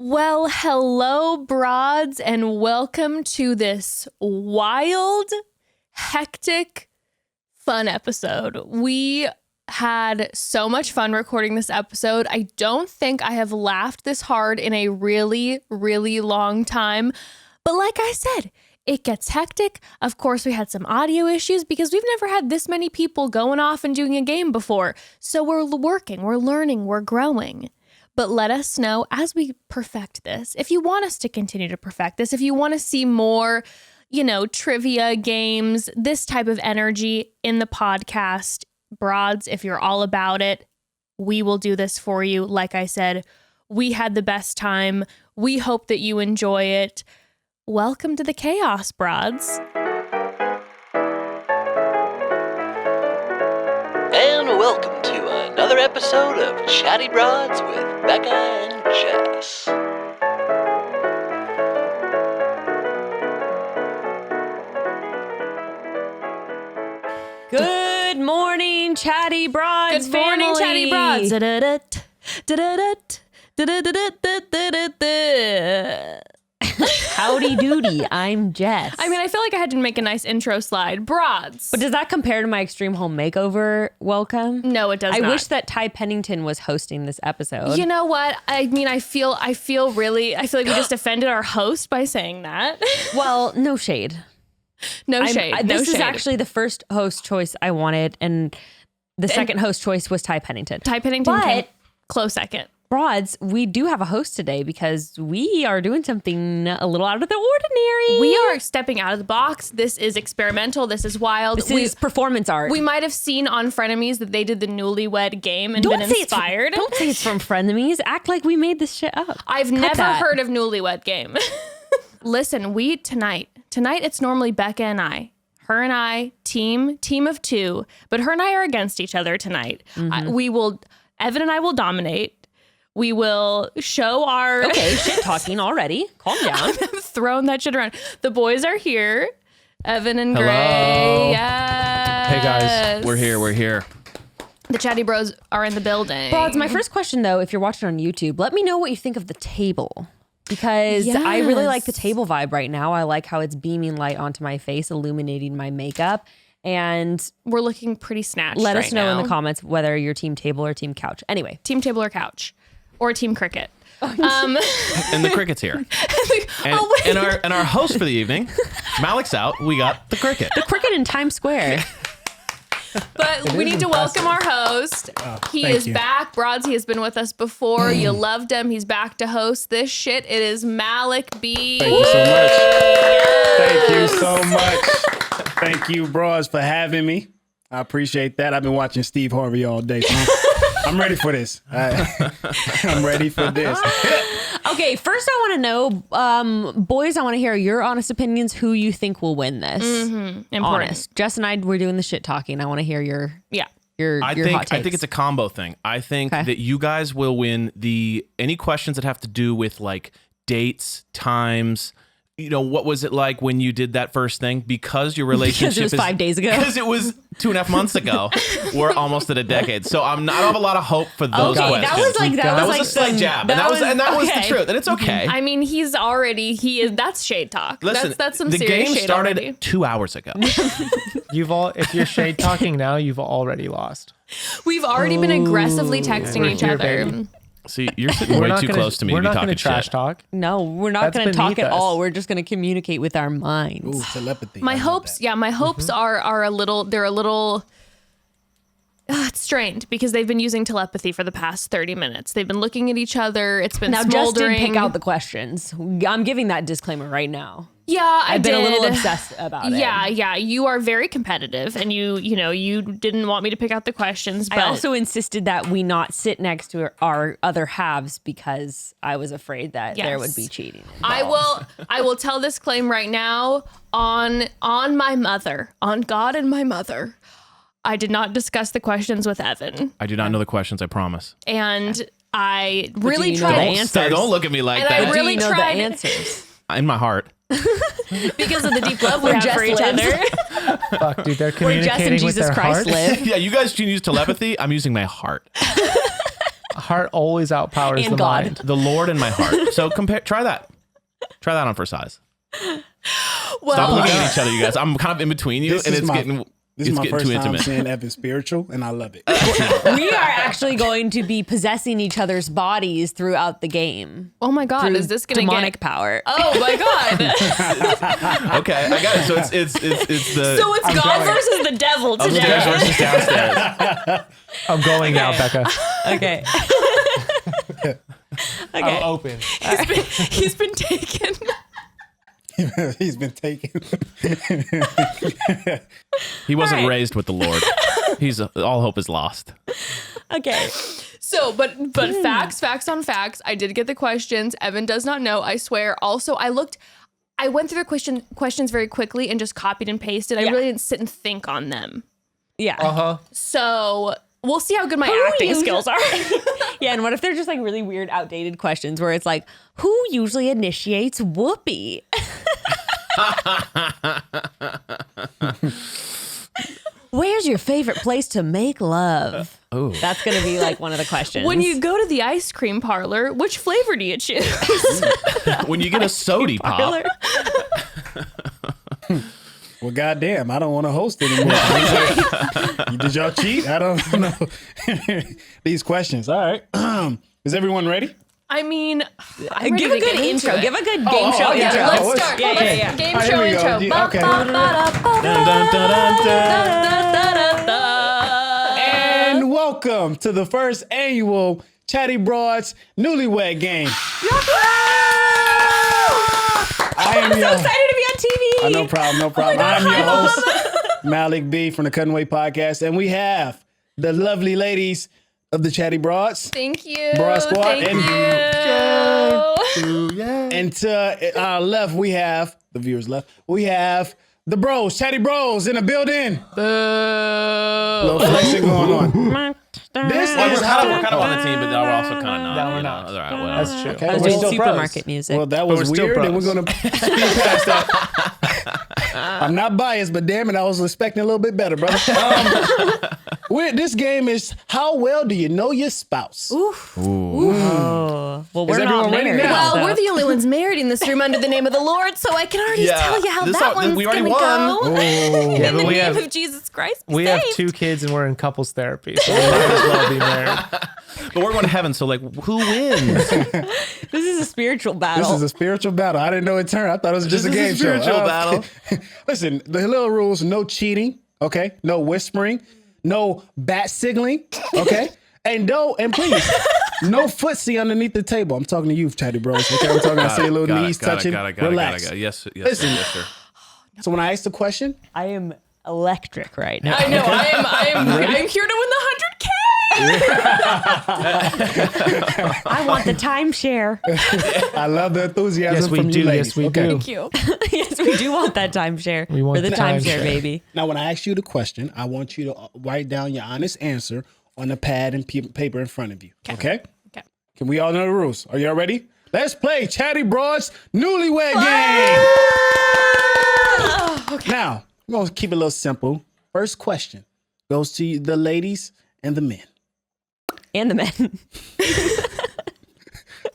Well, hello, broads, and welcome to this wild, hectic, fun episode. We had so much fun recording this episode. I don't think I have laughed this hard in a really, really long time. But like I said, it gets hectic. Of course, we had some audio issues because we've never had this many people going off and doing a game before. So we're working, we're learning, we're growing. But let us know as we perfect this, if you want us to continue to perfect this, if you want to see more, trivia games, this type of energy in the podcast, broads, if you're all about it, we will do this for you. Like I said, we had the best time. We hope that you enjoy it. Welcome to the chaos, broads. And welcome to another episode of Chatty Broads with Becca and Jess. Good morning, Chatty Broads. Good morning, Chatty Broads. Howdy doody, I'm Jess. I mean, I feel like I had to make a nice intro slide. Broads. But does that compare to my Extreme Home Makeover welcome? No, it does not. I wish that Ty Pennington was hosting this episode. You know what? I mean, I feel like we just offended our host by saying that. Well, no shade. No shade. This is actually the first host choice I wanted, and the second host choice was Ty Pennington. Ty Pennington came close second. Broads, we do have a host today because we are doing something a little out of the ordinary. We are stepping out of the box. This is experimental. This is wild. This is performance art. We might have seen on Frenemies that they did the Newlywed Game and been inspired. Don't say it's from Frenemies. Act like we made this shit up. I've never heard of Newlywed Game. Listen, tonight it's normally Becca and I. Her and I, team of two, but her and I are against each other tonight. Mm-hmm. Evan and I will dominate. We will show our... Okay, shit talking already. Calm down. I'm throwing that shit around. The boys are here. Evan and Hello. Gray. Yes. Hey guys, we're here. The Chatty Bros are in the building. Broads, my first question though, if you're watching on YouTube, let me know what you think of the table. Because I really like the table vibe right now. I like how it's beaming light onto my face, illuminating my makeup. And we're looking pretty snatched. Let us know in the comments whether you're team table or team couch. Anyway. Team table or couch. Or team cricket. And the cricket's here. And our host for the evening, Malik's out. We got the cricket. The cricket in Times Square. But we need to welcome our host. He is back. Broads, he has been with us before. You loved him. He's back to host this shit. It is Malik B. Thank you so much. Yes. Thank you so much. Thank you, Broads, for having me. I appreciate that. I've been watching Steve Harvey all day. So I'm ready for this. I'm ready for this. Okay, first I want to know, boys, I want to hear your honest opinions, who you think will win this. Important. Honest. Jess and I, we're doing the shit talking. I want to hear your hot takes. I think it's a combo thing. I think that you guys will win any questions that have to do with like dates, times. What was it like when you did that first thing? Because your relationship because it was 5 days ago. Because it was 2.5 months ago. We're almost at a decade. So I don't have a lot of hope for those questions. That was a slight jab. And that was the truth. And it's okay. I mean, that's shade talk. Listen, that's some the serious game shade started already. 2 hours ago. If you're shade talking now, you've already lost. We've already been aggressively texting each other. Baby. See, you're sitting way too close to me to be talking trash shit. talk. No, we're not going to talk at all. We're just going to communicate with our minds. Ooh, telepathy. My hopes are a little it's strained because they've been using telepathy for the past 30 minutes. They've been looking at each other. It's been now, smoldering. Just did pick out the questions. I'm giving that disclaimer right now. Yeah, I've been a little obsessed about it. Yeah. You are very competitive, and you didn't want me to pick out the questions. But I also insisted that we not sit next to our other halves because I was afraid that there would be cheating involved. I will tell this claim right now on my mother, on God and my mother. I did not discuss the questions with Evan. I do not know the questions, I promise. And I really tried. tried. The answers? Don't look at me like that. I really tried the answers. In my heart. Because of the deep love we have for each other. Fuck, dude, they're Where Jess and communicating with Jesus their Christ hearts. live. Yeah, you guys can use telepathy. I'm using my heart. Heart always outpowers And the God. mind. The Lord in my heart. So try that. Try that on for size. Well, Stop looking at each other, you guys. I'm kind of in between you, This and is it's my- getting This is my getting first too time intimate. seeing Evan spiritual, and I love it. We are actually going to be possessing each other's bodies throughout the game. oh my God, is this gonna Demonic get? power. Oh my God! Okay, I got it. So it's the So it's God versus the devil today. upstairs versus downstairs. I'm going now, Becca. Okay. I'm open. He's been taken. He's been taken. He wasn't All right. raised with the Lord. All hope is lost. Okay. So, but facts on facts. I did get the questions. Evan does not know. I swear. Also, I went through the questions very quickly and just copied and pasted. I Yeah. really didn't sit and think on them. Yeah. So we'll see how good my Who acting usually- skills are. Yeah, and what if they're just like really weird, outdated questions where it's like, who usually initiates whoopee? Where's your favorite place to make love? Oh, That's going to be like one of the questions. When you go to the ice cream parlor, which flavor do you choose? when you get a sody pop, Parlor. Well, goddamn, I don't want to host anymore. Did y'all cheat? I don't know. These questions. All right. Is everyone ready? I mean, I'm Give ready a to good get into intro. it. Give a good game show Yeah, intro. let's Oh, start. Yeah, Let's- yeah, yeah. Game All right, show here we go. intro. Yeah, okay. Dun, dun, dun, dun, dun. And welcome to the first annual Chatty Broads Newlywed Game. I am I'm so excited to be on TV. No problem, no problem. I'm your host, Malik B from the Cutting Away Podcast, and we have the lovely ladies of the Chatty Broads. Thank you. Broad Squad Thank and- you. And to our left, we have the viewers left. We have the bros, Chatty Bros, in the building. Little flexing going on. This Well, is we're how kind of on the team, but we're also kind of not. No, we're you know. not. All right, whatever. That's true. Okay, I was we're doing still supermarket pros. music. Well, that But was we're still weird, and we're pros. gonna speed past that. I'm not biased, but damn it, I was expecting a little bit better, brother. This game is how well do you know your spouse? Oh, well, we're not everyone ready married. now? Well, so- we're the only ones married in this room under the name of the Lord, so I can already Yeah. tell you how This that all- one's we already gonna won. go. Yeah, In but the we name have of Jesus Christ, be we have saved. 2 kids and we're in couples therapy, so we might as well be married. But we're going to heaven, so like, who wins? This is a spiritual battle. This is a spiritual battle. I didn't know it turned. I thought it was just a This game is a show. spiritual battle. Listen, the little rules: no cheating, okay? No whispering, no bat signaling, okay? And please, no footsie underneath the table. I'm talking to you, Chatty Bros. Okay, I'm talking. I see your little knees touching. Relax. Yes, Listen. yes, sir. So when I ask the question, I am electric right now. I know. I'm here to win the 100K. I want the timeshare. I love the enthusiasm Yes, we from do. you ladies. Yes, we okay. do. Thank you. Yes, we do want that timeshare. We want for the the timeshare, timeshare. baby. Now, when I ask you the question, I want you to write down your honest answer on a pad and paper in front of you. Okay? Okay. Can we all know the rules? Are y'all ready? Let's play Chatty Broad's Newlywed Game. Now, I'm going to keep it a little simple. First question goes to the ladies and the men. And the men.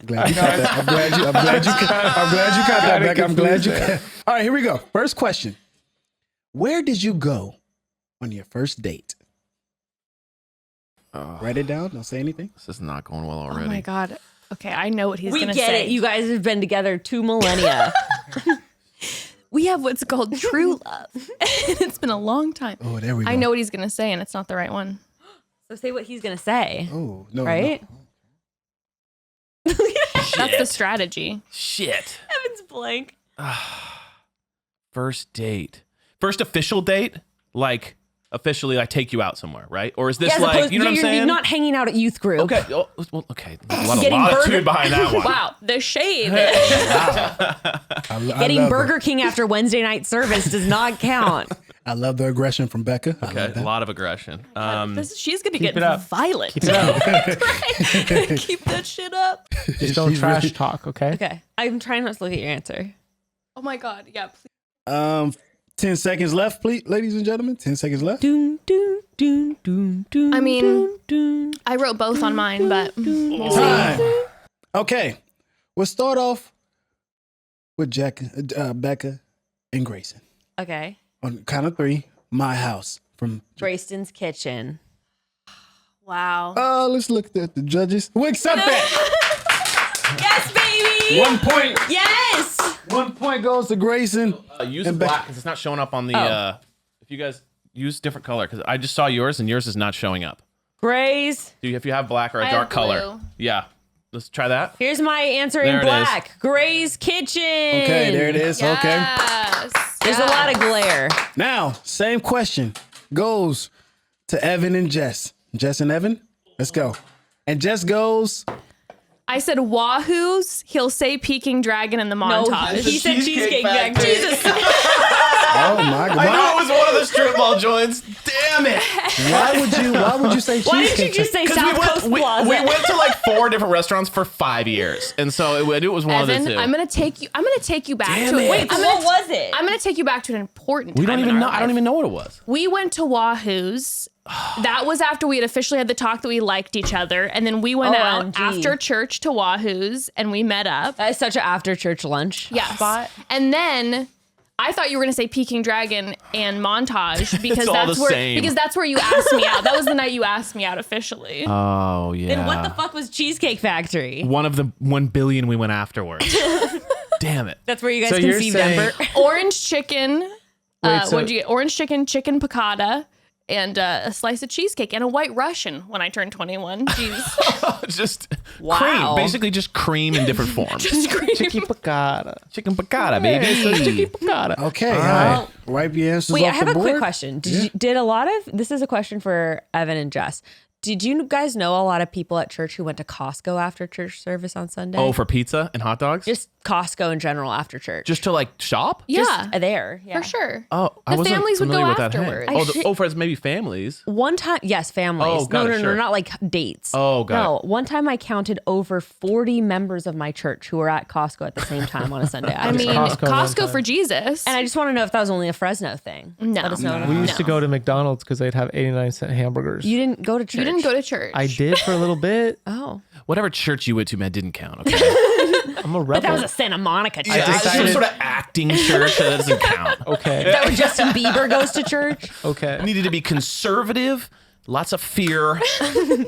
Glad you caught that. I'm glad you caught that, Becca. I'm glad you caught. All right, here we go. First question. Where did you go on your first date? Write it down. Don't say anything. This is not going well Oh already. my God. Okay, I know what he's We gonna get say. it. You guys have been together 2 millennia. We have what's called true love. It's been a long time. Oh, there we go. I know what he's gonna say, and it's not the right one. So say what he's going to say. Oh, no. Right? That's the strategy. Shit. Evan's blank. First date. First official date? Like, officially, I take you out somewhere, right? Or is this As like, opposed you know what I'm you're saying? Not hanging out at youth group. Okay. Oh, well, okay. There's a lot of Getting latitude burger- behind that one. Wow, the shade. Getting Burger King after Wednesday night service does not count. I love the aggression from Becca. I Okay, love a that. lot of aggression. She's gonna get it up. violent. Keep it up. Right? Keep that shit up. Just don't She's trash really- talk, okay? Okay. I'm trying not to look at your answer. Oh my God. Yeah. Please. 10 seconds left, please, ladies and gentlemen. 10 seconds left. Doom, doom, doom, doom, doom. I mean, doom, doom. I wrote both on mine, but we'll see. Time. Okay. We'll start off with Becca and Grayson. Okay. On count of 3, my house from. Grayston's kitchen. Wow. Let's look at the judges. Who accept that? Yes, baby. 1 point. Yes. 1 point goes to Grayson. Use And black because it's not showing up on the. If you guys use different color, because I just saw yours and yours is not showing up. Grays. If you have black or a I dark have blue. color, yeah. Let's try that. Here's my answer There in it black. Gray's kitchen. Okay, there it is. Okay. Yes. There's a lot of glare. Now, same question goes to Evan and Jess. Jess and Evan, let's go. And Jess goes. I said Wahoo's. He'll say Peking Dragon in the No, montage. he said Cheesecake Factory. Jesus. Oh my God. I knew it was one of the strip mall joints. Damn it! Why would you say cheesecake? Why didn't you just say South Coast Plaza? we went to like 4 different restaurants for 5 years, and so I knew it was one Evan, of the 2. I'm gonna take you back Damn to it. Wait, So what was it? I'm gonna take you back to an important. we don't time in even our know. I don't life. even know what it was. We went to Wahoo's. That was after we had officially had the talk that we liked each other, and then we went out OMG. after church to Wahoo's, and we met up. That is such an after church lunch Yes. spot. And then I thought you were gonna say Peking Dragon and montage because all that's the where same. because that's where you asked me out. That was the night you asked me out officially. Oh yeah. Then what the fuck was Cheesecake Factory? One of the 1 billion we went afterwards. Damn it. That's where you guys So you're conceived saying- Ember. Orange chicken. Wait, so- What'd you get? Orange chicken, chicken piccata, and a slice of cheesecake and a White Russian when I turned 21. Jeez. Just Wow. cream. Basically just cream in different forms. Chicky piccata. Chicken piccata, baby. Chicky piccata. Okay, All all right. right. Wipe your answers Wait, I off have the a board. quick question. Did a lot of, this is a question for Evan and Jess. Did you guys know a lot of people at church who went to Costco after church service on Sunday? Oh, for pizza and hot dogs? Just Costco in general after church. Just to like shop? Yeah, there. Yeah. for sure. Oh, I The wasn't families would familiar go with that. Hey. afterwards. Oh, for maybe families. One time, yes, families. Oh, got no, it, no, sure. not like dates. Oh, got no, one time I counted over 40 members of my church who were at Costco at the same time on a Sunday. I mean, Costco one Costco time. for Jesus. and I just want to know if that was only a Fresno thing. No. Let us know. We used to go to McDonald's because they'd have 89-cent hamburgers. You didn't go to church. you didn't go to church. I did for a little bit. Oh, Whatever church you went to, man, didn't count. Okay. I'm a but that was rebel. a Santa Monica church. Yeah, decided- some sort of acting church that doesn't count. Okay. Is that where Justin Bieber goes to church? Okay. Needed to be conservative, lots of fear,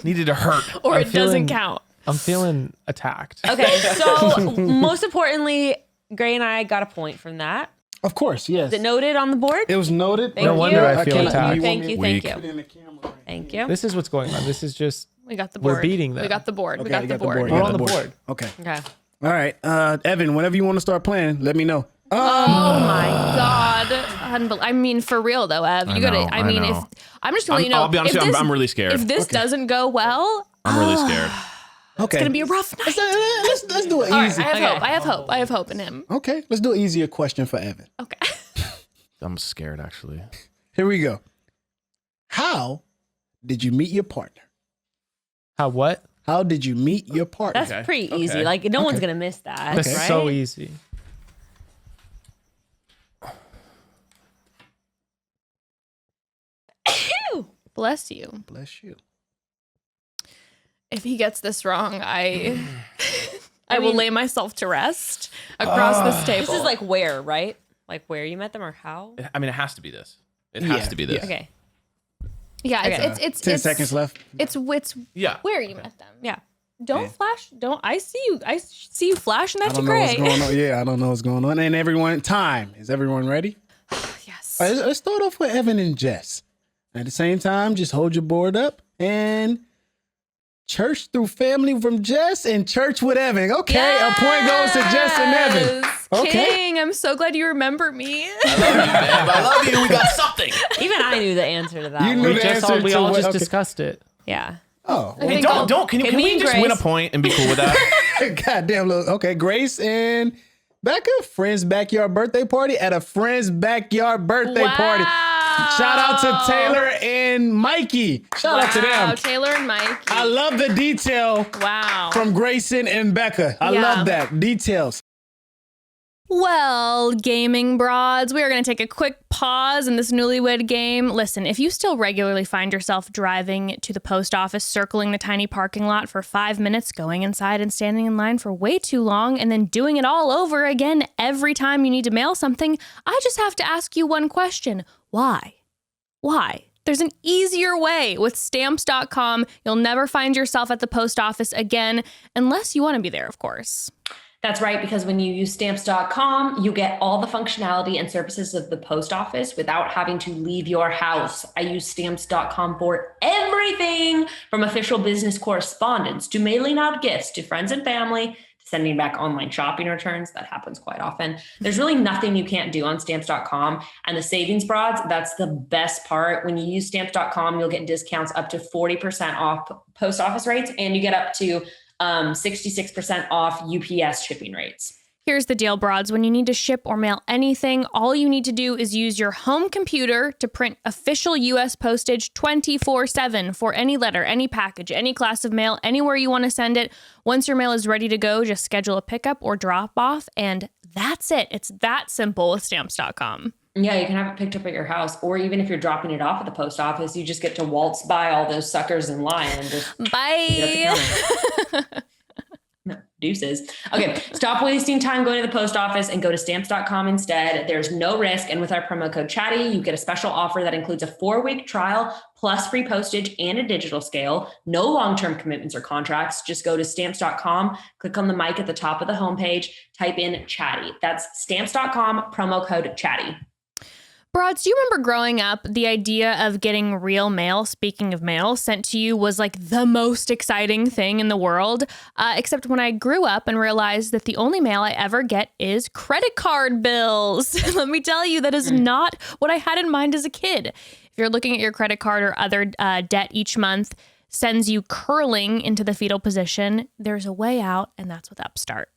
needed to hurt. or I'm it doesn't feeling- count. I'm feeling attacked. Okay, so most importantly, Gray and I got a point from that. Of course, yes. Is it noted on the board? It was noted. Thank No you. wonder I feel Thank attacked. you. Thank you. Thank Weak. you. Put it in the camera right Thank you. This is what's going on. This is just We got the We're board. beating them. We got the board. Okay, we got you the got the board. board. we're Yeah, on the the board. board. Okay. Okay. All right. Evan, whenever you want to start playing, let me know. Oh my God. I mean, for real though, Ev. You gotta, know, I I mean, know. if I'm just gonna let you know. I'll be honest if with you, this- I'm really scared. If this doesn't go well, I'm really scared. Okay. it's gonna be a rough night. Let's do it All right, easy. I have Okay. hope. I have hope. I have hope in him. Okay, let's do an easier question for Evan. Okay. I'm scared, actually. Here we go. How did you meet your partner? how what? How did you meet your partner? That's pretty easy. Okay. Like no one's gonna miss that. That's right? so easy. Bless you. Bless you. If he gets this wrong, I will lay myself to rest across this table. This is like where, right? Like where you met them or how? I mean, it has to be this. It has Yeah, to be this. Okay. yeah, Okay. it's 10 seconds left. It's Yeah. where you met them. Yeah. Don't flash. Don't. I see you. I see you flashing I at don't you, know what's Gray. going on. Yeah, I don't know what's going on. And everyone, time. Is everyone ready? Yes. All right, let's start off with Evan and Jess. At the same time, just hold your board up and church through family from Jess and church with Evan. Okay, a point goes to Jess and Evan. Yes. Okay. King, I'm so glad you remember me. I love you. We got something. Even I knew the answer to that. You one. knew We the just answer all, we to all what- just okay. discussed it. Yeah. Oh, I Hey, think I'll- can Can we me and just win a Grace- point and be cool with that? goddamn. Okay, Grace and Becca, friend's backyard birthday party at a friend's backyard birthday party. Shout out to Taylor and Mikey. Shout out to Wow, them. Taylor and Mike. I love the detail Wow. from Grayson and Becca. I Yeah. love that. Details. Well, gaming broads, we are going to take a quick pause in this Newlywed Game. Listen, if you still regularly find yourself driving to the post office, circling the tiny parking lot for 5 minutes, going inside and standing in line for way too long, and then doing it all over again every time you need to mail something, I just have to ask you one question. Why? Why? There's an easier way. With Stamps.com, you'll never find yourself at the post office again, unless you want to be there, of course. That's right, because when you use Stamps.com, you get all the functionality and services of the post office without having to leave your house. I use Stamps.com for everything from official business correspondence to mailing out gifts to friends and family, to sending back online shopping returns. That happens quite often. There's really nothing you can't do on Stamps.com. And the savings broads, that's the best part. When you use Stamps.com, you'll get discounts up to 40% off post office rates, and you get up to 66% off UPS shipping rates. Here's the deal, broads. When you need to ship or mail anything, all you need to do is use your home computer to print official U.S. postage 24/7 for any letter, any package, any class of mail, anywhere you want to send it. Once your mail is ready to go, just schedule a pickup or drop off, and that's it. It's that simple with Stamps.com. Yeah, you can have it picked up at your house, or even if you're dropping it off at the post office, you just get to waltz by all those suckers in line and just bye. No, deuces. Okay, stop wasting time going to the post office and go to Stamps.com instead. There's no risk, and with our promo code CHATTY, you get a special offer that includes a 4-week trial plus free postage and a digital scale. No long-term commitments or contracts. Just go to Stamps.com, click on the mic at the top of the homepage, type in CHATTY. That's Stamps.com, promo code CHATTY. Broads, do you remember growing up, the idea of getting real mail, speaking of mail, sent to you was like the most exciting thing in the world? Except when I grew up and realized that the only mail I ever get is credit card bills. Let me tell you, that is not what I had in mind as a kid. If you're looking at your credit card or other debt each month sends you curling into the fetal position, there's a way out, and that's with Upstart.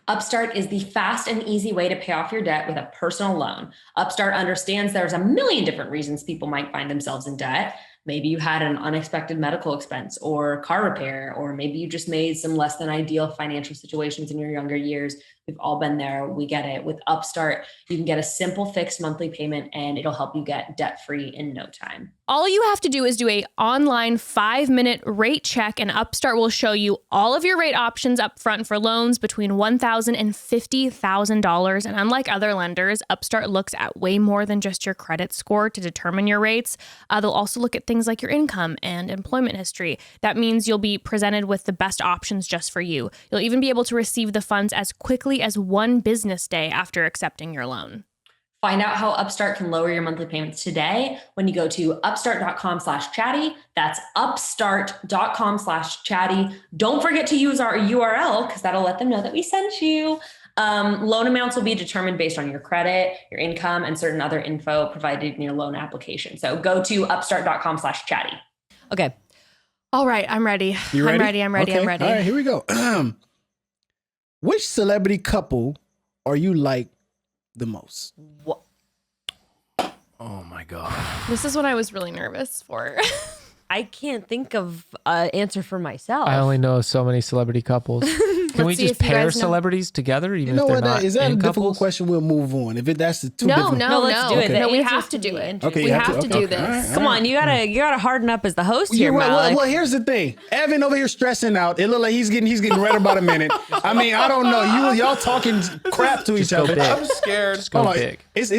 Upstart is the fast and easy way to pay off your debt with a personal loan. Upstart understands there's a million different reasons people might find themselves in debt. Maybe you had an unexpected medical expense or car repair, or maybe you just made some less than ideal financial situations in your younger years. We've all been there. We get it. With Upstart, you can get a simple fixed monthly payment and it'll help you get debt-free in no time. All you have to do is do a online 5-minute rate check, and Upstart will show you all of your rate options up front for loans between $1,000 and $50,000. And unlike other lenders, Upstart looks at way more than just your credit score to determine your rates. They'll also look at things like your income and employment history. That means you'll be presented with the best options just for you. You'll even be able to receive the funds as quickly as 1 business day after accepting your loan. Find out how Upstart can lower your monthly payments today when you go to upstart.com/chatty. That's upstart.com/chatty. Don't forget to use our URL because that'll let them know that we sent you. Loan amounts will be determined based on your credit, your income, and certain other info provided in your loan application. So go to upstart.com/chatty. Okay. All right, I'm ready. You ready? I'm ready. All right, here we go. Which celebrity couple are you like the most? What? Oh my God. This is what I was really nervous for. I can't think of an answer for myself. I only know so many celebrity couples. Can we see just if you pair guys know. celebrities together, even You know if they're what? not Is that a in difficult couples? question? We'll move on. If that's the two No, different. let's do it. Okay. The No, we answers have to would do be it. interesting. Okay, We you have to do okay. this. All right, Come all on, you gotta harden up as the host here, well, Malik. well, here's the thing. Evan over here stressing out. It look like he's getting right about a minute. I mean, I don't know. Y'all talking crap to each go other. big. I'm scared. Just go Hold on. big. It's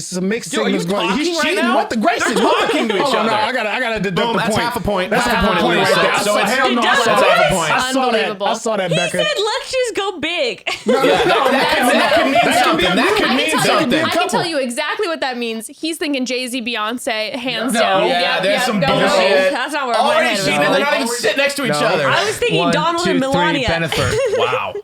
some mixed Yo, are you signals going. talking He's right cheating. now? What the Grayson? They're talking to each Hold on, other. no, I gotta deduct Boom, the that's point. half a point. That's Half half a a point, point right Lisa. there. So it's hell no. I deducted. saw That's half a that. point. I saw that. Unbelievable. I saw that, He Becca. said, let's just go big. No, That could mean something. That could mean something. I can tell you exactly what that means. He's thinking Jay-Z, Beyonce, hands No, down. yeah, Yep, there's yep, some go. bullshit. That's not where my Already head was cheating, and they're going. not even sitting next to each other. I was thinking 1, Donald 2, and 3, Melania. Bennifer. Wow.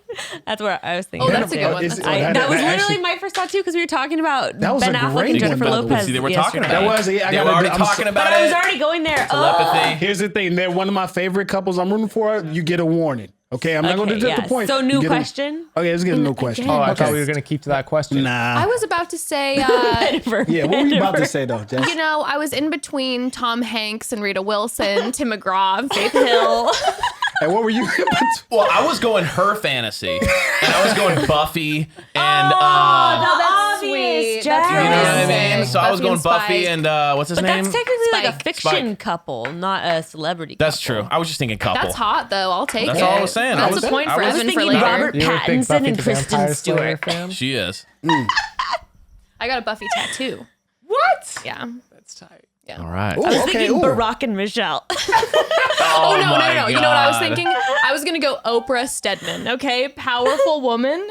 That's where I was thinking. Oh, that's a good one. It's- That's I, good. that was that literally actually- my first thought too, because we were talking about That was Ben a Affleck great and Jennifer one, by the way. Lopez. See, they were talking yesterday. about That was. Yeah, They were already talking But about I was it. already going there. Telepathy. Here's the thing. They're one of my favorite couples I'm rooting for. You get a warning. Okay, I'm not going to deduct the point. So new question. Okay, let's get a new question. Oh, I okay. thought we were going to keep to that question. Nah. I was about to say, Yeah, what were you about to say though, Jess? you know, I was in between Tom Hanks and Rita Wilson, Tim McGraw, and Faith Hill. And what were you? Well, I was going her fantasy, and I was going Buffy, and that's sweet. That's you know what I really mean. sick. So I was Buffy going and Buffy Spike. and what's his But name? that's technically like a Spike. fiction Spike. couple, not a celebrity. That's couple. true. I was just thinking couple. That's hot though. I'll take That's it. all I was saying. That's a point for I was Evan for thinking later. Robert You're a big Pattinson Buffy and the Kristen Vampire Slayer Stewart. fan? She is. I got a Buffy tattoo. What? Yeah. That's tight. Yeah. All right. Ooh, I was okay, thinking ooh. Barack and Michelle. Oh, no, my no, no. You know what I was God. thinking? I was going to go Oprah Stedman, okay? Powerful woman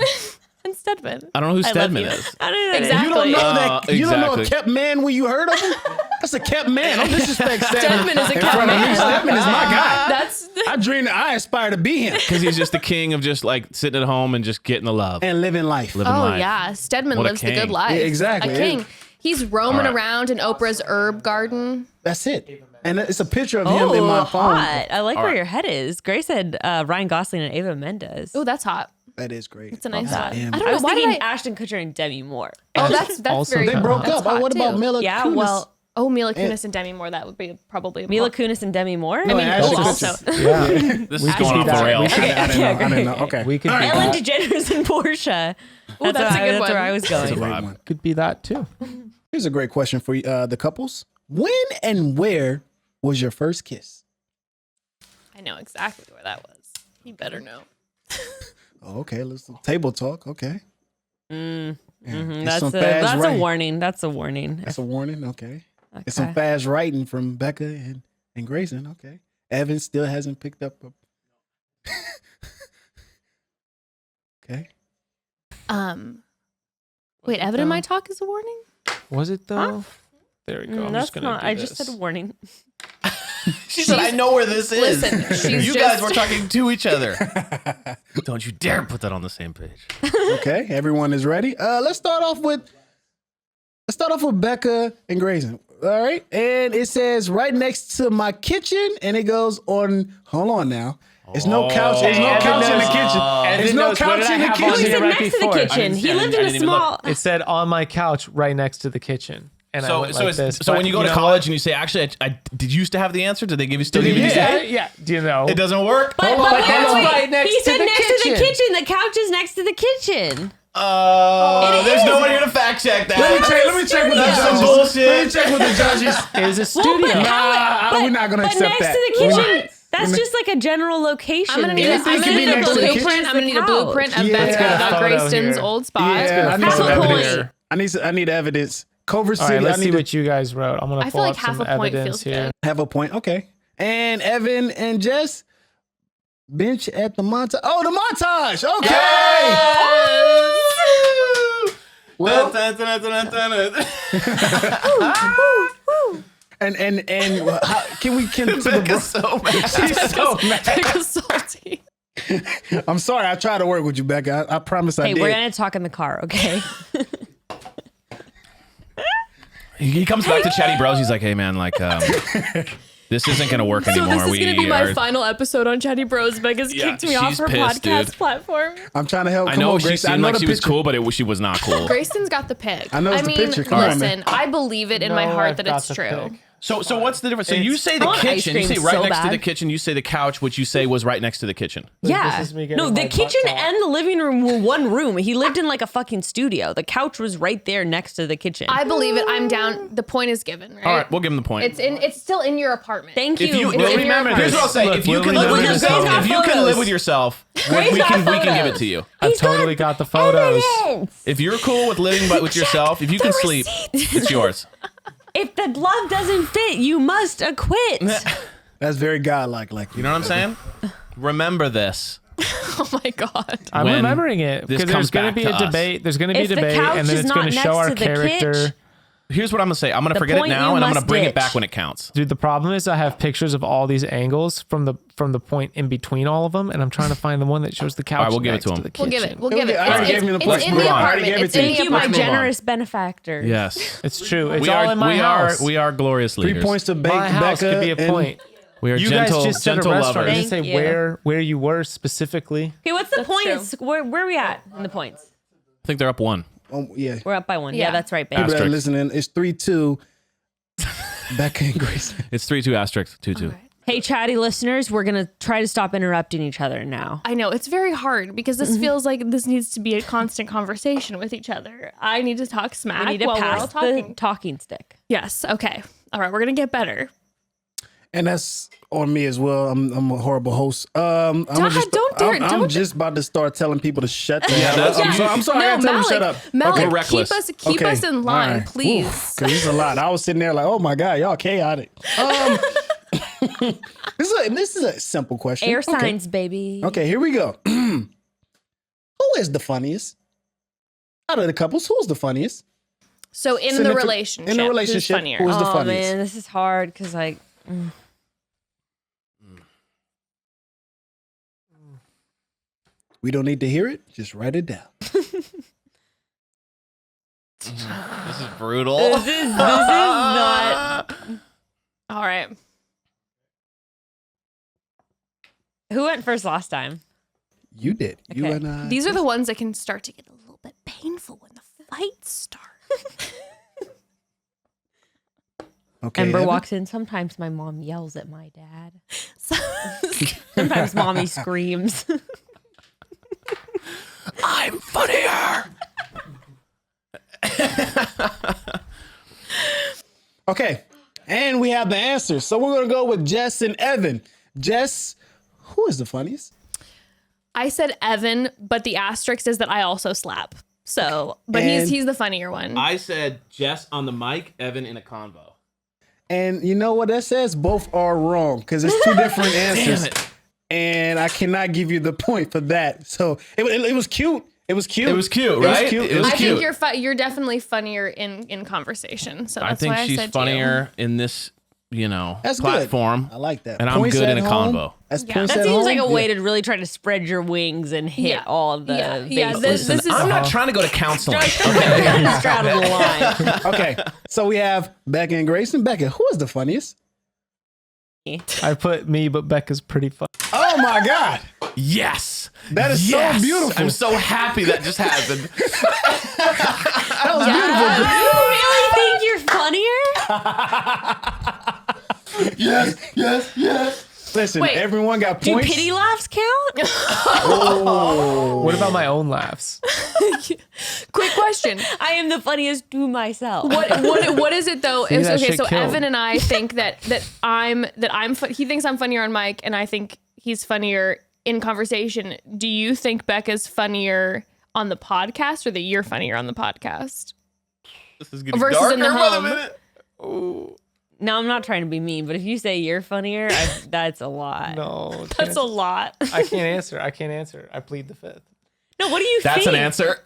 and Stedman. I don't know who I love Stedman you. is. I don't know. Exactly. You don't know that. You don't know a exactly. kept man when you heard of him. That's a kept man. Don't disrespect Stedman. Stedman is a in kept front of me. man. Stedman is my guy. That's I dream that I aspire to be him Because he's just the king of just like sitting at home and just getting the love. and living life. Living Oh life. yeah, Stedman What a lives the king. good life. Yeah, exactly. A king. He's roaming All right. around in Oprah's herb garden. That's it. And it's a picture of him in my phone. hot. I like All where right. your head is. Grace said Ryan Gosling and Ava Mendes. Oh, that's hot. That is great. It's a nice Oh, hot. damn. I don't I know was why thinking did I. Ashton Kutcher and Demi Moore. Oh, that's Also very. They They broke that's up. Oh, hot, what about too. Mila Yeah, Kunis? well, Oh, Mila Kunis and Demi Moore. That would be probably a Mila pop. Kunis and Demi Moore. No, I mean, Ashton oh, Kutcher. also. Yeah. This We is could going do off that. the rails. We could- I didn't know. Okay. We could be Ellen that. DeGeneres and Portia. Ooh, that's a good That's one. where I was That's a going. great one. Could be that too. Here's a great question for you, the couples. When and where was your first kiss? I know exactly where that was. You better know. Oh, okay, let's table talk. Okay. Mm, Yeah. mhm, It's That's some a fast that's a writing. warning. That's a warning. That's a warning. Okay. It's some Okay. fast writing from Becca and Grayson. Okay. Evan still hasn't picked up a. Okay. Wait, Evan and my talk is a warning? Was it though? There we go. I'm That's just gonna not. do I this. just said warning. She said, I know where this is. Listen, she's you guys just- were talking to each other. Don't you dare put that on the same page. Okay. Everyone is ready. Let's start off with Becca and Grayson. All right. And it says right next to my kitchen, and it goes on. Hold on now. There's no couch. There's no Evan couch in the knows- kitchen. Evan There's no knows what couch did I in the have on He here kitchen. said right next to the before. kitchen. I He didn't lived even in a look. small. It said on my couch right next to the kitchen. And I So, went so, like it's, this. so But when you go to know college and you say, actually, I did you used to have the answer? Did they give you still give you the what? answer? Yeah. Do you know? It doesn't work? But that's wait, right next he to said the next to the kitchen. kitchen. The couch is next to the kitchen. There's is. no one here to fact check that. Let me check with the That's some judges. bullshit. Let me check with the judges. It was a studio. We're not gonna But accept next that. to the We're kitchen, not. that's just like a general location. I'm gonna need, Anything I'm can gonna be need a next to the kitchen. blueprint. I'm gonna need a blueprint of Yeah. Becca Let's get a photo Grayston's here. old spot. Yeah, I need Half some a evidence. point. I need evidence. Culver All City. right, let's I see need to what you guys wrote. I'm gonna I pull feel up like half some a point evidence feels here. good. have a point. Okay. And Evan and Jess bench at the montage. Oh, the montage. Okay. Well, and how, can to the Becca's so mad. She's so mad. Becca's salty. I'm sorry. I tried to work with you, Becca. I promise I Hey, did. we're gonna talk in the car, okay? He comes back to Chatty Bros. He's like, hey, man, like, this isn't going to work So anymore. this is going to be my are- final episode on Chatty Bros. Becca's Yeah, kicked me off she's her pissed, podcast dude. platform. I'm trying to help. I Come know on, she Grace. I seemed know like the she was picture. cool, but she was not cool. Grayston's got the pig. I know it's the mean, picture. Come on, listen, man. I believe it in my No, heart I've that got it's the true. pic. So what's the difference? So you say the I want ice kitchen. You say cream right so next to the bad. kitchen. You say the couch, which you say was right next to the kitchen. Yeah. This is me getting No, the my kitchen butt and the living room were one room. He lived in like a fucking studio. The couch was right there next to the kitchen. I believe it. I'm down. The point is given, right? All right, we'll give him the point. It's still in your apartment. Thank you. If you It's well, in your remember, here's what I'll say: Look, if you we'll can live remember with this. yourself, Grace got if you can live photos. with yourself, Grace we got can give it photos. to you. I totally got the photos. Evidence. If you're cool with living but with yourself, if you can sleep, it's yours. If the glove doesn't fit, you must acquit. That's very godlike. Like You know what I'm saying? Remember this. Oh my god. I'm When remembering it this because comes there's going to back be to a us. debate. There's going to be a If the debate, couch and then is it's going not to show next our to the character. kitchen- Here's what I'm gonna say. I'm gonna The forget it point now, you and I'm gonna must bring it ditch. back when it counts. Dude, the problem is I have pictures of all these angles from the point in between all of them, and I'm trying to find the one that shows the couch. All right, we'll give it next to him. the We'll give it. kitchen. We'll give it. I already gave It's, you the it's point. in Move the on. I already apartment. gave it It's to in you. the Thank you, my apartment. generous benefactor. Yes, It's true. It's we all are. in my we house. are glorious My leaders. house could be a Becca point. We are You gentle, guys just said a gentle restaurant. lovers. You didn't say where you were specifically. Okay, what's the points? Where are we at in the points? I think they're up 1. Yeah. We're up by 1. Yeah, Yeah. that's right, babe. People that are Asterisk. listening, it's 3-2. Becca and Grace. It's 3-2 asterisk 2-2. Right. Hey, chatty listeners, we're going to try to stop interrupting each other now. I know it's very hard because this feels like this needs to be a constant conversation with each other. I need to talk smack We need to while we're all pass talking. the talking stick. Yes. Okay. All right. We're gonna get better. And that's on me as well. I'm a horrible host. I'm just about to start telling people to shut the hell up. I'm sorry. I gotta tell them to shut up. Malik, We're keep reckless. us in line, All right. please. Because it's a lot. I was sitting there like, oh my God, y'all chaotic. This is a simple question. Air Okay. signs, baby. Okay, here we go. Who is the funniest? Out of the couples, who's the funniest? So in the Significant- relationship, in the relationship, who's funnier? who's the Oh, funniest? man, this is hard because, like, We don't need to hear it. Just write it down. This is brutal. this is not. All right. Who went first last time? You did. You Okay. and I. These are the ones that can start to get a little bit painful when the fights start. Okay. Ember Evan? walks in. Sometimes my mom yells at my dad. Sometimes mommy screams. I'm funnier. Okay. And we have the answers. So we're going to go with Jess and Evan. Jess, who is the funniest? I said Evan, but the asterisk is that I also slap. So, but And- he's the funnier one. I said Jess on the mic, Evan in a convo. And you know what that says? Both are wrong because it's two different answers. Damn it. And I cannot give you the point for that. So it was cute. It was cute. It was cute, right? cute. It was I cute. think you're definitely funnier in conversation. So that's I think why I she's said funnier in this, That's platform. good. I like that. And I'm Points good at in a home. convo. That's Yeah. points That at seems home. like a way Yeah. to really try to spread your wings and hit Yeah. all of the Yeah. bases. This is I'm not trying to go to counseling. straddle the line. Okay. So we have Becca and Grace. And Becca, who is the funniest? I put me, but Becca's pretty fun. Oh my God. Yes. That is so Yes. beautiful. I'm so happy that just happened. That was You really think you're funnier? yes. Listen, Wait. everyone got Do points. pity laughs count? What about my own laughs? Quick question. I am the funniest to myself. What is it though? See, that Okay, shit so killed. Evan and I think that he thinks I'm funnier on mic, and I think he's funnier in conversation. Do you think Becca's funnier on the podcast, or that you're funnier on the podcast? This is getting Versus in the darker by the home. minute. Ooh. No, I'm not trying to be mean, but if you say you're funnier, that's a lot. No, That's a lot. I can't answer. I can't answer. I plead the fifth. No, what do you think? That's an answer.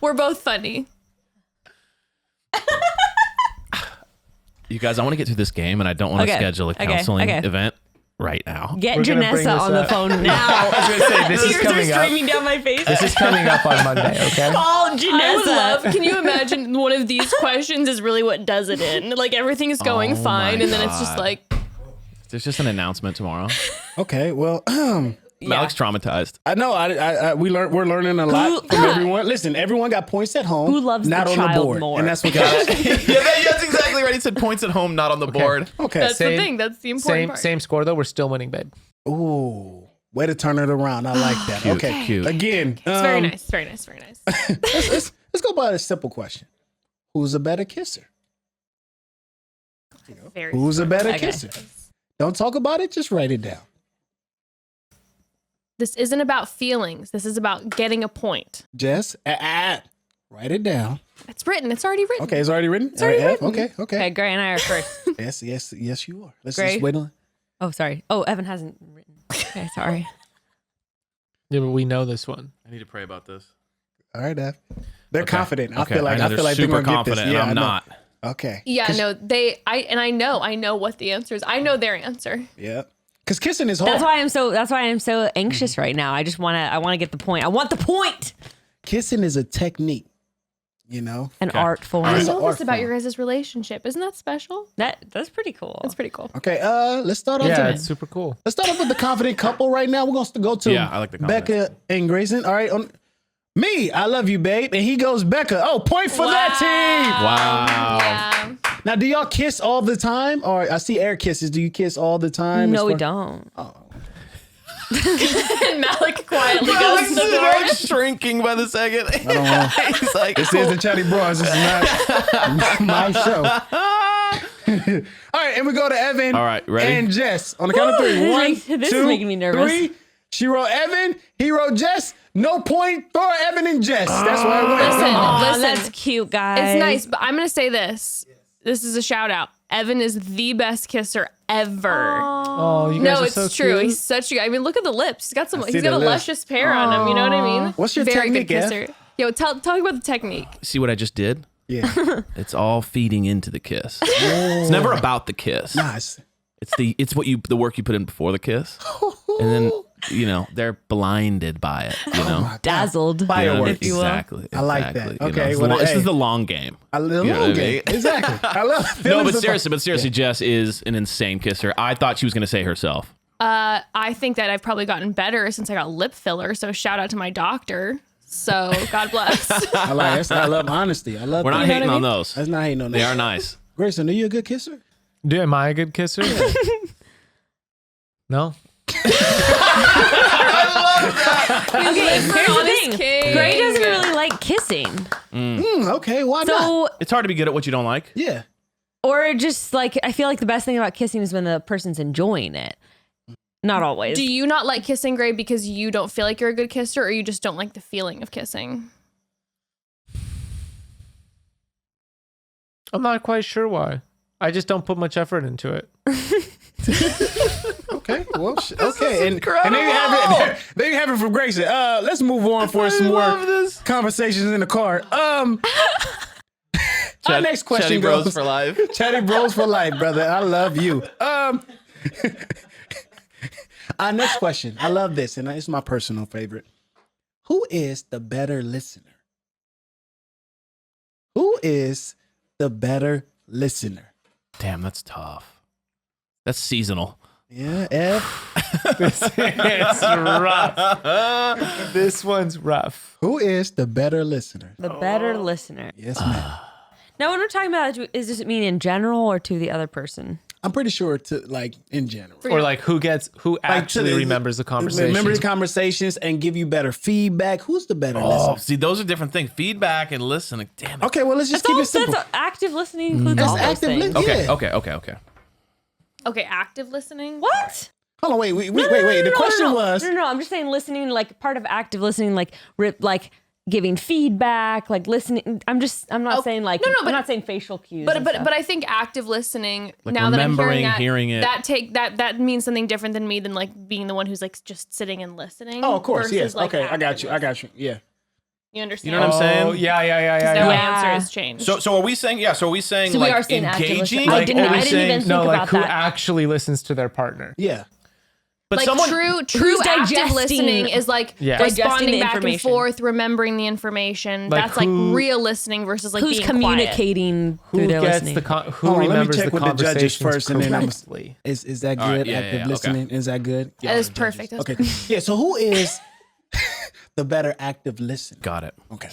We're both funny. You guys, I want to get through this game, and I don't want to Okay. schedule a Okay. counseling Okay. event right now. Get We're gonna bring Janessa this on the up. phone now. I was gonna say this is Tears are coming up. streaming down my face. This is coming up on Monday. Okay. Call Janessa. I would love. Can you imagine one of these questions is really what does it in? Like everything is going Oh fine, my and then it's just God. like There's just an announcement tomorrow. Okay. Well, Malik's traumatized. I know. We're learning a lot from everyone. Listen, everyone got points at home. Who loves not the on the child board, more? and that's what counts. That's exactly right. He said points at home, not on the board. Okay. that's Same- the thing. That's the important part. Same score though. We're still winning, babe. Ooh, way to turn it around. I like that. Cute, Okay. cute. Again, It's very nice. Very nice. Very nice. let's go by a simple question. Who's a better kisser? Very. Who's a better Okay. kisser? Don't talk about it. Just write it down. This isn't about feelings. This is about getting a point. Jess, write it down. It's written. It's already written. Okay, it's already written. It's already written. Okay. Okay, Gray and I are first. Yes, you are. Let's Gray? just wait on. Oh, sorry. Oh, Evan hasn't written. Okay, sorry. Yeah, but we know this one. I need to pray about this. All right, Ev. They're Okay. confident. I Okay, feel like know they're they're super gonna get confident, this. and I I'm know. not. Okay. Yeah, no, I know what the answer is. I know their answer. Yeah. Because kissing is hard. That's why I'm so anxious right now. I want to get the point. I want the point. Kissing is a technique. You know, an art form. I It's know an art this about form. your guys' relationship. Isn't that special? That's pretty cool. That's pretty cool. Okay, let's start off. Yeah, it's super cool. Let's start off with the confident couple right now. We're going to go to Yeah, I like the confidence. Becca and Grayson. All right. Me, I love you, babe. And he goes, Becca. Oh, point for that Wow. Yeah. team. Now, do y'all kiss all the time? Or I see air kisses. Do you kiss all the time? No, as we far- don't. And Malik quietly goes Alex to the is door. like shrinking by the second. I don't know. He's like, This is the Chatty Bros. This is not my show. All right, and we go to Evan. All right, ready? And Jess. On the count of three. This One, is- this is two, making me nervous. three. She wrote Evan. He wrote Jess. No point for Evan and Jess. That's why I went. Listen, Aw, listen. that's cute, guys. It's nice, but I'm gonna say this. This is a shout out. Evan is the best kisser ever. Oh, you guys No, are it's so true. cute. He's such a. I mean, look at the lips. He's got some. see He's got the a lips. luscious pear on him. You know what I mean? What's your Very technique, good Ev? kisser. Yo, tell me about the technique. see what I just did? Yeah. It's all feeding into the kiss. It's never about the kiss. Nice. It's the work you put in before the kiss, and then they're blinded by it. dazzled, You know, Fireworks. if you will. exactly. I like that. exactly, Okay, It's well, this hey. is the long game. A little You know what I game. mean? Exactly. I love No, feelings but of- seriously, Jess is an insane kisser. I thought she was going to say herself. I think that I've probably gotten better since I got lip filler. So shout out to my doctor. So God bless. I like it. I love honesty. I love We're not that. hating on those. That's not hating on They that. are nice. Grayson, are you a good kisser? Am I a good kisser? No. Okay, here's the honest thing. king. Gray doesn't really like kissing, Okay, why not? so It's hard to be good at what you don't like. Yeah. or just like I feel like the best thing about kissing is when the person's enjoying it. Not always. Do you not like kissing, Gray, because you don't feel like you're a good kisser, or you just don't like the feeling of kissing? I'm not quite sure why. I just don't put much effort into it. Okay. Well, okay. And there you have it. There you have it from Grayson. Let's move on for some more conversations in the car. Our next question Chatty Bros goes for life. Chatty Bros for life, brother. I love you. Our next question. I love this, and it's my personal favorite. Who is the better listener? Who is the better listener? Damn, that's tough. That's seasonal. Yeah, Ev. This is rough. This one's rough. Who is the better listener? the better listener? Yes, ma'am. Now, when we're talking about it, does it mean in general or to the other person? I'm pretty sure to like in general. Or like who actually remembers the conversation. Remember the conversations and give you better feedback. Who's the better Oh, listener? see, those are different things. Feedback and listening. Damn it. Okay, well, let's just keep it simple. That's active listening includes That's all those active things. listening. Okay, Yeah. okay. Okay, active listening. What? Hold on, wait. The question was. No. I'm just saying listening, like part of active listening, like giving feedback, like listening. I'm not saying like. No, I'm not saying facial cues. But and but stuff. but I think active listening. Like now that I'm remembering, hearing hearing it. that means something different than me than like being the one who's like just sitting and listening. Oh, of course, versus, yes. like, Okay, I got active you. listening. Yeah. You understand? You know what I'm saying? Oh, yeah. Now my Yeah. answer has changed. So are we saying? Yeah. So are we saying So we like are saying active engaging? listening. I Like, didn't- are we I didn't saying- even think No, like about who that. actually listens to their partner. Yeah. But like someone. true who's active digesting- listening is like Yeah. Digesting responding the back and information. forth, remembering the information. Like That's like who- real listening versus like who's being communicating Who through their gets listening? who Hold on, let me remembers check the with the judges conversations first, and then I'm- correctly? Is that good? All right, yeah, Active okay. listening. Is that good? Quiet. That is perfect. That was Okay. Yeah. So who is the better active listener? Got it. Okay.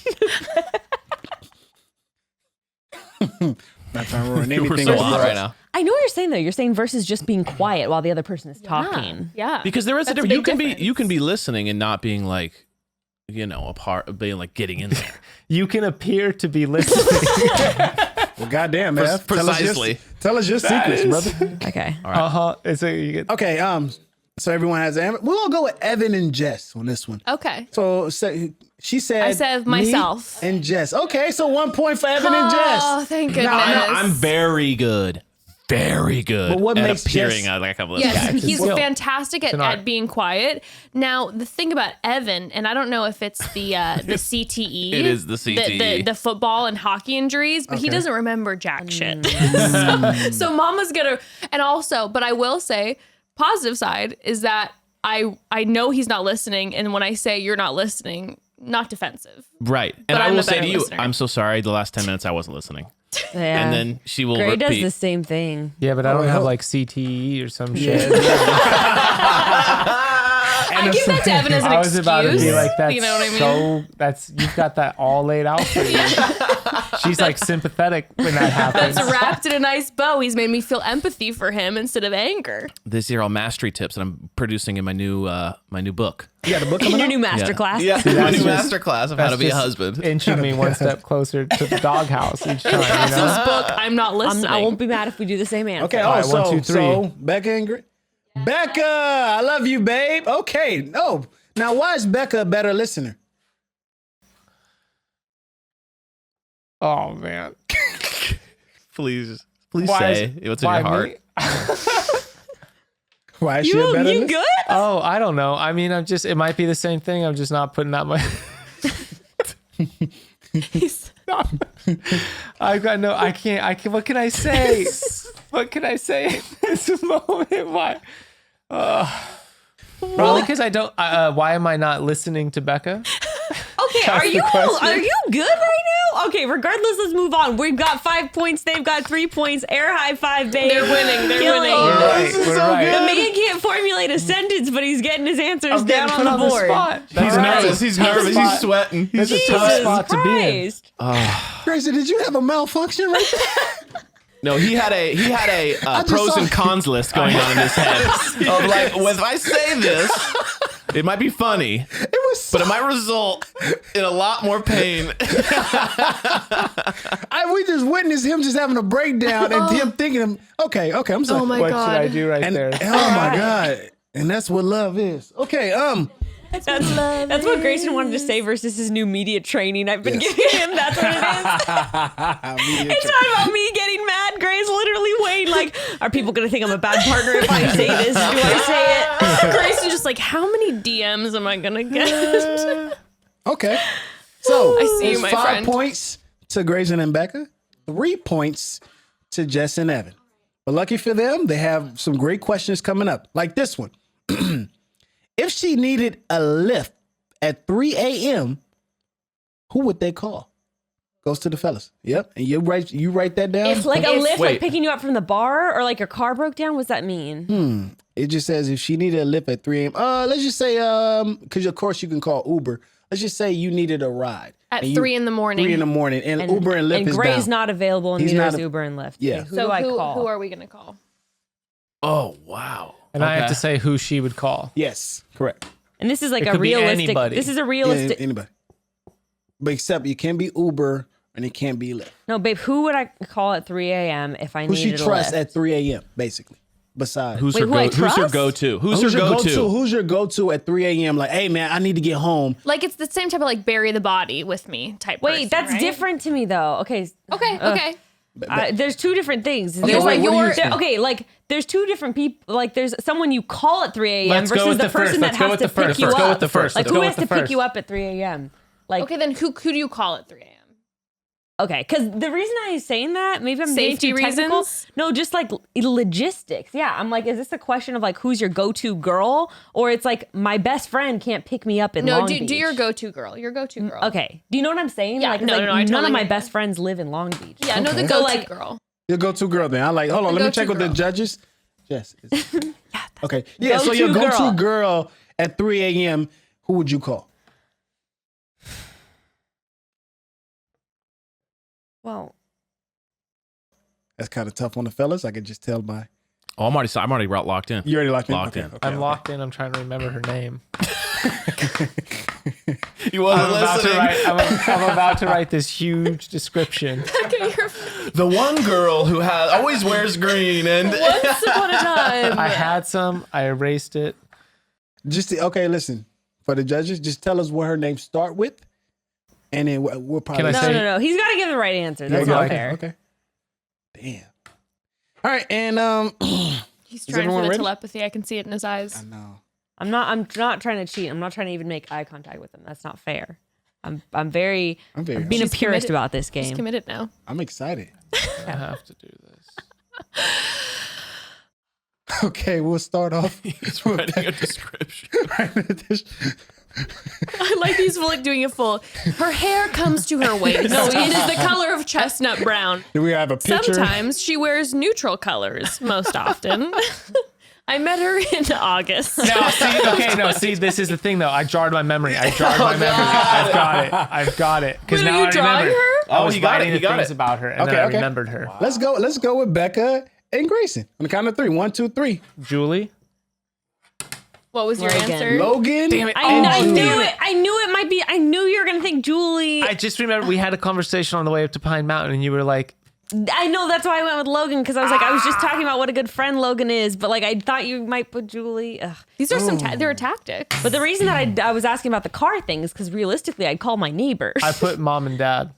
Not trying to ruin We're anything. so else. hot right now. I know what you're saying though. You're saying versus just being quiet while the other person is talking. Yeah. Because there is a That's a difference. big You can be listening and not being like, a part of being like getting in there. You can appear to be listening. Well, goddamn, man. Precisely. Tell us your secrets, brother. Okay. So you get Okay. So everyone has an. We're gonna go with Evan and Jess on this one. Okay. So she said. I said me myself. and Jess. Okay, so 1 point for Evan and Jess. Oh, thank goodness. I'm very good. Very good. But what at makes appearing Jess- like a couple of Yes, he's skill. fantastic an at art. being quiet. Now, the thing about Evan, and I don't know if it's the CTE. It is the CTE. The football and hockey injuries, but he Okay. doesn't remember jack shit. so Mama's gonna, and also, but I will say, positive side is that I know he's not listening, and when I say you're not listening, not defensive. Right. But And I I'm will a say to better you, listener. I'm so sorry. The last 10 minutes I wasn't listening. Yeah. And then she will Gray does repeat. the same thing. Yeah, but I don't wait, have hold- like CTE or some shit. I give that to Evan as an I was excuse. about to be like, that's you know what I mean? you've got that all laid out for you. She's like sympathetic when that happens. That's wrapped in a nice bow. He's made me feel empathy for him instead of anger. These are all mastery tips that I'm producing in my new book. You got the book In coming your out? new master class. Yeah, my that's new just- master class of how That's to be a just husband. Inching me one step closer to the doghouse each time. You That's know? his book. I'm not listening. I won't be mad if we do the same answer. Okay, All right, so, 1, 2, 3. so Becca and Gray. Becca, I love you, babe. Okay, no. Now, why is Becca a better listener? Oh man. Please Why say is- what's in why your heart. me? Why is she a better You listener? good? Oh, I don't know. I mean, it might be the same thing. I'm just not putting that much. I can't, what can I say? What can I say in this moment? Why? Probably because I don't, why am I not listening to Becca? Okay, That's are the you question. good right now? Okay, regardless, let's move on. We've got 5 points. They've got 3 points. Air high five, babe. They're winning. They're Killing winning. it. We're right. We're The right. man can't formulate a sentence, but he's getting his answers I'm down getting on put the board. spot. He's That's right. nervous. He's Tough nervous. spot. He's sweating. That's a tough Jesus spot to be in. Christ. Grayson, did you have a malfunction right there? No, he had a just pros saw- and cons list going on in his head of like, well, if I say this, it might be funny, It was so, but it might result in a lot more pain. we just witnessed him just having a breakdown and him thinking, okay, I'm sorry. Oh my What God. should I do right and, there? oh my God. And that's what love is. Okay, That's what Grayson wanted to say versus his new media training I've been giving him. That's what it is. It's not about me getting mad. Gray's literally weighing like, are people going to think I'm a bad partner if I say this? Do I say it? Grace is just like, how many DMs am I gonna get? Okay. So I see you, it's my 5 friend. points to Grayson and Becca, 3 points to Jess and Evan. But lucky for them, they have some great questions coming up, like this one. If she needed a lift at 3 a.m., who would they call? Goes to the fellas. Yep. And you write that down? If like a lift, Wait. like picking you up from the bar or like your car broke down, what's that mean? It just says if she needed a lift at 3 a.m. Let's just say, because of course you can call Uber. Let's just say you needed a ride. At And 3 in the morning. 3 in the morning. And Uber and Lyft and is Gray's down. not available, and He's neither not is a- Uber and Lyft. Yeah. Okay, who So do I call? who are we gonna call? Oh, wow. And I have to say who she would call. Yes, correct. And this is like It a could be realistic. anybody. This is a Yeah, realistic. anybody. But except you can't be Uber and it can't be Lyft. No, babe, who would I call at 3 a.m. if I Who she needed a trusts lift? at 3 a.m., basically. Besides. Who's Wait, her who I who's her trust? go-to? Who's Who's her your go-to? Who's your go-to at 3 a.m.? Like, hey, man, I need to get home. Like it's the same type of like bury the body with me type. Wait, person, that's right? different to me though. Okay. Okay. There's two different things. Okay, There's wait, like what do you- okay, like there's two different people. Like there's someone you call at 3 a.m. Let's go versus with the the first. person that Let's go has with to the first. pick you Let's up. go with the first. Like Let's who go has with to the pick you first. up at 3 a.m. Like Okay, then who do you call at 3 a.m.? okay, because the reason I'm saying that, maybe I'm being Safety too technical. reasons? No, just like logistics. Yeah, I'm like, is this a question of like who's your go-to girl, or it's like my best friend can't pick me up in No, Long do Beach? your go-to girl. Your go-to girl. Okay, do you know what I'm saying? Yeah, like, it's no, like no, I none totally of my get best it. friends live in Long Beach. Yeah, no, the Okay. go-to So, like- girl. Your go-to girl then. I like, hold on, The let me go-to check with the girl. judges. Yes. Okay. Yeah, so Go-to your go-to girl. girl at 3 a.m., who would you call? Well, That's kind of tough on the fellas. I could just tell by. Oh, I'm already locked in. You already locked in? Locked Okay, in. okay, I'm okay. locked in. I'm trying to remember her name. You wasn't I'm about, to listening. write, I'm about to write this huge description. Okay, you're The one girl who always wears green and once upon a time. I had some. I erased it. Okay, listen. For the judges, just tell us what her name start with, and then we'll probably. Can I say- no. He's got to give the right answer. That's Yeah, not okay, fair. Okay. Damn. All right, and He's trying for everyone the ready? telepathy. I can see it in his eyes. no. I'm not trying to cheat. I'm not trying to even make eye contact with him. That's not fair. I'm being very- a She's purist committed. about this He's game. committed now. I'm excited. I have to do this. Okay, we'll start off. he's writing a description. I like these like doing it full. Her hair comes to her waist. No, it is the color of chestnut brown. Do we have a picture? Sometimes she wears neutral colors. Most often. I met her in August. See, this is the thing though. I jarred my memory. I've got it. Because now you I drawing remember. her? I was writing the got things it. about her, and then I remembered her. Wow. Let's go with Becca and Grayson on the count of 3. 1, 2, 3. Julie. What was your Logan. answer? Logan. Damn it. I knew it. I knew it might be. I knew you were gonna think Julie. I just remember we had a conversation on the way up to Pine Mountain, and you were like, I know, that's why I went with Logan, because I was like, I was just talking about what a good friend Logan is, but like I thought you might put Julie. Ugh. These are there are tactics. But the reason that I was asking about the car thing is because realistically, I'd call my neighbors. I put mom and dad.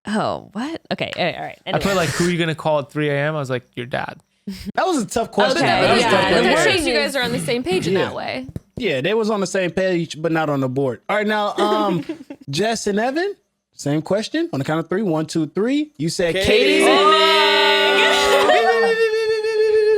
Oh, what? Okay, all right. I put like, who are you gonna call at 3 a.m.? I was like, your dad. That was a tough question. Okay, That was a yeah, tough the question. That word- shows you guys are on the same page in Yeah. that way. Yeah, they was on the same page, but not on the board. All right, now, Jess and Evan, same question on the count of 3. 1, 2, 3. You said Katie.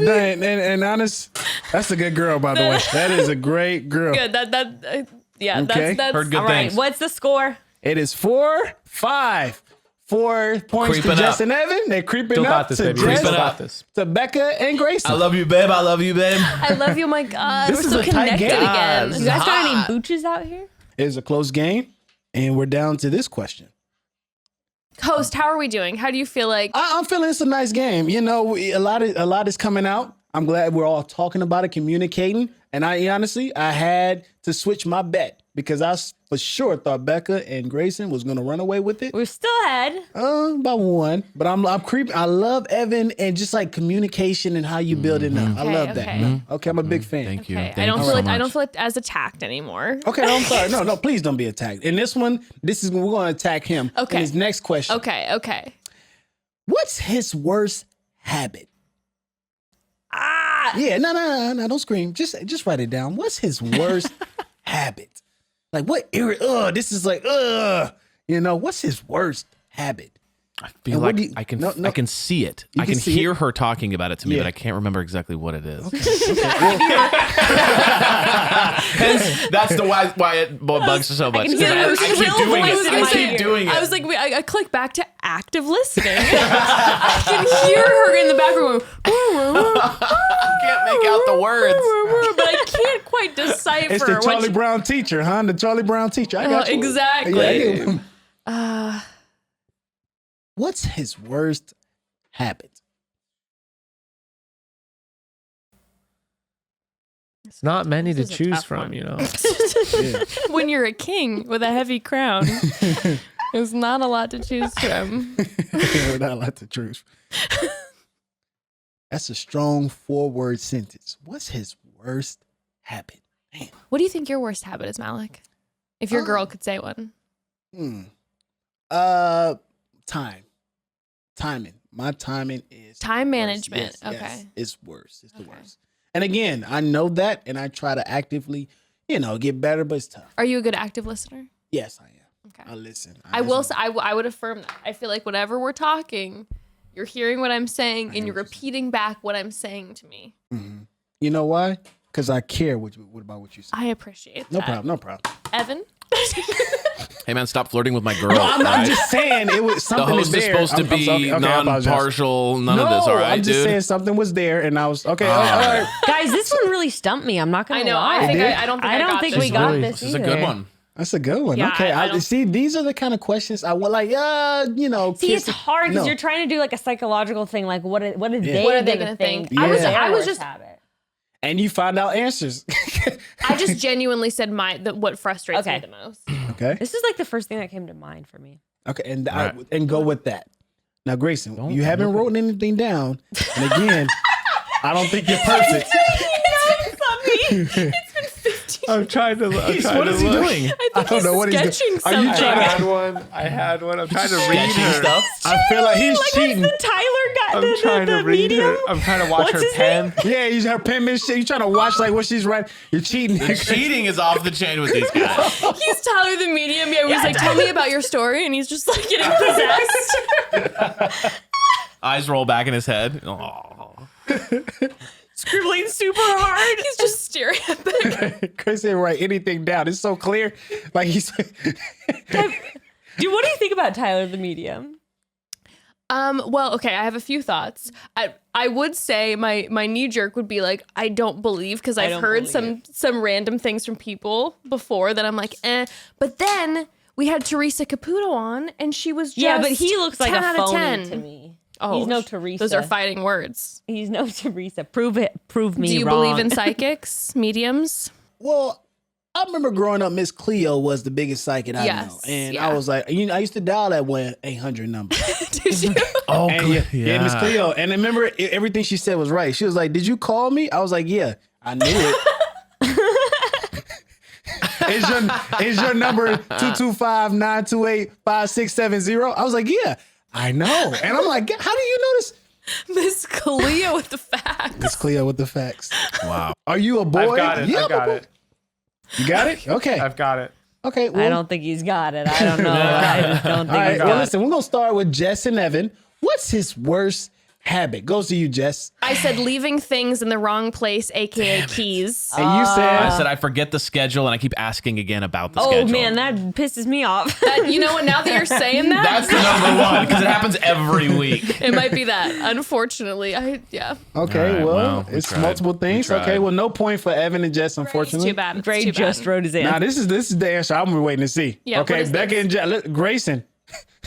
And honest, that's a good girl, by the way. That is a great girl. Good. Yeah. Okay. That's Heard good All right, things. what's the score? It is 4-5. 4 points Creeping to Jess up. and Evan. They're creeping Still up got this, to baby. Jess, Still Creeping got up. this. to Becca and Grayson. I love you, babe. I love you, babe. I love you. My God, This we're is so a tight connected game. again. You guys got any booches out here? It's a close game, and we're down to this question. Host, how are we doing? How do you feel like? I'm feeling it's a nice game. You know, a lot is coming out. I'm glad we're all talking about it, communicating. And I had to switch my bet because I for sure thought Becca and Grayson was going to run away with it. We're still ahead. By 1, but I'm creeping. I love Evan and just like communication and how you build it up. I Okay, love that. okay. Okay, I'm a big fan. Thank you. Okay, Thank I don't you feel so like I much. don't feel like as attacked anymore. Okay, no, I'm sorry. No, please don't be attacked. In this one, we're going to attack him. Okay. In his next question. Okay. What's his worst habit? Yeah, no, don't scream. Just write it down. What's his worst habit? Like what this is like, what's his worst habit? I feel And what like do you- I can no, I can see it. You I can can see hear it? her talking about it to me, Yeah. but I can't remember exactly what it is. Well, That's the why it bugs her so much. hear I her keep shrill doing voice it. in I my keep ear. doing it. I was like, I click back to active listening. I can hear her in the background can't make out the words. but I can't quite decipher. it's the what Charlie she- Brown teacher, huh? The Charlie Brown teacher. I got you. Exactly. Yeah, I get it. Uh, What's his worst habit? It's not many to This is a choose tough from, one. you know. when you're a king with a heavy crown, there's not a lot to choose from. Not a lot to choose. That's a strong 4-word sentence. What's his worst habit? Man. What do you think your worst habit is, Malik? If your girl could say one. Timing. My timing is Time worse. management. Yes, Okay. it's worse. It's the Okay. worst. And again, I know that, and I try to actively, get better, but it's tough. Are you a good active listener? Yes, I am. Okay. I listen. I will say, I would affirm that. I feel like whenever we're talking, you're hearing what I'm saying and you're repeating back what I'm saying to me. You know why? Because I care about what you say. I appreciate No that. problem. Evan? Hey man, stop flirting with my girl. No, I'm right? just saying it was the something. host is there. supposed to I'm sorry. be Okay, I apologize. non-partial. None of this, all right, I'm just dude? saying something was there, and I was okay. All right. Guys, this one really stumped me. I'm not gonna I know. lie. I think did? I don't think I don't got think this. we got really- this This is a either. good one. That's a good one. Yeah, Okay, I I don't- see. These are the kind of questions I want. Like, See, it's hard because No. you're trying to do like a psychological thing. Like, what are they What are they gonna gonna think? think? I was- is their I was worst just- habit? and you find out answers. I just genuinely said what frustrates me Okay. the most. Okay. This is like the first thing that came to mind for me. Okay, and Right. and go with that. Now, Grayson, you haven't written anything down, and again, I don't think you're perfect. I'm trying to. What is he doing? I think don't know what he's he's sketching doing. Are you something. trying I had one. I'm trying to read Sketching her. stuff. I feel like he's cheating. Tyler got I'm trying to read her. I'm trying to watch What's her his pen. Yeah, he's her penmanship. You're trying to watch like what she's writing. You're cheating. Cheating is off the chain with these guys. He's Tyler the medium. Yeah, he's like, tell me about your story, and he's just like getting possessed. Eyes roll back in his head. Oh. scribbling super hard. He's just staring at the Chris didn't write anything down. It's so clear. Like he's. Dude, what do you think about Tyler the Medium? Well, okay, I have a few thoughts. I would say my knee jerk would be like, I don't believe, because I've heard some random things from people before that I'm like, But then we had Teresa Caputo on, and she was just but he looks like 10 a out of phony 10 to me. Oh, he's no Teresa. Those are fighting words. He's no Teresa. Prove it. Prove me wrong. Do you believe in psychics, mediums? Well, I remember growing up, Miss Cleo was the biggest psychic I know. And I was like, I used to dial that 1-800 number. Did you? Oh, And yeah, Miss Cleo. And I remember everything she said was right. She was like, did you call me? I was like, yeah, I knew it. Is your number 225-928-5670? I was like, yeah, I know. And I'm like, how do you know this? Miss Cleo with the facts. Miss Cleo with the facts. Wow. Are you a boy? I've got it. Yeah, I've got it. You got it? Okay. I've got it. Okay. Well, I don't think he's got it. I don't know. I just don't think all right. he's Well, got it. listen, we're going to start with Jess and Evan. What's his worst habit? Goes to you, Jess. I said leaving things in the wrong place, aka keys. And you said, I said I forget the schedule and I keep asking again about the Oh schedule. man, that pisses me off. You know what? Now that you're saying that, That's the number one because it happens every week. it might be that. Unfortunately, yeah. okay, All right, well, well, we it's tried. multiple things. We tried. Okay, well, no point for Evan and Jess, It's unfortunately. too bad. It's Gray too just bad. wrote his Now, answer. this is the answer I'm waiting to see. Yeah, okay, what is Becca this? and Grayson,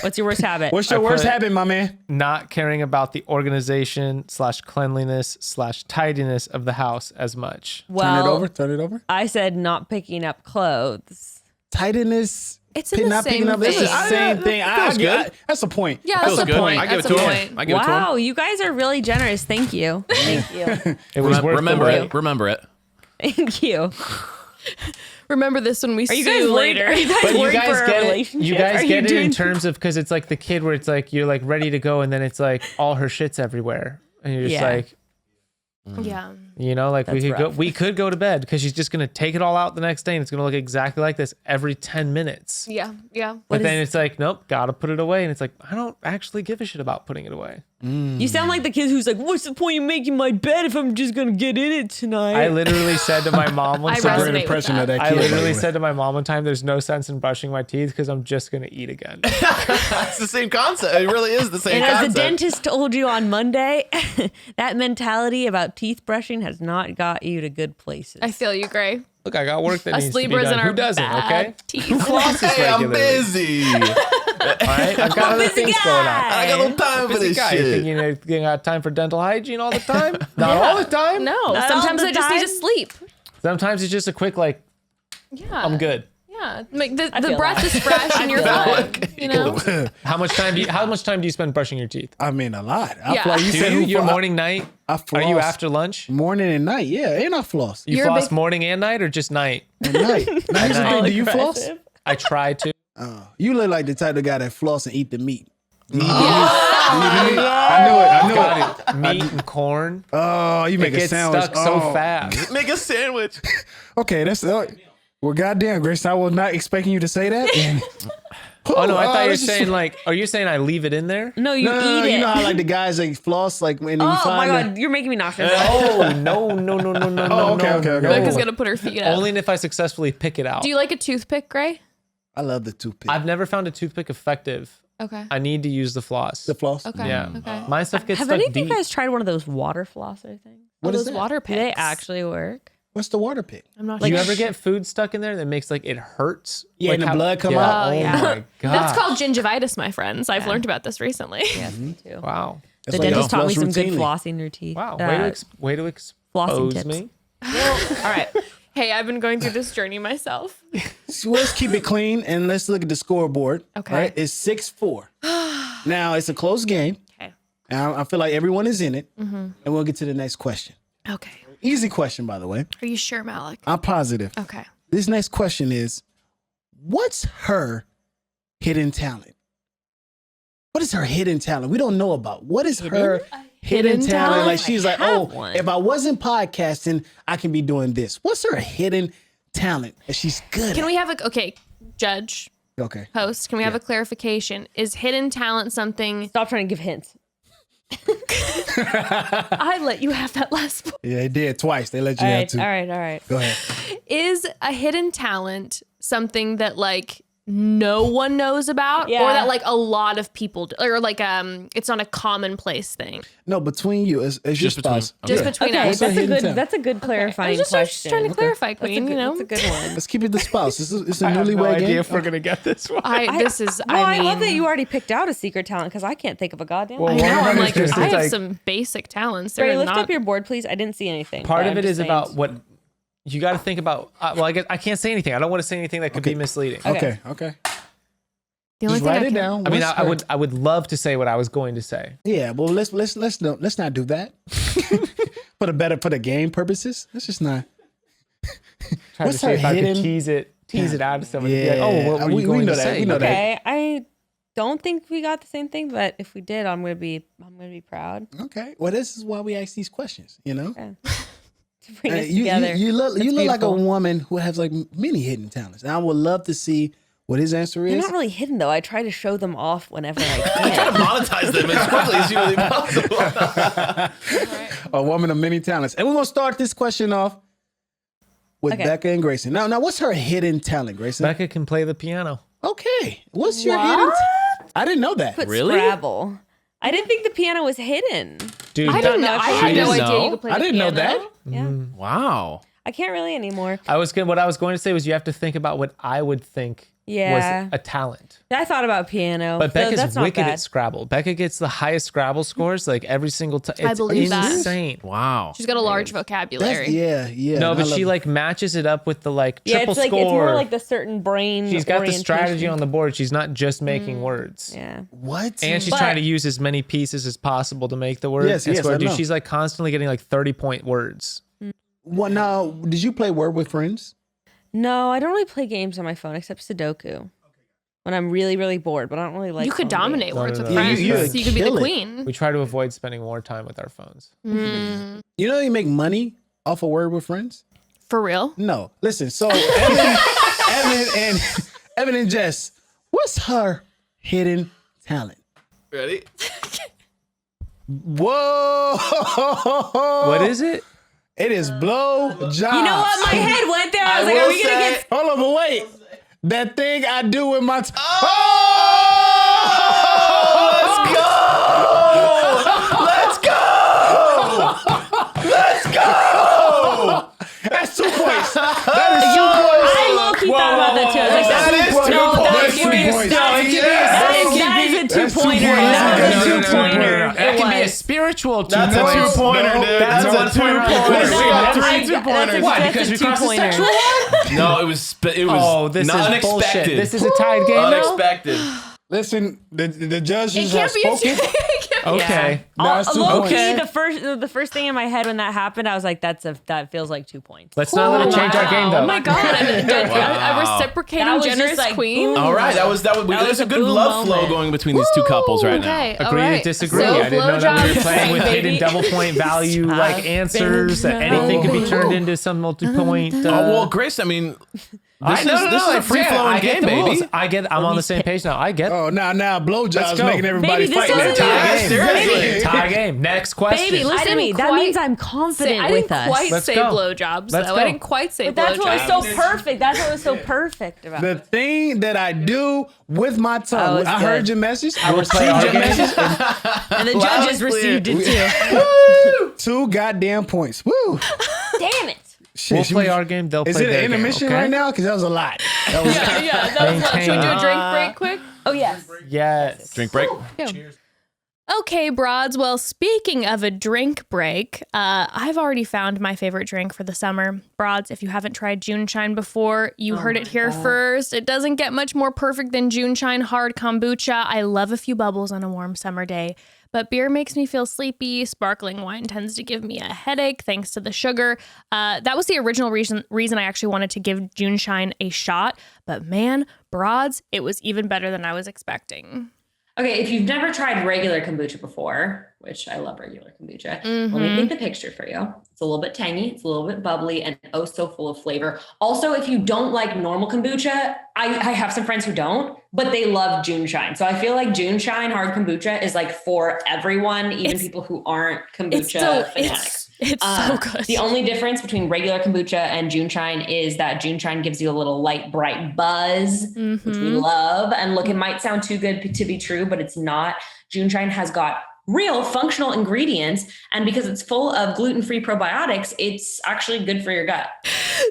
What's your worst habit? what's your I worst put- habit, my man? Not caring about the organization / cleanliness / tidiness of the house as much. well, Turn it over. I said not picking up clothes. Tidiness. It's in the not picking same up. It's the vein. same thing. feels good. That's the point. Yeah, that's Feels the good. point. I give That's it to the him. point. I give it to Wow, him. you guys are really generous. Thank you. Thank you. It was worth Remember the wait. it. Remember it. Thank you. Remember this when we Are you sue guys worried? later. Are you guys But you worried guys for a get it. relationship? You guys Are get it in doing- terms of because it's like the kid where it's like you're like ready to go and then it's like all her shit's everywhere and you're just Yeah. like, Yeah. you know, like That's rough. we could go to bed because she's just gonna take it all out the next day and it's gonna look exactly like this every 10 minutes. Yeah. But then it's like, nope, gotta put it away. And it's like, I don't actually give a shit about putting it away. You sound like the kid who's like, "What's the point of making my bed if I'm just gonna get in it tonight?" I literally said to my mom one I time, resonate with impression that. of that I kid. by the literally way. said to my mom one time, there's no sense in brushing my teeth because I'm just gonna eat again. It's the same concept. It really is the same and as concept. the dentist told you on Monday, that mentality about teeth brushing has not got you to good places. I feel you, Gray. Look, I got work that Us needs to be Libras done. and our Who doesn't? bad Okay. teeth. Who flosses Hey, I'm regularly? busy. All right, I've got other busy things guy. going on. I got no time for Busy this guy. You shit. think you got time for dental hygiene all the time? Not all the time. No, Not sometimes all the I just need to time. sleep. Sometimes it's just a quick like, Yeah. I'm good. Yeah. Like the feel breath that. is fresh and you're fine. You know? How much time do you spend brushing your teeth? I mean, a lot. Yeah. I, you Do said you? who Your flo- morning, night? I Are you floss after lunch? morning and night? Yeah, and I floss You You're a floss big- morning and night or just night? at night. Now, here's the night. thing. Do you floss? Aggressive. I try to. You look like the type of guy that floss and eat the meat. I I knew it. Got it. Meat and corn. Oh, you It make a gets sandwich. stuck so Oh. fast. Make a sandwich. Okay, that's well. Goddamn, Grace, I was not expecting you to say that. And, Oh no, I thought you were this is- saying like, are you saying I leave it in there? No, you No, eat it. you know how like the guys like floss like when you oh find my the- god, you're making me nauseous. Oh no. Oh, okay. Becca's gonna put her feet up. Only if I successfully pick it out. Do you like a toothpick, Gray? I love the toothpick. I've never found a toothpick effective. Okay. I need to use the floss. the floss. Okay. Yeah. Okay. My stuff gets Have stuck any of you deep. guys tried one of those water flosser things? What is those that? water Do picks? they actually work? What's the water pick? I'm not Do you sure. ever get food stuck in there that makes like it hurts? Yeah, like and the blood come yeah. out? Oh, Oh yeah. my god. That's called gingivitis, my friends. I've learned about this recently. Yes, me too. Wow. The That's why you dentist don't taught me floss some good routinely. flossing your teeth. Wow. Way to flossing expose tips. me. All right. Hey, I've been going through this journey myself. So let's keep it clean and let's look at the scoreboard. Okay. Right? It's 6-4. Now it's a close game. Okay. And I feel like everyone is in it. And we'll get to the next question. Okay. Easy question, by the way. Are you sure, Malik? I'm positive. Okay. This next question is, what's her hidden talent? What is her hidden talent? We don't know about. What is her hidden talent? Like she's like, have oh, one. if I wasn't podcasting, I can be doing this. What's her hidden talent that she's good Can at? we have okay, judge, Okay. host, can we have a clarification? Is hidden talent something Stop trying to give hints. I let you have that last point. Yeah, they did twice. They let you have two. All right. Go ahead. Is a hidden talent something that like no one knows about, or that like a lot of people do, or like it's not a commonplace thing? No, between you, it's your Just between- spouse. Just between Okay, us. that's a good clarifying I was just question. trying to clarify, Queen. You know, That's a good one. Let's keep it the spouse. It's a I have no newlywed idea game. if we're gonna get this one. this is. Well, I mean, love that you already picked out a secret talent because I can't think of a goddamn Well, one. I know. I'm like, Just I have like- some basic talents. Ray, They're lift not. up your board, please. I didn't see anything. Part but of I'm it just is saying. about what you got to think about. Well, I guess I can't say anything. I don't want to say anything that could be misleading. Okay. The only Just thing write I it can- down. I mean, What's I her- would I would love to say what I was going to say. Yeah, well, let's not do that. for the game purposes. Let's just not. Trying What's to see her if I could hidden- tease it out of someone. Yeah, Be like, oh, what were you we going know to that. say? We know that. Okay, I don't think we got the same thing, but if we did, I'm gonna be proud Okay. Well, this is why we ask these questions. You know, to bring us you together. you look That's like a beautiful. woman who has like many hidden talents, and I would love to see what his answer They're is. not really hidden though. I try to show them off whenever I Try can. to monetize them as quickly as humanly possible. A woman of many talents, and we're gonna start this question off with Okay. Becca and Grayson. Now, what's her hidden talent, Grayson? Becca can play the piano. Okay, what's your hidden? I didn't know that. Put Really? Scrabble. I didn't think the piano was hidden. Dude, I didn't know. I had no didn't idea know. you could play. I the didn't know piano. that. Yeah, Wow. I can't really anymore. what I was going to say was you have to think about what I would think Yeah. was a talent. I thought about piano, But so Becca's that's not wicked bad. at Scrabble. Becca gets the highest Scrabble scores like every single time. I It's believe that. insane. Wow. She's got a large vocabulary. Yeah. No, I but love she it. like matches it up with the like Yeah, triple it's like score. it's more like the certain brain. She's got the orientation. strategy on the board. She's not just making words. Yeah. What? And she's But- trying to use as many pieces as possible to make the word. Yes, and yes, score. I Dude, know. she's like constantly getting like 30-point words. Well, now, did you play Word with Friends? No, I don't really play games on my phone except Sudoku. When I'm really, really bored, but I don't really like. You could phone dominate games. words no, with no. friends. You so you could be the kill it. queen. We try to avoid spending more time with our phones. Mm, You know you make money off of Word with Friends? for real? No. Listen, so Evan and Jess, what's her hidden talent? Ready? Whoa! What is it? It is blow jobs. You know what? My head went there. I was like, are we gonna get? Hold on, but wait. That thing I do with my. That's 2 points. That is 2 points. I low key thought about that too. I was like, That is 2 points. that's That's 2 points. that is a That's 2 2-pointer. points. That No, was a no, no, no, 2-pointer. no, no. That It can be a was. spiritual 2 That's a points. 2-pointer, No, dude. that's That's a a 1-pointer. 2-pointer. No, We got I- 3 2-pointers. Why? that's Because a we crossed the 2-pointer. sexual line? No, it was Oh, this not is bullshit. unexpected. This is a tied game now? unexpected. Listen, the judges It have can't be a spoken. Okay. No, it's 2 Low points. key, the first thing in my head when that happened, I was like, that feels like 2 points. Let's not let it change our game, though. Oh my god! A Wow. reciprocating, That was just generous like, queen. boom. All right, there's was a a good boom love flow moment. going between these two couples right now. Okay, all Agree right. to disagree. So, I didn't know that we were blowjobs, playing with baby. hidden double point value like answers. That anything could be turned into some multi-point. Well, Grace, I mean, this is a free flowing game, baby. I'm on the same page now. I get. Oh, now blowjobs go. making everybody Baby, this fight now. doesn't Tie even- game. Seriously. Tie game. Next question. Baby, listen to me. didn't That quite means I'm confident I with didn't us. quite Let's say go. blowjobs, Let's though. go. I didn't quite say But that's what was so blowjobs. perfect. That's what was so perfect about The it. thing that I do with my Oh, tongue, it's I heard good. your message. I We'll play received our your game. message. And the judges received it too. 2 goddamn points. Woo. Damn it. Shit, We'll should play we- our game. They'll Is play it their an game, intermission okay? right now? Because that was a lot. That was Yeah, that was should we do a Maintain. drink break quick? Oh, yes. Yes. Drink break. Okay, broads. Well, speaking of a drink break, I've already found my favorite drink for the summer. Broads, if you haven't tried June Shine before, you heard it here first. It doesn't get much more perfect than June Shine hard kombucha. I love a few bubbles on a warm summer day, but beer makes me feel sleepy. Sparkling wine tends to give me a headache thanks to the sugar. That was the original reason I actually wanted to give June Shine a shot. But man, broads, it was even better than I was expecting. Okay, if you've never tried regular kombucha before, which I love regular kombucha, let me paint the picture for you. It's a little bit tangy, it's a little bit bubbly, and oh so full of flavor. Also, if you don't like normal kombucha, I have some friends who don't, but they love June Shine. So I feel like June Shine hard kombucha is like for everyone, even people who aren't kombucha fanatics. It's so good. The only difference between regular kombucha and June Shine is that June Shine gives you a little light, bright buzz, which we love. And look, it might sound too good to be true, but it's not. June Shine has got real functional ingredients. And because it's full of gluten-free probiotics, it's actually good for your gut.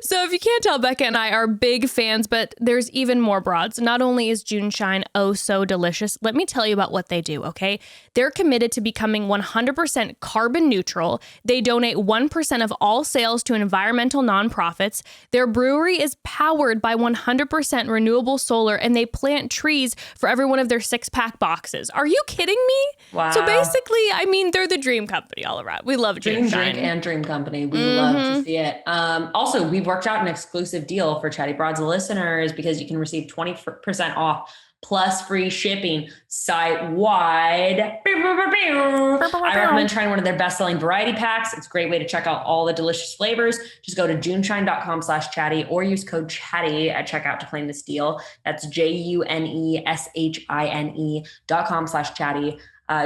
So if you can't tell, Becca and I are big fans, but there's even more broads. Not only is June Shine oh so delicious, let me tell you about what they do, okay? They're committed to becoming 100% carbon neutral. They donate 1% of all sales to environmental nonprofits. Their brewery is powered by 100% renewable solar, and they plant trees for every one of their 6-pack boxes. Are you kidding me? Wow. So basically, I mean, they're the dream company all around. We love June Shine. Drink and Dream Company. We love to see it. Also, we've worked out an exclusive deal for Chatty Broads listeners because you can receive 20% off plus free shipping site-wide. I recommend trying one of their best-selling variety packs. It's a great way to check out all the delicious flavors. Just go to juneshine.com/chatty or use code chatty at checkout to claim this deal. That's JUNESHINE.com/chatty.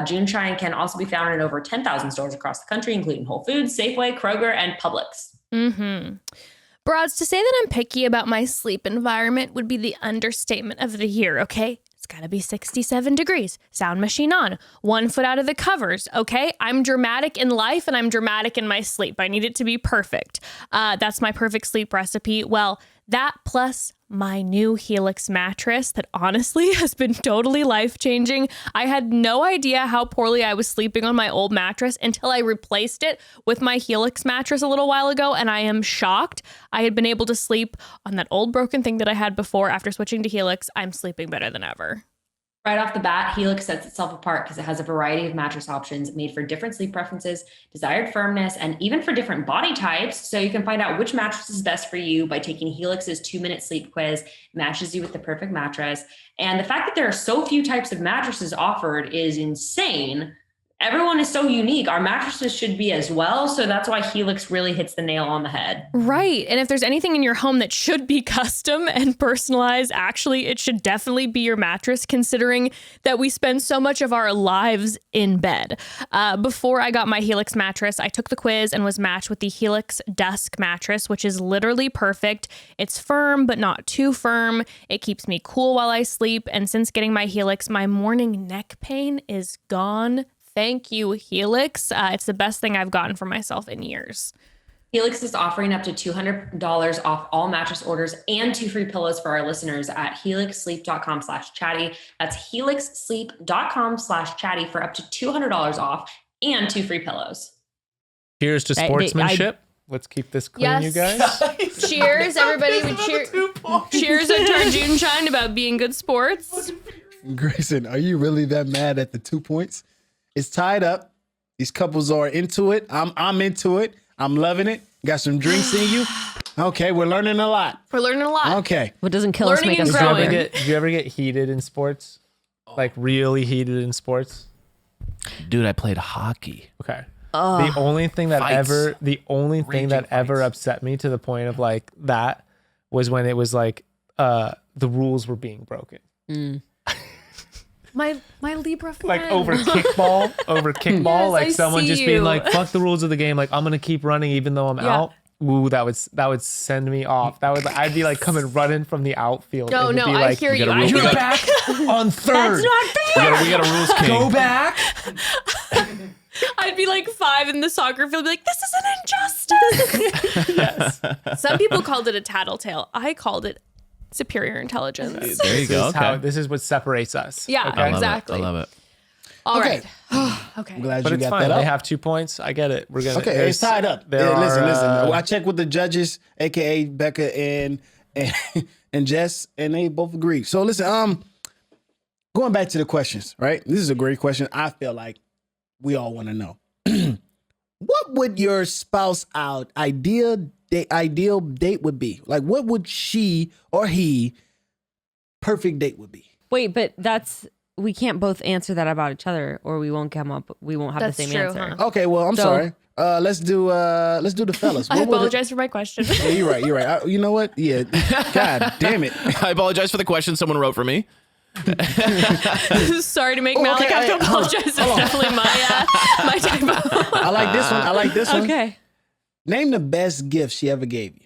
June Shine can also be found in over 10,000 stores across the country, including Whole Foods, Safeway, Kroger, and Publix. Broads, to say that I'm picky about my sleep environment would be the understatement of the year, okay? It's gotta be 67 degrees, sound machine on, 1 foot out of the covers, okay? I'm dramatic in life and I'm dramatic in my sleep. I need it to be perfect. That's my perfect sleep recipe. Well, that plus my new HELIX mattress that honestly has been totally life-changing. I had no idea how poorly I was sleeping on my old mattress until I replaced it with my HELIX mattress a little while ago, and I am shocked. I had been able to sleep on that old broken thing that I had before. After switching to HELIX, I'm sleeping better than ever. Right off the bat, HELIX sets itself apart because it has a variety of mattress options made for different sleep preferences, desired firmness, and even for different body types. So you can find out which mattress is best for you by taking HELIX's 2-minute sleep quiz. It matches you with the perfect mattress. And the fact that there are so few types of mattresses offered is insane. Everyone is so unique. Our mattresses should be as well. So that's why HELIX really hits the nail on the head. Right. And if there's anything in your home that should be custom and personalized, actually, it should definitely be your mattress, considering that we spend so much of our lives in bed. Before I got my HELIX mattress, I took the quiz and was matched with the HELIX Dusk mattress, which is literally perfect. It's firm, but not too firm. It keeps me cool while I sleep. And since getting my HELIX, my morning neck pain is gone. Thank you, HELIX. It's the best thing I've gotten for myself in years. HELIX is offering up to $200 off all mattress orders and 2 free pillows for our listeners at helixsleep.com/chatty. That's helixsleep.com/chatty for up to $200 off and 2 free pillows. Cheers to sportsmanship. Let's keep this clean, you guys. Cheers, everybody. Cheers to our June Shine about being good sports. Grayson, are you really that mad at the 2 points? It's tied up. These couples are into it. I'm into it. I'm loving it. Got some drinks in you. Okay, we're learning a lot. We're learning a lot. Okay. What doesn't kill us make us Do stronger. you ever get heated in sports? Like really heated in sports? Dude, I played hockey. Okay. The only thing that Fights. ever upset me to the point of like that was when it was like the rules were being broken. My Libra friend. Like over kickball, Yes, like I someone see just being you. like, fuck the rules of the game. Like I'm going to keep running even though I'm out. Ooh, that would send me off. I'd be like coming running from the outfield. No, and it'd be I like, hear you. You're back on third. That's not fair. We got a rules king. Go back. I'd be like 5 in the soccer field, be like, this is an injustice. Yes. Some people called it a tattletale. I called it superior intelligence. There you go. Okay. This is what separates us. Yeah, Okay? I love exactly. it. I love it. All Okay. right. Okay. I'm glad But you it's got fine. that They up. have 2 points. I get it. We're gonna. Okay, there's- it's tied up. There are, Listen. I checked with the judges, aka Becca and Jess, and they both agree. So listen, going back to the questions, right? This is a great question. I feel like we all want to know. What would your spouse ideal date would be? Like, what would she or he perfect date would be? Wait, but that's we can't both answer that about each other, or we won't have That's the same true, answer. huh? Okay, well, I'm sorry. Let's do the fellas. I What was it? apologize for my question. Yeah, you're right. You know what? Yeah. God damn it. I apologize for the question someone wrote for me. Sorry to make Malik have to apologize. It's definitely my typo. I like this one. Okay. Name the best gift she ever gave you.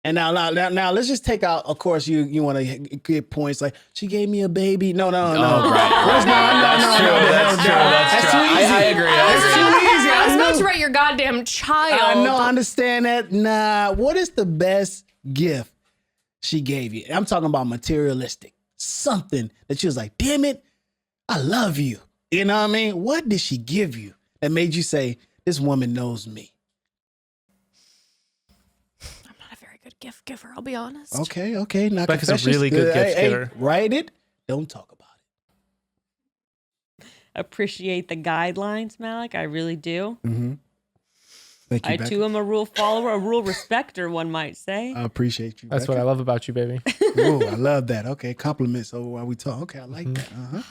And now, let's just take out. Of course, you want to get points like she gave me a baby. No. Oh, right. That's true. I agree. I was about to write your goddamn child. I know. I understand that. Nah. What is the best gift she gave you? I'm talking about materialistic. Something that she was like, damn it, I love you. You know what I mean? What did she give you that made you say, this woman knows me? Good gift giver, I'll be honest. Okay. Not Becca's a really good gift giver. Write it. Don't talk about it. Appreciate the guidelines, Malik. I really do. Mm-hmm. Thank you, I Becca. too am a rule follower, a rule respecter, one might say. I appreciate you. That's what I love about you, baby. Ooh, I love that. Okay, compliments over while we talk. Okay, I like that. Uh-huh.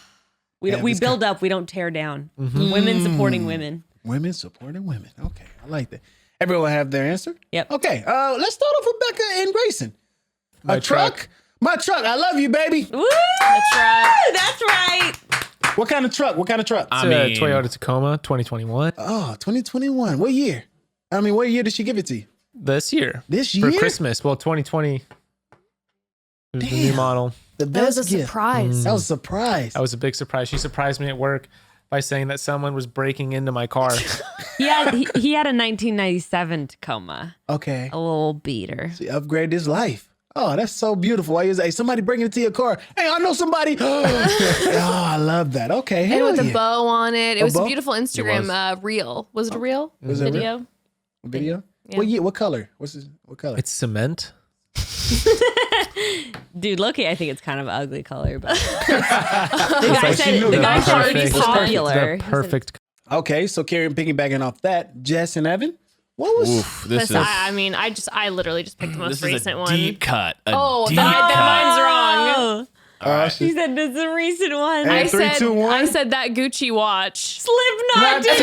We build up, we don't tear down. Women supporting women. Women supporting women. Okay, I like that. Everyone have their answer? Yep. Okay, let's start off with Becca and Grayson. My truck. My truck. I love you, baby. Woo! That's right. That's right. What kind of truck? It's a Toyota Tacoma 2021. Oh, 2021. What year? What year did she give it to you? This year. This year? For Christmas. Well, 2020. It was the new model. The That was best a gift. surprise. That was a surprise. That was a big surprise. She surprised me at work by saying that someone was breaking into my car. He had a 1997 Tacoma. Okay. A little beater. She upgraded his life. Oh, that's so beautiful. Why you say, hey, somebody bring it to your car. Hey, I know somebody. Oh, I love that. Okay. And Hell with yeah. a bow on it. It was bow? a beautiful Instagram reel. Was it a reel? Was it a Video? Video? Yeah. What year? What color? What color? It's cement. Dude, Loki, I think it's kind of an ugly color, but the guy said knew the that. guy It's said it's perfect. popular. The perfect. Okay, so Carrie, piggybacking off that, Jess and Evan, what was? Oof, this Listen, is I literally just picked the most this is recent a one. deep cut. Oh, deep then cut. mine's wrong. She said it's a recent one. Hey, I three, said, two, one. I said that Gucci watch. Slipknot tickets.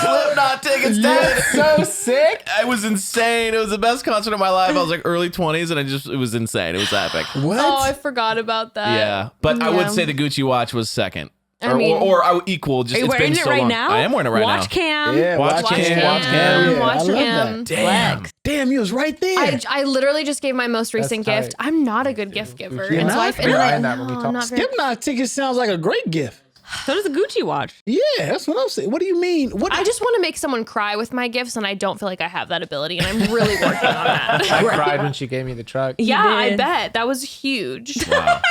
Slipknot tickets, dude. So sick. It was insane. It was the best concert of my life. I was like early 20s, and it was insane. It was epic. What? Oh, I forgot about that. Yeah, but I would Yeah. say the Gucci watch was second, I mean- or equal. Just Are you it's wearing been it so right long. now? I am wearing it right Watch now. cam. Yeah, Watch watch cam. cam. Watch Yeah, I Watch love cam. that. Damn. Damn, you was right there. I literally just gave my most recent tight. gift. I'm not a good gift giver. You're And so not? I We're eyeing that when we talk. not very. Slipknot tickets sounds like a great gift. So does a Gucci watch. Yeah, that's what I'm saying. What do you mean? What? I just want to make someone cry with my gifts, and I don't feel like I have that ability, and I'm really working on that. I cried when she gave me the truck. Yeah, I did. bet. That was huge. Wow.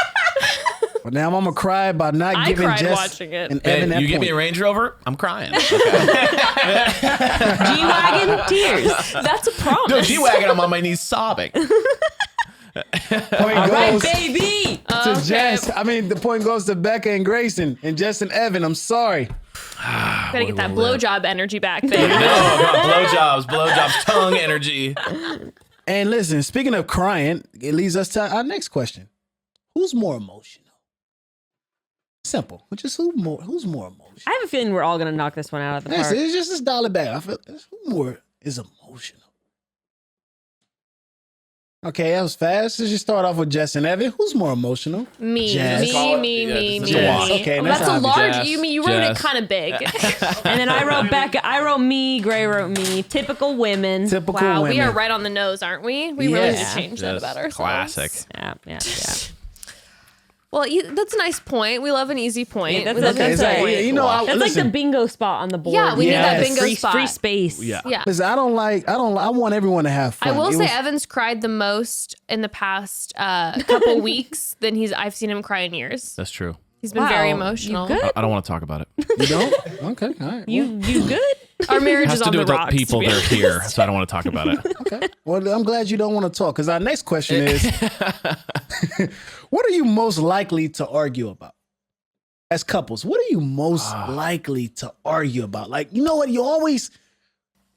Well, now I'm gonna cry by not I giving cried Jess watching it. and Hey, Evan that you give me point. a Range Rover, I'm crying. Okay. G-Wagon tears. That's a promise. No, G-Wagon, I'm on my knees sobbing. Point All right, goes baby. to Jess. I mean, the point goes to Becca and Grayson and Jess and Evan. I'm sorry. Gotta get that blowjob energy back there. Blowjobs, tongue energy. And listen, speaking of crying, it leads us to our next question: who's more emotional? Simple. Just who's more emotional? I have a feeling we're all gonna knock this one out of the Listen, park. it's just this dollar back. I feel who more is emotional. Okay, that was fast. Let's just start off with Jess and Evan. Who's more emotional? Me, Jess. me, Call it- me, yeah, me, this me. is a wash. Okay, Oh, that's that's a obvious. large. Jess, You wrote it Jess. kind of big. And then I wrote Becca. I wrote me. Gray wrote me. Typical women. Typical Wow, women. we are right on the nose, aren't we? We really need Yeah. to change that Just about ourselves. classic. Yeah. Well, that's a nice point. We love an easy point. Yeah, We that's love Okay, an so, easy point. you know, That's like listen, the bingo spot on the board. Yeah, we need that Yes. bingo free, spot. free space. Yeah. Yeah. listen, I want everyone to have I fun. will It say was- Evan's cried the most in the past couple weeks than I've seen him cry in years. That's true. He's been Wow, very you emotional. good? I don't want to talk about it. You don't? Okay, all right. You good? Our marriage It has is to on do the with the rocks. people to be that are honest. here, so I don't want to talk about it. Okay. Well, I'm glad you don't want to talk because our next question is what are you most likely to argue about? As couples, what are you most likely to argue about? Like, you know what? I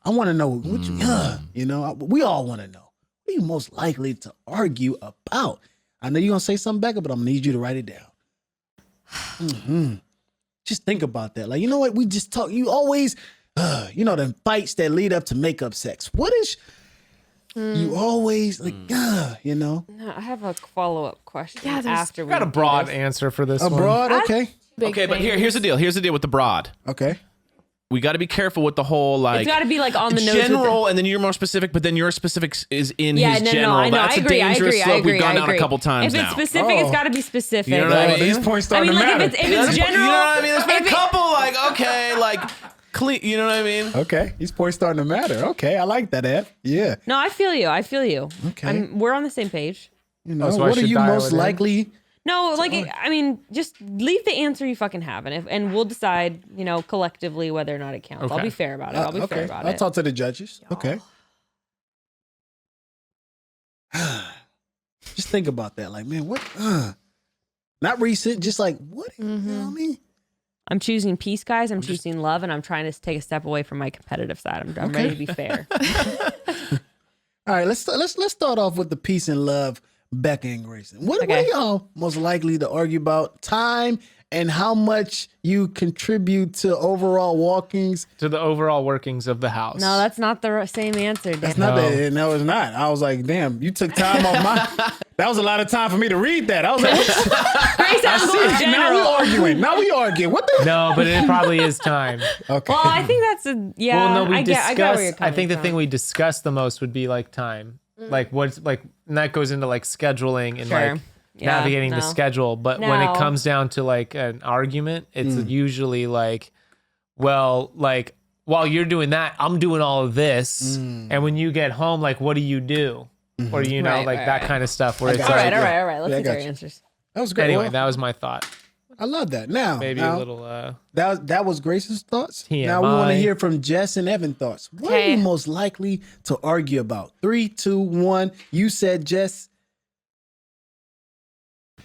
want to know what we all want to know. What are you most likely to argue about? I know you're gonna say something, Becca, but I'm gonna need you to write it down. Just think about that. Like, you know what? We just talk. You always, the fights that lead up to makeup sex. What is you always like? No, I have a follow-up question. Yeah, after we got a do broad this. answer for this A one. broad? Okay. Okay, but here's the deal. Here's the deal with the broad. Okay. We got to be careful with the whole like. It's got to be like on the nose. General, and then you're more specific, but then your specifics is in his general. I know. That's I agree, a dangerous I slope agree, we've gone I down a agree. couple times If now. it's specific, it's got to be specific. You know what I mean? These points starting to matter. If it's general, You know what I mean? There's been a couple like okay, like clean. You know what I mean? Okay. These points starting to matter. Okay. I like that, Ed. Yeah. No, I feel you. Okay. We're on the same page. You know, so I what are should you dial most it in? likely? No, just leave the answer you fucking have, and we'll decide, collectively whether or not it counts. I'll Okay. be fair about it. I'll be fair about I'll it. talk to the judges. Okay. Just think about that. Like, man, what? Not recent. Just like, what? You know what I mean? I'm choosing peace, guys. I'm choosing love, and I'm trying to take a step away from my competitive side. I'm ready to be fair. All right, let's start off with the peace and love, Becca and Grayson. What are y'all most likely to argue about? Time and how much you contribute to overall walkings. To the overall workings of the house. No, that's not the same answer. Dan. That's not that. No, it's not. I was like, damn, you took time off my. That was a lot of time for me to read that. I was like, Grace, I'm going now general. we arguing. What the? No, but it probably is time. Okay. Well, I think that's a Well, no, we I get where you're discuss. I coming think the from. thing we discuss the most would be like time, like what's like, and that goes into like scheduling and Sure. like Yeah, navigating the no. schedule. But when it No. comes down to like an argument, it's usually like, well, like while you're doing that, I'm doing all of this, and when you get home, like, what do you do? Or you know, Right, like right, that right. kind of stuff. Where it's All like, right. Let's Yeah, I get got our you. answers. That was great. anyway, Well, that was my thought. I love that. Now, Maybe now, a little. that was Grace's thoughts. TMI. Now we want to hear from Jess and Evan thoughts. What are Okay. you most likely to argue about? 3, 2, 1. You said Jess.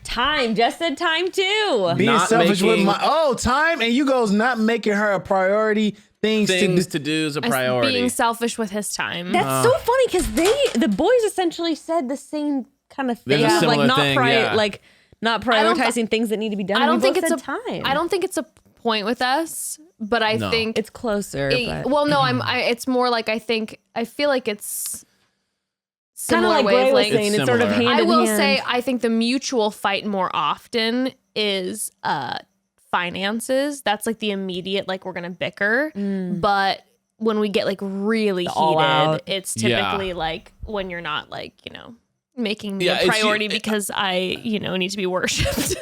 Time. Jess said time too. Being Not selfish with making- my time, and you goes not making her a priority. Things to do is a As priority. being selfish with his time. That's so funny because the boys essentially said the same kind of thing. There's a similar like not thing, yeah. like not prioritizing things that need to be done. I don't We think both it's said time. I don't think it's a point with us, but I No. think It's closer. but well, no, it's more like I feel like it's kind of similar like Gray was wavelengths. saying. It's sort of similar. hand I in will hand. say I think the mutual fight more often is finances. That's like the immediate, like we're gonna bicker. But when we get like really all out. heated, it's Yeah. typically like when you're not like, making me Yeah, a it's priority because I, need to be worshipped.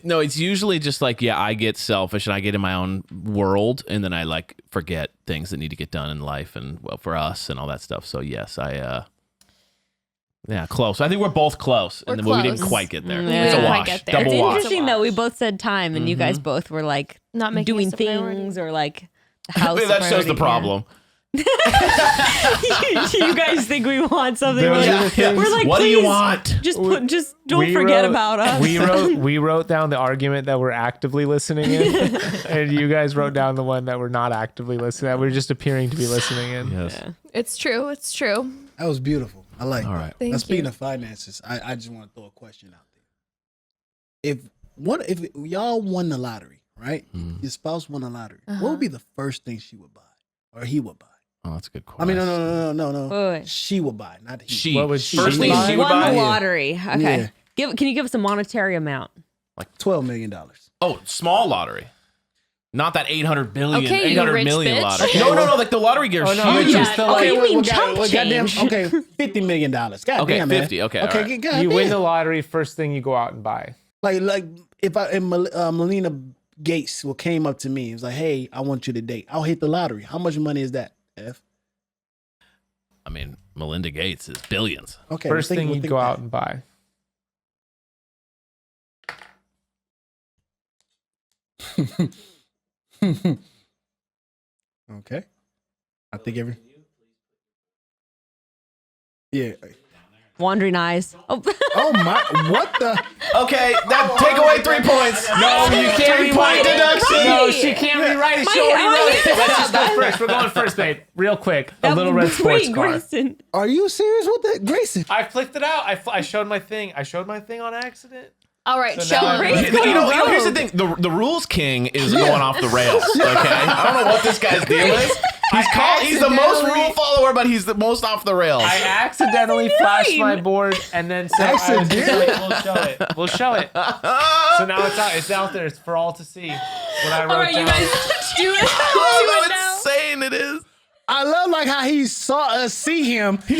No, it's usually just like, I get selfish and I get in my own world, and then I like forget things that need to get done in life and for us and all that stuff. So yes, close. I think we're both close, We're and we didn't close. quite get there. Yeah. It's a We didn't wash, quite get there. double It's wash. interesting though. We both said time, and you guys both were like Not making doing us a priority. things or like the house. a That shows the priority. problem. you guys think we want something? Those We're are the like, things. we're like, What do you please, want? Just don't forget about us. We wrote down the argument that we're actively listening in, and you guys wrote down the one that we're not actively listening. That we're just appearing to be listening in. Yes. It's true. It's true. That was beautiful. I like All that. right. Thank Now, speaking you. of finances, I just want to throw a question out there. If y'all won the lottery, right? Your spouse won the lottery. What would be the first thing she would buy or he would buy? Oh, that's a good I question. mean, no. Wait. She would buy, not he. She. What was she First thing buy? she would Won buy? the lottery. Okay. Yeah. Can you give us a monetary amount? $12 million. Oh, small lottery. Not that 800 billion, Okay, you 800 rich million bitch. lottery. No, like the lottery gear. Oh, no, huge. it's just the, like, Okay, you mean chump goddamn, change. okay, $50 million. God Okay, damn, man. 50. Okay, Okay, all right. God You win the damn. lottery, first thing you go out and buy. Like if Melina Gates came up to me and was like, "Hey, I want you to date." I'll hit the lottery. How much money is that? F. I mean, Melinda Gates is billions. Okay. First we'll thing think you go that. out and buy. Okay. I think every. Yeah. Wandering eyes. Oh, Oh my! What the? Okay, that take away 3 points. No, you can't rewrite it. deduction. No, she can't rewrite it. She already wrote it. Let's just go first. We're going first, babe. Real quick. A little red sports car. Grayson. Are you serious with that, Grayson? I flicked it out. I showed my thing. I showed my thing on accident. All right, So show now him. I'm- You know, here's the thing. The rules king is going off the rails. Okay, I don't know what this guy's deal is. He's the most rule follower, but he's the most off the rails. I accidentally flashed my board and then said, we'll show it. So now it's out. It's out there. It's for all to see. What I wrote All right, you down. guys do it. Do how it now. insane it is. I love like how he saw us see him. The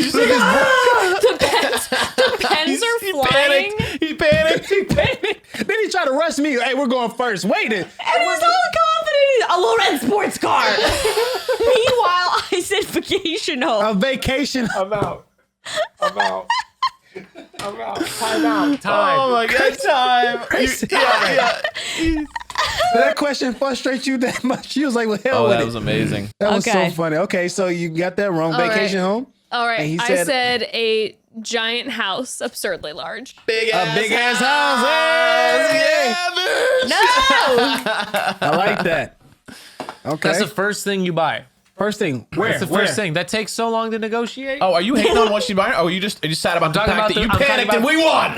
pens are flying. He panicked. Then he tried to rush me. Hey, we're going first. Wait a And was all confident. A little red sports car. Meanwhile, I said vacation home. a vacation. I'm out. Time out. Time. Oh my god, time. Yeah. Did that question frustrate you that much? She was like, well, hell Oh, with that it. was amazing. That was Okay. so funny. Okay, so you got that wrong. All right. Vacation home? All And right, he I said- said a giant house, absurdly large. Big A big ass house. Hey! I like that. Okay. That's the first thing you buy. first thing. Where? That's the first thing. That takes so long to negotiate. Oh, are you hating on what she buying? Oh, you just sad about the talking fact about that you the- I'm talking panicked and about- we won.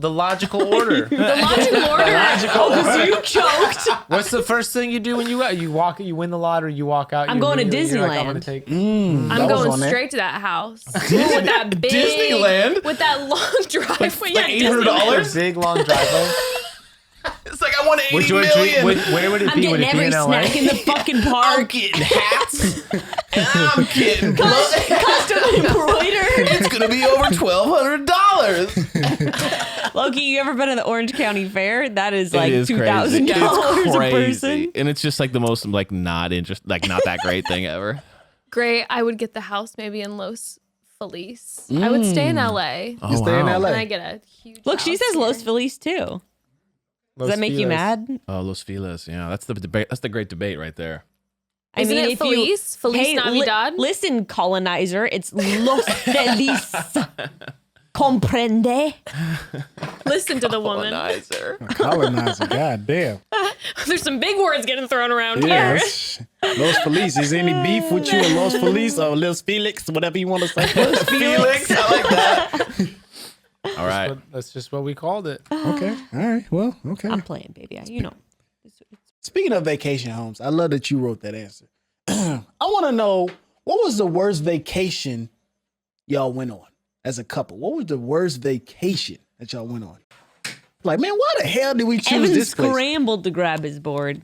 The logical order. The logical order. Because you choked. What's the first thing you do when you win the lottery, you walk out. I'm you going to immediately- you're like, I'm Disneyland. gonna take- I'm That was on going there. straight to that house. With that big Disneyland? With that long driveway. like Yeah, $800? A big long driveway. It's like I won 80 Which one? million. Where would it I'm be? Would getting it be every in LA? snack in the fucking I'm park. getting hats. I'm getting gloves. Custom embroidered. It's gonna be over $1,200. Loki, you ever been to the Orange County Fair? That is like It is $2,000 crazy. a It's crazy, person. and it's just like the most like not that great thing ever. Great. I would get the house maybe in Los Feliz. I would stay in LA. Oh, You stay in wow. LA. And I get a huge Look, she house says here. Los Feliz too. Does that make you mad? Oh, Los Feliz. Yeah, that's the debate. That's the great debate right there. Isn't it if you- Feliz? Feliz Navidad? Listen, colonizer, it's Los Feliz. Comprende? Listen to the woman. Colonizer. Colonizer. God damn. There's some big words getting thrown around Yeah. here. Los Feliz. Is any beef with you and Los Feliz or Los Felix, whatever you want to say? Felix, I like that. All right. That's just what we called it. Okay. All right. Well, okay. I'm playing, baby. You know. Speaking of vacation homes, I love that you wrote that answer. I want to know, what was the worst vacation y'all went on as a couple? What was the worst vacation that y'all went on? Like, man, why the hell did we choose Evan this place? scrambled to grab his board.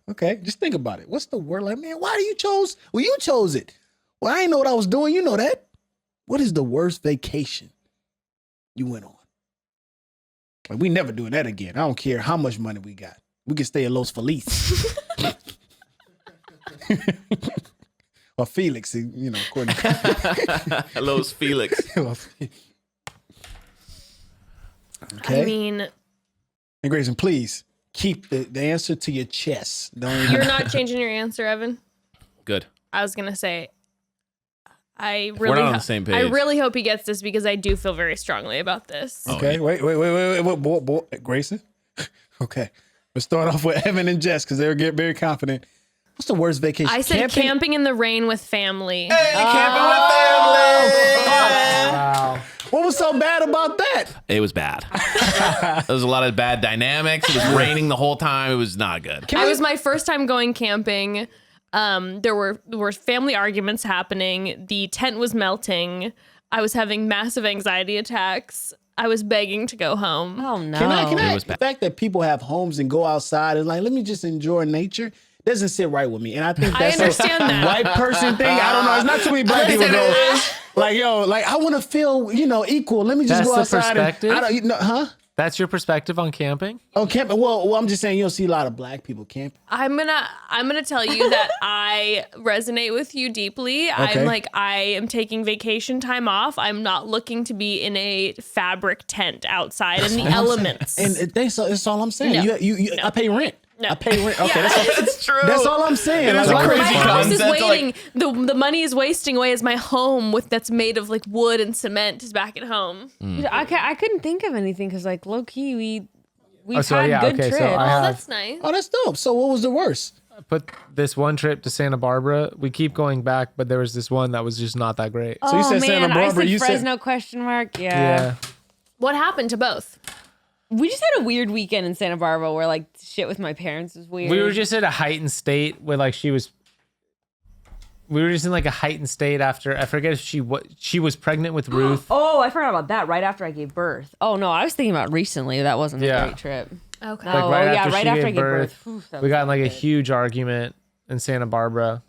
Okay, just think about it. What's the word? Like, man, why do you chose? Well, you chose it. Well, I didn't know what I was doing. You know that. What is the worst vacation you went on? Like, we never doing that again. I don't care how much money we got. We can stay at Los Feliz. Or Felix, you know, according to Los Felix. Okay. I mean, And Grayson, please keep the answer to your chest. Don't you're not changing your answer, Evan. Good. I was gonna say, I we're really, not on the same page. I really hope he gets this because I do feel very strongly about this. Okay, wait, boy, Grayson. Okay, let's start off with Evan and Jess because they'll get very confident. What's the worst vacation? I said camping in the rain with family. Wow. What was so bad about that? It was bad. There was a lot of bad dynamics. It was raining the whole time. It was not good. It was my first time going camping. There were family arguments happening. The tent was melting. I was having massive anxiety attacks. I was begging to go home. Oh, no. Can I It was the bad. fact that people have homes and go outside and like, let me just enjoy nature doesn't sit right with me. And I think I that's understand a that. white person thing. I don't know. It's not too many black people go like, yo, like I want to feel, equal. Let me just That's go the outside. perspective? And, I don't, huh? That's your perspective on camping? Oh, camping. Well, I'm just saying you don't see a lot of black people camping. I'm gonna tell you that I resonate with you deeply. Okay. I'm like, I am taking vacation time off. I'm not looking to be in a fabric tent outside in the elements. And that's all I'm saying. No. You I pay rent. No. I pay rent. Okay, That's true. that's all I'm saying. It is Like, a My crazy house is concept, waiting. The money is wasting away as my home that's made of like wood and cement is back at home. I couldn't think of anything because like low key we've so, had yeah, good okay, trips. so I have- That's nice. Oh, that's dope. So what was the worst? But this one trip to Santa Barbara, we keep going back, but there was this one that was just not that great. So you said man, Santa Barbara, I said you said- Fresno question mark. Yeah. What happened to both? We just had a weird weekend in Santa Barbara where like shit with my parents was weird. We were just at a heightened state where like we were just in like a heightened state after, I forget if she was pregnant with Ruth. Oh, I forgot about that. Right after I gave birth. Oh no, I was thinking about recently. That wasn't Yeah. a great trip. Okay. Oh, right yeah, after right she after gave I gave birth. birth, Ooh, that we was got in not like a good. huge argument in Santa Barbara.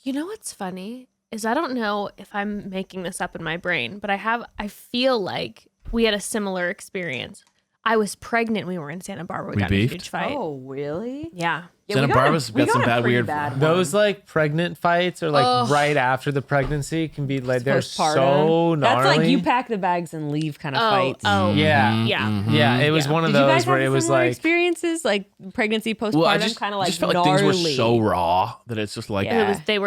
You know what's funny is I don't know if I'm making this up in my brain, but I feel like we had a similar experience. I was pregnant. We were in Santa Barbara. We got in a beefed? huge fight. Oh really? Yeah. Yeah, Santa we Barbara's we got some a bad, pretty weird- bad one. Those like pregnant fights or like Ugh. right after the pregnancy can be like, they're Postpartum. so gnarly. That's like you pack the bags and leave kind of fights. Oh. Yeah. Yeah. Yeah. It was one of Did you those guys where have it was similar like, experiences like pregnancy, postpartum, Well, I just kind of like just felt gnarly. like things were so raw that it's just like Yeah. They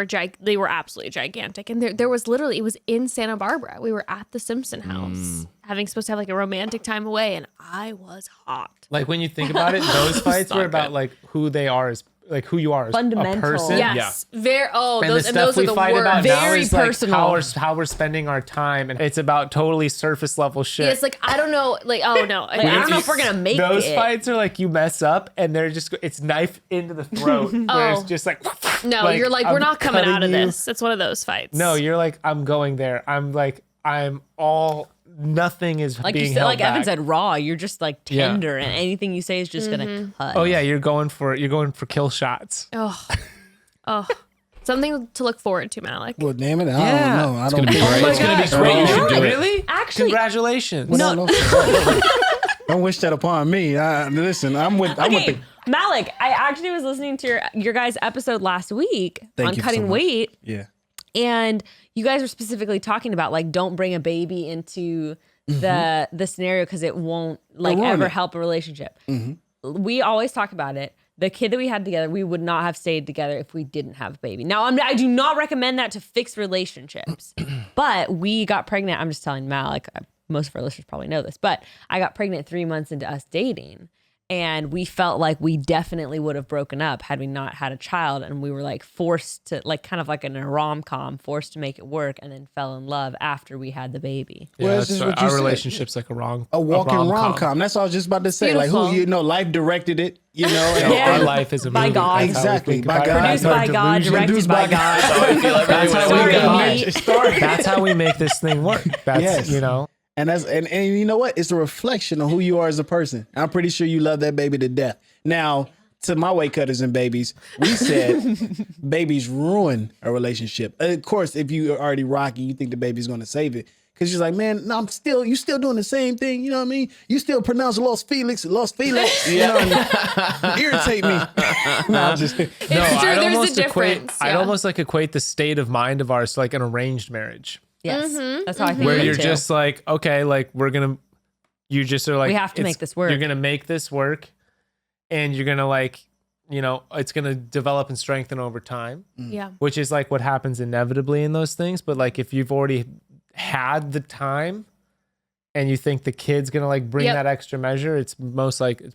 were absolutely gigantic, and there was literally, it was in Santa Barbara. We were at the Simpson house, supposed to have like a romantic time away, and I was hot. like when you think about it, those fights were about like who they are as like who you are as a Fundamental. person. Yes, very. Oh, And those the and stuff those are we the fight about worst. now Very is like personal. how we're spending our time, and it's about totally surface level shit. Yeah, it's like I don't know, like oh no, Like, I don't know if we're gonna make Those it. fights are like you mess up and they're just it's knife into the throat. Where it's just like no, you're like we're I'm not coming out of cutting you. this. It's one of those fights. No, you're like I'm going there. I'm all nothing is Like being you said, held like Evan back. said, raw. You're just like Yeah. tender, and anything you say is just gonna cut. Oh yeah, you're going for kill shots. Oh, something to look forward to, Malik. Well, damn it. I Yeah. don't know. I it's don't gonna be think- great. It's gonna be great. You should do it. Really? Actually, Congratulations. Well, no. Don't wish that upon me. Listen, I'm with okay, the. Malik. I actually was listening to your guys' episode last week Thank on you so cutting much. weight, Yeah. and you guys were specifically talking about like don't bring a baby into the scenario because it won't like ruin ever it. help a relationship. We always talk about it. The kid that we had together, we would not have stayed together if we didn't have a baby. Now, I do not recommend that to fix relationships, but we got pregnant. I'm just telling Malik, most of our listeners probably know this, but I got pregnant 3 months into us dating, and we felt like we definitely would have broken up had we not had a child, and we were like forced to, like kind of like in a rom-com, forced to make it work, and then fell in love after we had the baby. Yeah, Well, that's this is right. what you Our said. relationship's like a walking rom-com. That's what I was just about to say. Like Beautiful. who, life directed it, and Yeah. Our life is a By movie. God. That's how we Exactly. think By about it. God. That's Produced our by God, delusion. directed Produced by by God. That's how we Sorry, got mate. That's how we make this thing work. That's Yes. And that's and you know what? It's a reflection of who you are as a person. I'm pretty sure you love that baby to death. Now, to my weight cutters and babies, we said babies ruin a relationship. Of course, if you are already rocking, you think the baby's going to save it. Because you're like, man, no, you still doing the same thing. You know what I mean? You still pronounce Los Felix. You know what I mean? Irritate me. No, I'm just No, It's true, I'd there's a almost difference, I'd yeah. almost like equate the state of mind of ours to like an arranged marriage, Yes, that's how I think. where of it you're too. just like, okay, like you just are like, We have to make this work. You're gonna make this work, and you're gonna like, it's gonna develop and strengthen over time, Yeah. which is like what happens inevitably in those things. But like if you've already had the time and you think the kid's gonna like bring Yep. that extra measure, it's most likely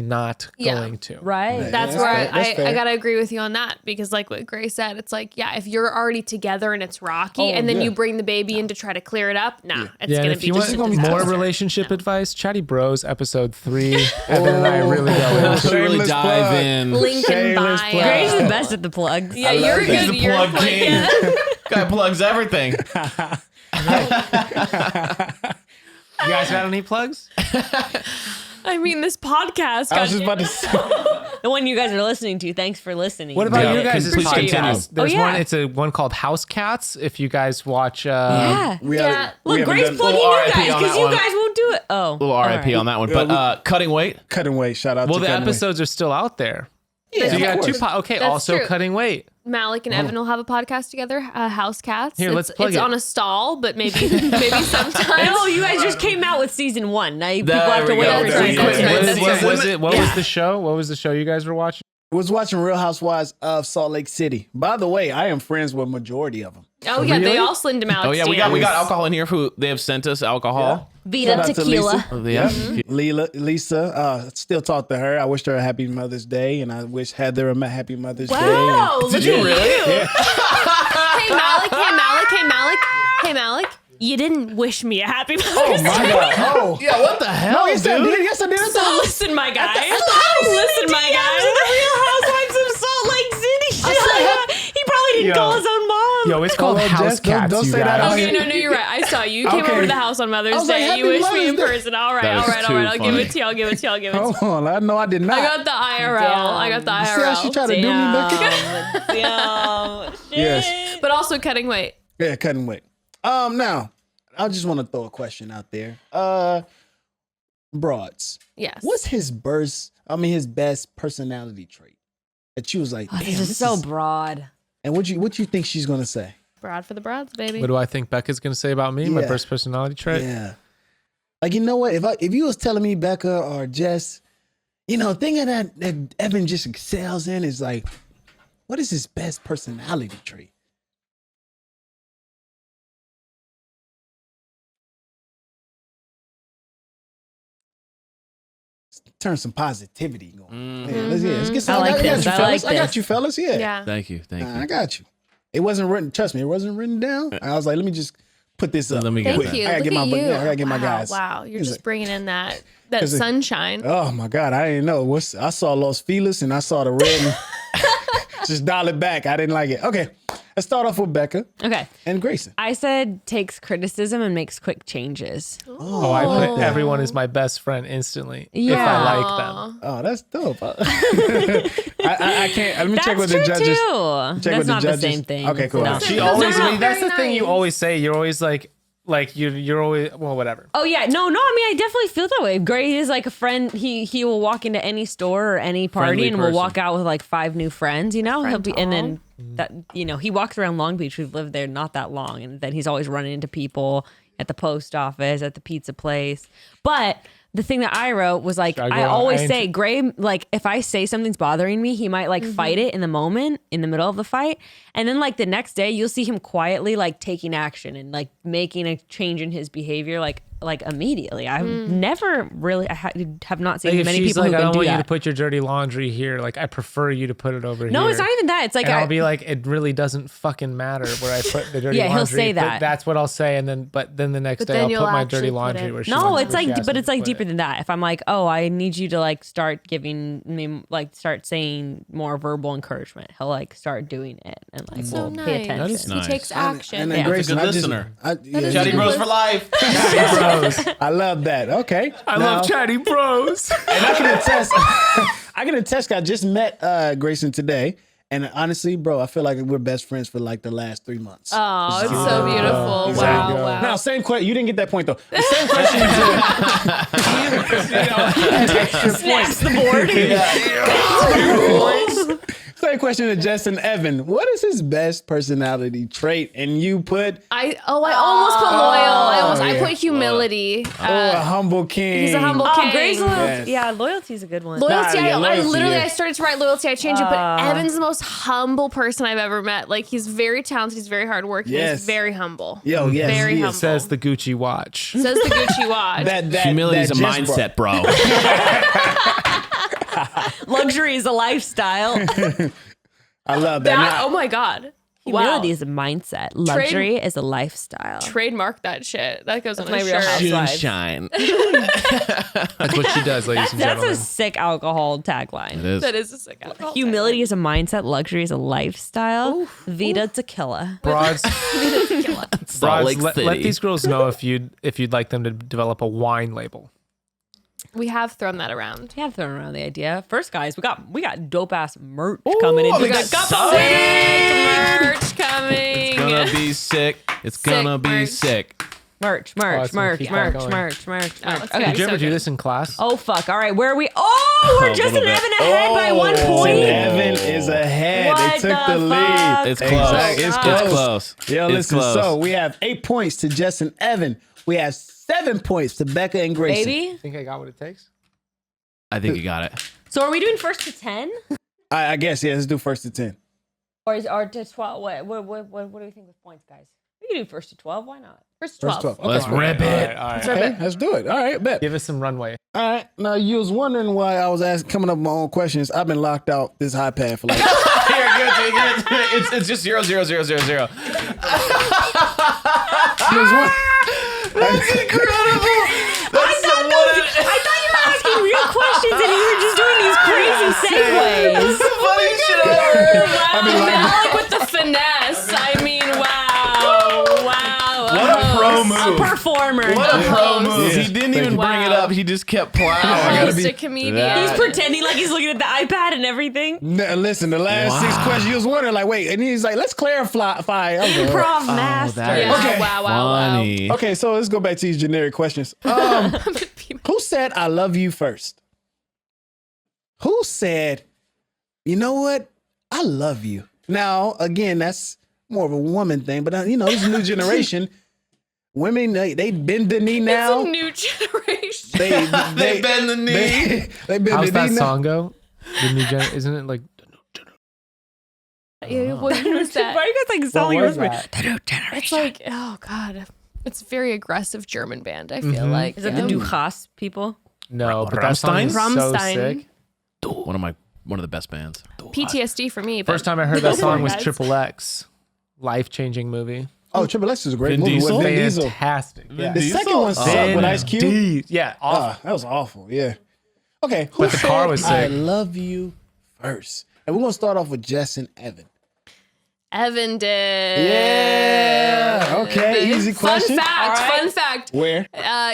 not Yeah. going to. right. That's that's where fair. That's I fair. gotta agree with you on that, because like what Grace said, it's like, yeah, if you're already together and it's rocky Oh, and then yeah. you bring the baby in to try to clear it up, it's Yeah, and gonna if be you just want a more disaster. relationship advice, Chatty Bros episode 3, Evan and I really go into. Should really Shameless dive plug. in. Link in Shameless bio. plug. Grace is the best at the plugs. Yeah, you're that. good. the You're plug like, king. yeah. Guy plugs everything. You guys got any plugs? I mean, this podcast. I was got- just about to say. The one you guys are listening to. Thanks for listening. What about Yeah, you guys' please continue. podcast? There's Oh, yeah. one. It's a one called House Cats. If you guys watch, Yeah. We Yeah. haven't- we Look, haven't Grace done- plugging Little you RIP guys on because that you one. guys won't do it. Oh, Little all RIP right. on that one. But cutting weight. Cutting weight. Shout out well, to the Cutting Weight. episodes are still out there. Yeah, So you of got two. course. Okay, That's also true. cutting weight. Malik and Evan will have a podcast together, House Cats. Here, let's plug it's it. on a stall, but maybe sometime. Oh, you guys just came out with season 1. Now people There have to we wait go. for That's right, season that's 2. right, that's right. What was the show? What was the show you guys were watching? Was watching Real Housewives of Salt Lake City. By the way, I am friends with majority of them. Oh yeah, they all slid into Malik's Oh yeah, we DMs. got alcohol in here. Who they have sent us alcohol. Vita Shout out to tequila. Lisa. Oh, yeah. Lisa, still talk to her. I wished her a happy Mother's Day, and I wish Heather a happy Mother's Day. Wow, And look you at really? you. Hey Malik. You didn't wish me a happy Mother's Day. Oh, Yeah, what the hell, no, yes, I did. Yes, I did. So listen, my guy. Listen, my guy. Housewives of Salt Lake City. He probably didn't Yo. call his own mom. Yo, it's called Jess, House don't- Cats. don't you say that guys. out Okay, here. no, you're right. I saw you. You came Okay. over to the house on I Mother's was like, Day. happy You wished me in Mother's Day. person. All right. That is too I'll give funny. it to you. I'll give it to you. Hold on. I know I did not. I got the IRL. I got the You see how she IRL. tried to do me back there? Damn. Yes. But also cutting weight. Yeah, cutting weight. Now, I just want to throw a question out there. Broads. Yes. What's his best personality trait? That you was like, damn, This is so broad. And what you think she's gonna say? Broad for the broads, baby. What do I think Becca's gonna say about me? My Yeah. first personality trait. Yeah. Like, you know what? If you was telling me Becca or Jess, thing that Evan just excels in is like, what is his best personality trait? Turn some positivity going. Yeah, let's get some. I like got this. you, I fellas. like I got this. you, fellas. Yeah. Yeah. Thank you. I got you. It wasn't written. Trust me, it wasn't written down. I was like, let me just put this up. Let me get Thank that. you. I gotta Look get my, at you. I gotta get my Wow, guys. Wow. You're Is just it- bringing in that Is it- sunshine. Oh my God, I didn't know. I saw Los Feliz and I saw the red. And just dial it back. I didn't like it. Okay, let's start off with Becca Okay. and Grayson. I said takes criticism and makes quick changes. Oh, I put everyone is my best friend instantly if Yeah. I like them. Oh, that's dope. I can't. Let me check with the judges. Too. Check That's with the not judges. the same thing. Okay, cool. No. She Those always. are I mean, that's the very thing you nice. always say. You're always like you're always whatever. Oh yeah, no. I mean, I definitely feel that way. Gray is like a friend. He will walk into any store or any party Friendly and person. will walk out with like 5 new friends. He'll be and then that he walks around Long Beach. We've lived there not that long, and then he's always running into people at the post office, at the pizza place. But the thing that I wrote was like, Should I I go? always I say, Gray, like if I say something's bothering me, he might like fight it in the moment, in the middle of the fight. And then like the next day, you'll see him quietly like taking action and like making a change in his behavior like immediately. I've never really, have not seen Like if many she's people like, who I can don't do want you that. to put your dirty laundry here. Like I prefer you to put it over here. No, it's not even that. It's like And I'll be like, it really doesn't fucking matter where I put the dirty Yeah, laundry. he'll say but that. That's what I'll say, and then the next But day then I'll you'll put my actually dirty put laundry it- where she No, wants- it's where she like, has but to it's like put deeper it. than that. If I'm like, oh, I need you to like start giving me, like start saying more verbal encouragement, he'll like start doing it and like So we'll nice. pay attention. That is nice. He takes action. And then Yeah. Grayson, That's a good I just, listener. yeah, Chatty good Bros list. for life. I love that. Okay, I love Chatty Bros. And I can attest. I can attest. I just met Grayson today, and honestly, bro, I feel like we're best friends for like the last 3 months. Oh, it's so beautiful. Exactly. Wow, wow. Now, same question. You didn't get that point though. The same question. Snaps the board. Same question to Justin Evan. What is his best personality trait? And you put I almost put loyal. I put humility. a humble king. He's a humble Oh, king. Gray's loyalty. Yes. Yeah, loyalty's a good one. Loyalty, yeah, I loyalty, literally, yeah. I started to write loyalty. I changed it, but Evan's the most humble person I've ever met. Like, he's very talented. He's very hardworking. Yes. He's very humble. Yo, yes, Very he is. humble. Says the Gucci watch. Says the Gucci watch. Humility is a that just mindset, bro. Luxury is a lifestyle. I love that. That- Now- oh my God. Humility Wow. is a mindset. Luxury is a lifestyle. Trademark that shit. That goes on my a Real shirt. Housewives. Shine. That's what she does, ladies and That's gentlemen. a sick alcohol tagline. It is. That is a sick alcohol. Humility is a mindset. Luxury is a lifestyle. Vita tequila. Broads, Salt Lake let City. these girls know if you'd like them to develop a wine label. We have thrown that around. Yeah, I've thrown around the idea. First, guys, we got dope ass merch coming in. We got sick merch coming. It's gonna be sick. It's gonna be merch. sick. Merch. it's gonna keep on going. Merch. it's Okay. gonna Did you so ever do good. this in class? Oh fuck! All right, where are we? Oh, we're A just little an bit. Evan ahead by 1 point. Evan is ahead. What They took the the lead. fuck? It's close. Exactly. It's close. It's close. Yo, It's listen. close. So we have 8 points to Jess and Evan. We have 7 points to Becca and Grayson. Baby. I think I got what it takes. I think you got it. So are we doing first to 10, I guess let's do first to 10. or to 12? What do we think with points, guys? We can do first to 12. Why not? First First 12. 12. Let's Okay. rip it. All right. Okay, let's do it. All right, bet. Give us some runway. All right. Now you was wondering why I was coming up with my own questions. I've been locked out this iPad for like. It's just 0, 0, 0, 0, 0. That's incredible. I thought you were asking real questions and you were just doing these crazy segues. Funniest shit ever. Malik with the finesse. I mean, wow. What a pro move. A performer. What a pro move. Yes, He didn't even thank bring you. it up. He just kept plowing. Almost a comedian. He's pretending like he's looking at the iPad and everything. Listen, the last 6 questions you was wondering, like, wait, and he's like, let's clarify. I was like, Improv master. Yeah, Okay. wow. Funny. okay, so let's go back to these generic questions. Who said I love you first? Who said, you know what? I love you. Now, again, that's more of a woman thing, but this new generation, women, they bend the knee now. It's a new generation. They bend the knee. They bend How's the knee that now. song go? The new gen, isn't it like? Yeah, what was that? Why are you guys like selling What yours? was that? It's like, oh God. It's a very aggressive German band, I feel like. Is that the Duchas people? No, but that song is so Rammstein. sick. One of the best bands. PTSD for me. But First time I heard that song was guys. Triple X. Life-changing movie. Oh, Triple X is a great Vin movie Diesel? with Vin Diesel. Fantastic. Yeah. The second one sucked with Ice Cube. Yeah. Awful. That was awful. Yeah. Okay. Who But the car said was I sick. love you first? And we're gonna start off with Jess and Evan. Evan did. Yeah. Okay. Easy question. Fun fact. Where?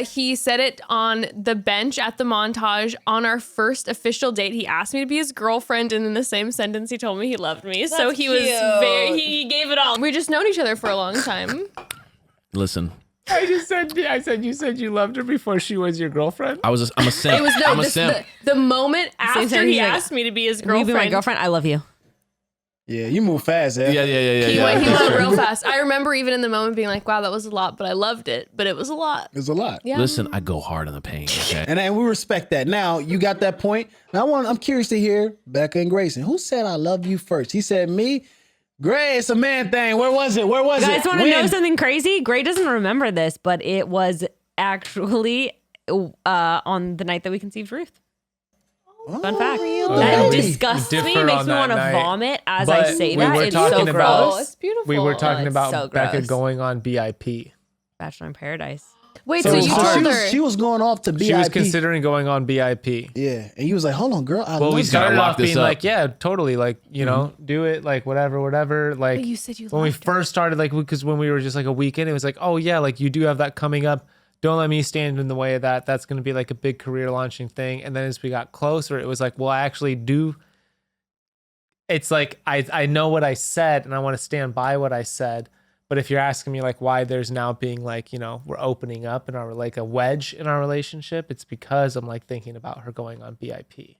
He said it on the bench at the montage on our first official date. He asked me to be his girlfriend, and in the same sentence, he told me he loved me. So he was he gave it all. We just known each other for a long time. Listen, I said you said you loved her before she was your girlfriend. I'm a simp. It was I'm a simp. the moment after time he he's like, asked me to be his Will you girlfriend. be my girlfriend? I love you. Yeah, you move fast, eh? Yeah. He went real fast. I remember even in the moment being like, wow, that was a lot, but I loved it. But it was a lot. It's a lot. Yeah. Listen, I go hard in the paint. Okay. And we respect that. Now you got that point. Now I'm curious to hear Becca and Grayson. Who said I love you first? He said me. Gray, it's a man thing. Where was it? You guys want to know something crazy? Gray doesn't remember this, but it was actually on the night that we conceived Ruth. Fun fact. That disgusts me. Differ Makes on me that want to night. vomit as But I say we that. were It's talking so about- gross. It's beautiful. We were talking it's about so Becca gross. going on BIP. Bachelor in Paradise. Wait, so you she told her. she was going off to BIP. She was considering going on BIP. Yeah, and he was like, "Hold on, girl. I Well, love we you." started lock off this being up. like, yeah, totally, like, you know, do it, like, whatever. Like, But you said you when we liked her. first started, like, because when we were just like a weekend, it was like, oh yeah, like you do have that coming up. Don't let me stand in the way of that. That's going to be like a big career launching thing. And then as we got closer, it was like, well, I actually do. It's like I know what I said, and I want to stand by what I said. But if you're asking me like why there's now being like, you know, we're opening up and our like a wedge in our relationship, it's because I'm like thinking about her going on BIP,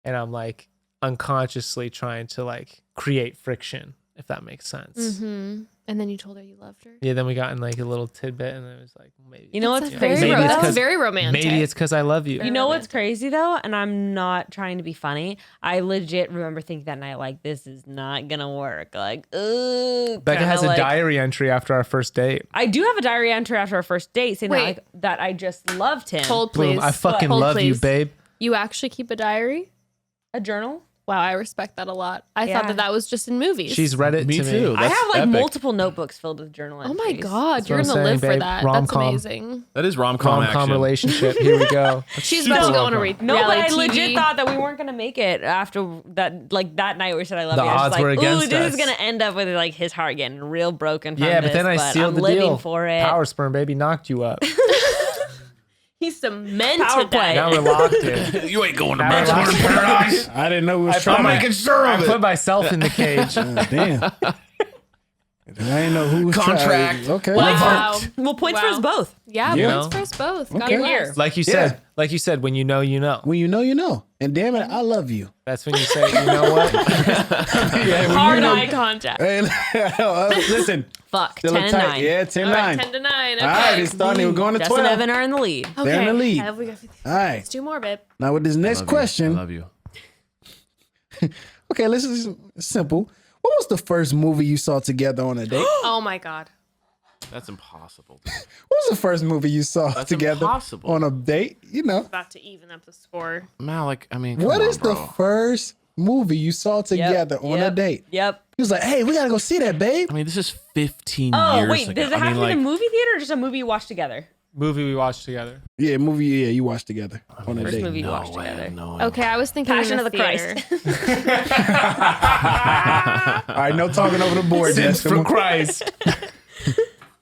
and I'm like unconsciously trying to like create friction, if that makes sense. Mm-hmm. And then you told her you loved her. Yeah, then we got in like a little tidbit, and it was like maybe You know what's That's crazy? Maybe it's that's 'cause- very romantic. maybe it's because I love you. You know what's crazy though, and I'm not trying to be funny. I legit remember thinking that night, like, this is not gonna work. Like, ooh. Becca has a like, diary entry after our first date. I do have a diary entry after our first date saying that, Wait. like, that I just loved him. Hold, please. Bloom, I fucking Hold, love you, please. babe. You actually keep a diary? A journal. Wow, I respect that a lot. I Yeah. thought that was just in movies. She's read it Me to too. me. I That's have like epic. multiple notebooks filled with journal Oh entries. my God, That's you're what gonna I'm live saying, for babe. that. That's Rom-com. amazing. That is rom-com Rom-com action. relationship. Here we go. She's Super about to go on rom-com. a read. No, but I reality legit TV. thought that we weren't gonna make it after that. Like that night, we said I love The you. I was odds just were like, against ooh, this us. is gonna end up with like his heart getting real broken. From Yeah, but this, then I sealed I'm the living deal. for it. Power sperm, baby, knocked you up. He cemented Power play. Now we're locked in. You ain't going to Now we're Bachelor locked in in. Paradise. I didn't know we was I'm trying. making sure I of put it. myself in the cage. Damn. I ain't know who was Contract. Okay. Wow. Well, points for us both. Yeah, Yeah. points for us both. Okay. God bless. Like you said, when you know, you know. When you know, you know. And damn it, I love you. That's when you say, you know what? Hard eye contact. And, listen. Fuck. Still 10 a and tight. 9. Yeah, 10-9. All right, 10-9. Okay. All right, it's starting. We're going to Jess 12. and Evan are in the lead. Okay. They're in the lead. Have we got- All right. Let's do more, babe. Now with this next question. I love you. Okay, this is simple. What was the first movie you saw together on a date? Oh my God. That's impossible. What was the first movie you saw That's together impossible. on a date? You know. About to even up the score. Malik, I mean, What come is on, bro. the first movie you saw together on a date? Yep. He was like, hey, we gotta go see that, babe. I mean, this is 15 Oh, years wait. ago. Does it have to be in a movie theater or just a movie you watched together? Movie we watched together. Yeah, movie, yeah, you watched together on a First date. movie you No watched way, together. no way. Okay, I was thinking Passion in of the theater. Christ. All right, no talking over the board, Jess. Come on. Christ.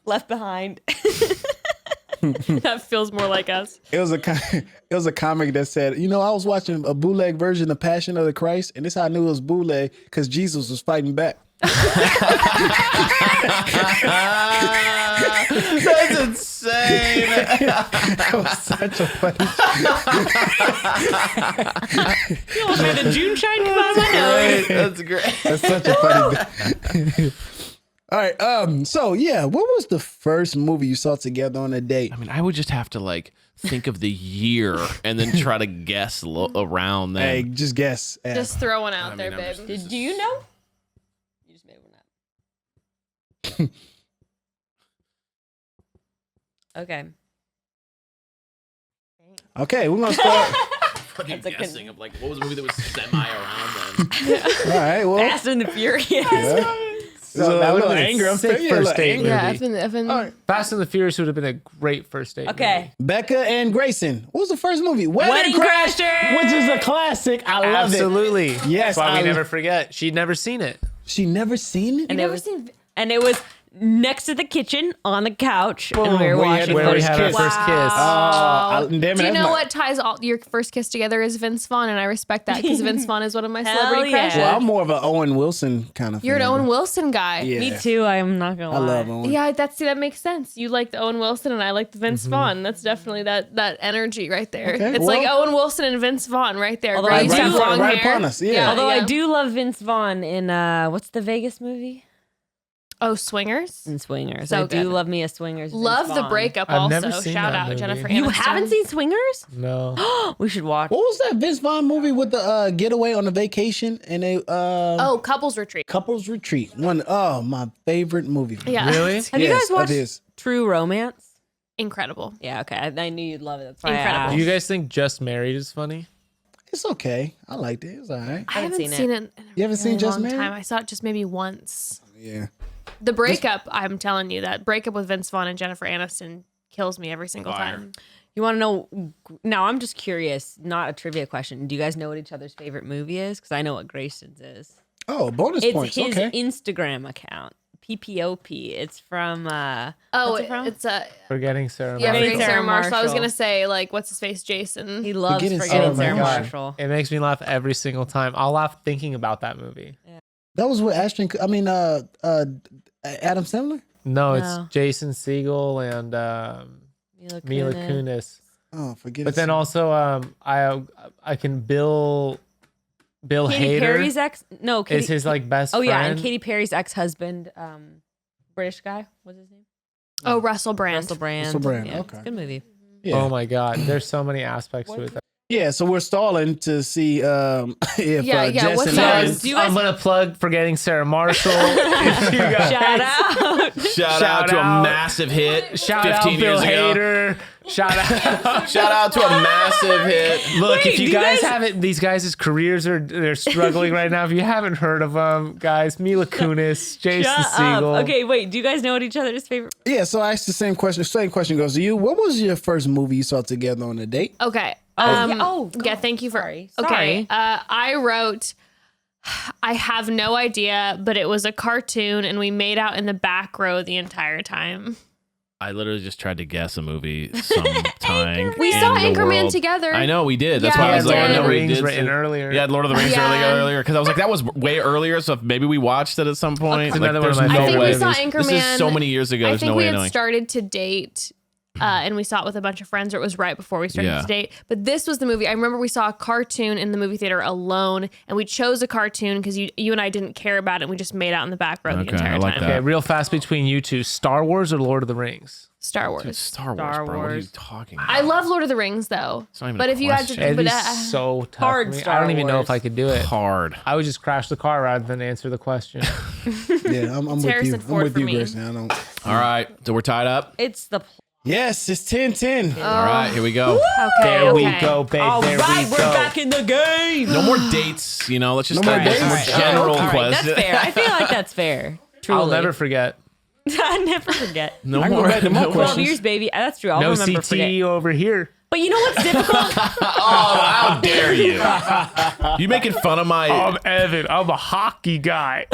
Left Behind. That feels more like us. It was a comic that said, you know, I was watching a bootleg version of Passion of the Christ, and this how I knew it was bootleg because Jesus was fighting back. That's insane. That was such a funny. You almost made the June shine come out of my nose. That's great. That's such a funny thing. All right. So yeah, what was the first movie you saw together on a date? I mean, I would just have to like think of the year and then try to guess around then. Hey, just guess. Ask. Just throw one out I there, mean, I'm babe. just- Do you know? You just made one up. Okay. Okay, we're gonna start. Fucking That's a guessing of like what was a movie that was semi around then. All right. Well, Fast and the Furious. yeah. So that a would little have been anger. a I'm sick feeling- first like date anger. movie. Yeah, Evan. Fast and the Furious would have been a great first date. Okay. Becca and Grayson. What was the first movie? Wedding Crashers! which is a classic. I Movie. love it. Absolutely. Yes, That's why I- we never forget. She'd never seen it. She never seen it. And it was next to the kitchen on the couch, and we were Where you had watching. the Where we first had our kiss. first kiss. Damn it, Do you that's know my- what ties all your first kiss together is Vince Vaughn, and I respect that because Vince Vaughn is one of my Hell celebrity yeah. crushes. Well, I'm more of an Owen Wilson kind of. You're an fan. Owen Wilson guy. Yeah. Me too. I'm not gonna I lie. love Owen. Yeah, that makes sense. You like the Owen Wilson, and I like the Vince Vaughn. That's definitely that energy right there. Okay, It's well- like Owen Wilson and Vince Vaughn right there. Although Gray I used to do- have long right hair. upon us, yeah. Although yeah. I do love Vince Vaughn in what's the Vegas movie? Oh, Swingers. In Swingers. So I do good. love me a Swingers. Vince Love the Vaughn. breakup. I've Also, never seen shout that out movie. Jennifer You Aniston. haven't seen Swingers? No. We should watch. What was that Vince Vaughn movie with the getaway on a vacation and they Oh, Couples Retreat. couples retreat? My favorite movie. Yeah, Really? Have you Yes, guys watched that is. True Romance? incredible. Yeah. Okay. I knew you'd love it. That's why Incredible. I Do asked. you guys think Just Married is funny? It's okay. I liked it. It was all right. I haven't seen seen it. In You haven't a seen really Just long Married? time. I saw it just maybe once. Yeah. The breakup, I'm telling you, that breakup with Vince Vaughn and Jennifer Aniston kills me every single Fire. time. You want to know? Now I'm just curious. Not a trivia question. Do you guys know what each other's favorite movie is? Because I know what Grayson's is. Oh, bonus It's points. his Okay. Instagram account. PPOP. It's from. Oh, what's it from? it's a Forgetting Sarah yeah, Marshall. Forgetting Sarah Marshall. I was Marshall. gonna say like, what's his face, Jason. He loves Forgetting Forgetting Sarah Sarah Marshall. Marshall. It makes me laugh every single time. I'll laugh thinking about that movie. That was with Adam Sandler. No, No. it's Jason Segel and Mila Kunis. Oh, forget But it. then also I can Bill Katy Hader Perry's ex. No, Katy, is his like best Oh friend. yeah, and Katy Perry's ex-husband, British guy. What's his name? Oh, Russell Brand. Russell Brand. Russell Brand, Yeah, okay. it's a good movie. Yeah. Oh my god, there's so many aspects to it. Yeah, so we're stalling to see if Yeah, Jess what's and that? Evan- Do you guys- I'm gonna plug Forgetting Sarah Marshall. If you guys- Shout out. Shout out to a out. massive hit Shout 15 out Bill years ago. Hader. Shout out. Shout out to a massive hit. Look, Wait, if you do you guys guys- haven't, these guys' careers they're struggling right now. If you haven't heard of them, guys, Mila Kunis, Jason Shut Segel. up. Okay, wait. Do you guys know what each other's favorite? Yeah, so I asked the same question. Same question goes to you. What was your first movie you saw together on a date? Okay. yeah, Thank you for. Sorry. Okay. I wrote. I have no idea, but it was a cartoon, and we made out in the back row the entire time. I literally just tried to guess a movie sometime. We in saw the Anchorman world. together. I know we did. That's Yeah, why I was we like, I did. know we Rings did. written earlier. Yeah, Lord of the Rings Yeah. earlier because I was like, that was way earlier. So if maybe we watched it at some point. It's another there's one of my I think no we way. saw movies. Anchorman. This is so many years ago. I There's think no we way had knowing. started to date. And we saw it with a bunch of friends, or it was right before we started Yeah. to date. But this was the movie. I remember we saw a cartoon in the movie theater alone, and we chose a cartoon because you and I didn't care about it, and we just made out in the back row the Okay, entire I like time. that. Okay, real fast between you two, Star Wars or Lord of the Rings? Star Wars. Dude, Star Wars, Star bro. What are you Wars. talking about? I love Lord of the Rings though. It's not even But a if you had to, question. It but, is so tough. hard for me. Star I don't even know Wars. if I could do it. Hard. I would just crash the car rather than answer the question. Yeah, I'm with you. Harrison I'm Ford with for you, me. Grayson. I don't. All right. So we're tied up. It's the. Yes, it's 10-10. All right. Here we go. okay, There we okay. go, babe. All there right, we we're go. back in the game. No more dates. You know, let's just No more start with dates? some more general All right, questions. that's fair. I feel like that's fair. Truly. I'll never forget. I never forget. No I can go more. back to my no more- 12 questions. years, baby. That's true. I'll No remember CTE forget. over here. But you know what's difficult? Oh, how dare you? You making fun of my? I'm Evan. I'm a hockey guy.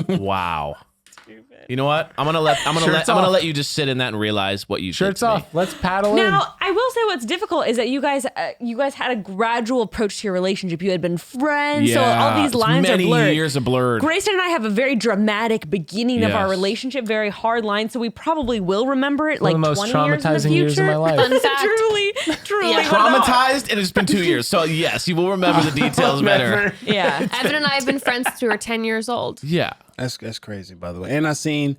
Wow. You know what? I'm gonna Shirts let off. you just sit in that and realize what you did Shirts to me. off. Let's paddle in. Now, I will say what's difficult is that you guys had a gradual approach to your relationship. You had been friends, so all these it's lines are many blurred. years are blurred. Grayson and I have a very dramatic beginning of our Yes. relationship, very hard line, so we probably will remember it One like of the most 20 years in the traumatizing future. years of my life. Fun fact. truly. Yeah. Traumatized, and it's been 2 years. So yes, you will remember the details better. Yeah. Evan and I have been friends since we were 10 years old. Yeah. That's crazy, by the way. And I seen.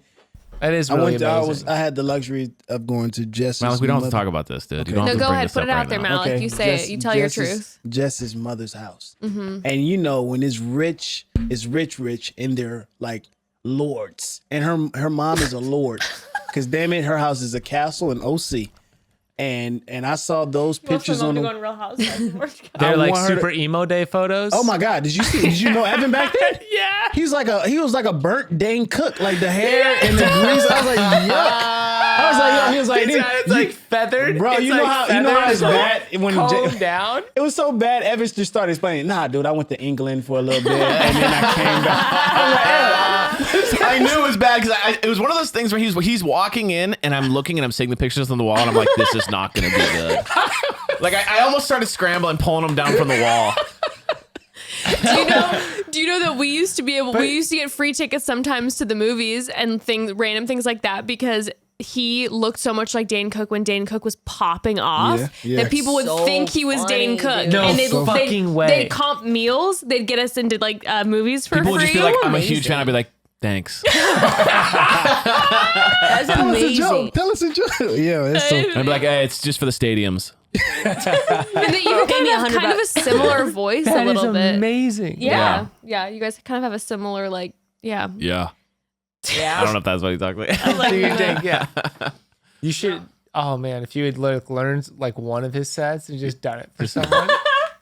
That is I really went. To, amazing. I had the luxury of going to Jess's. Malik, we don't have to mother- talk about this, dude. Okay. You don't No, have to go bring ahead. this Put up it out right there, now. Malik. You say it. You tell your truth. Jess's mother's house, and you know when it's rich, and they're like lords, and her mom is a lord, because damn it, her house is a castle in OC, and I saw those pictures on the. Real Housewives. They're I like want her to- super emo day photos. Oh my God! Did you know Evan back then? Yeah. He was like a burnt Dane Cook, like the hair and the grease. I was like, yuck. I was like, he was like, It's like feathered. bro, It's you know like how it's feathered, bad when combed down. it was so bad. Evans just started explaining. Nah, dude, I went to England for a little bit, and then I came back. I knew it was bad because it was one of those things where he's walking in and I'm looking and I'm seeing the pictures on the wall and I'm like, this is not going to be good. Like I almost started scrambling, pulling them down from the wall. Do you know that we used to get free tickets sometimes to the movies and random things like that because he looked so much like Dane Cook when Dane Cook was popping off Yeah. that people would So think he was Dane funny, Cook. dude. No and fucking way. They'd comp meals. They'd get us into like movies for People would free. just be like, I'm a amazing. huge fan. I'd be like, thanks. That's Tell us a amazing. joke. Tell us a joke. Yeah, it's so. I'd be like, hey, it's just for the stadiums. And they even Pay me kind of a similar voice That a is little bit. amazing. Yeah. You guys kind of have a similar like yeah. Yeah. Yeah. I don't know if that's what he's talking about. Do you think? Yeah. You should. Oh man, if you had learned like one of his sets and just done it for someone.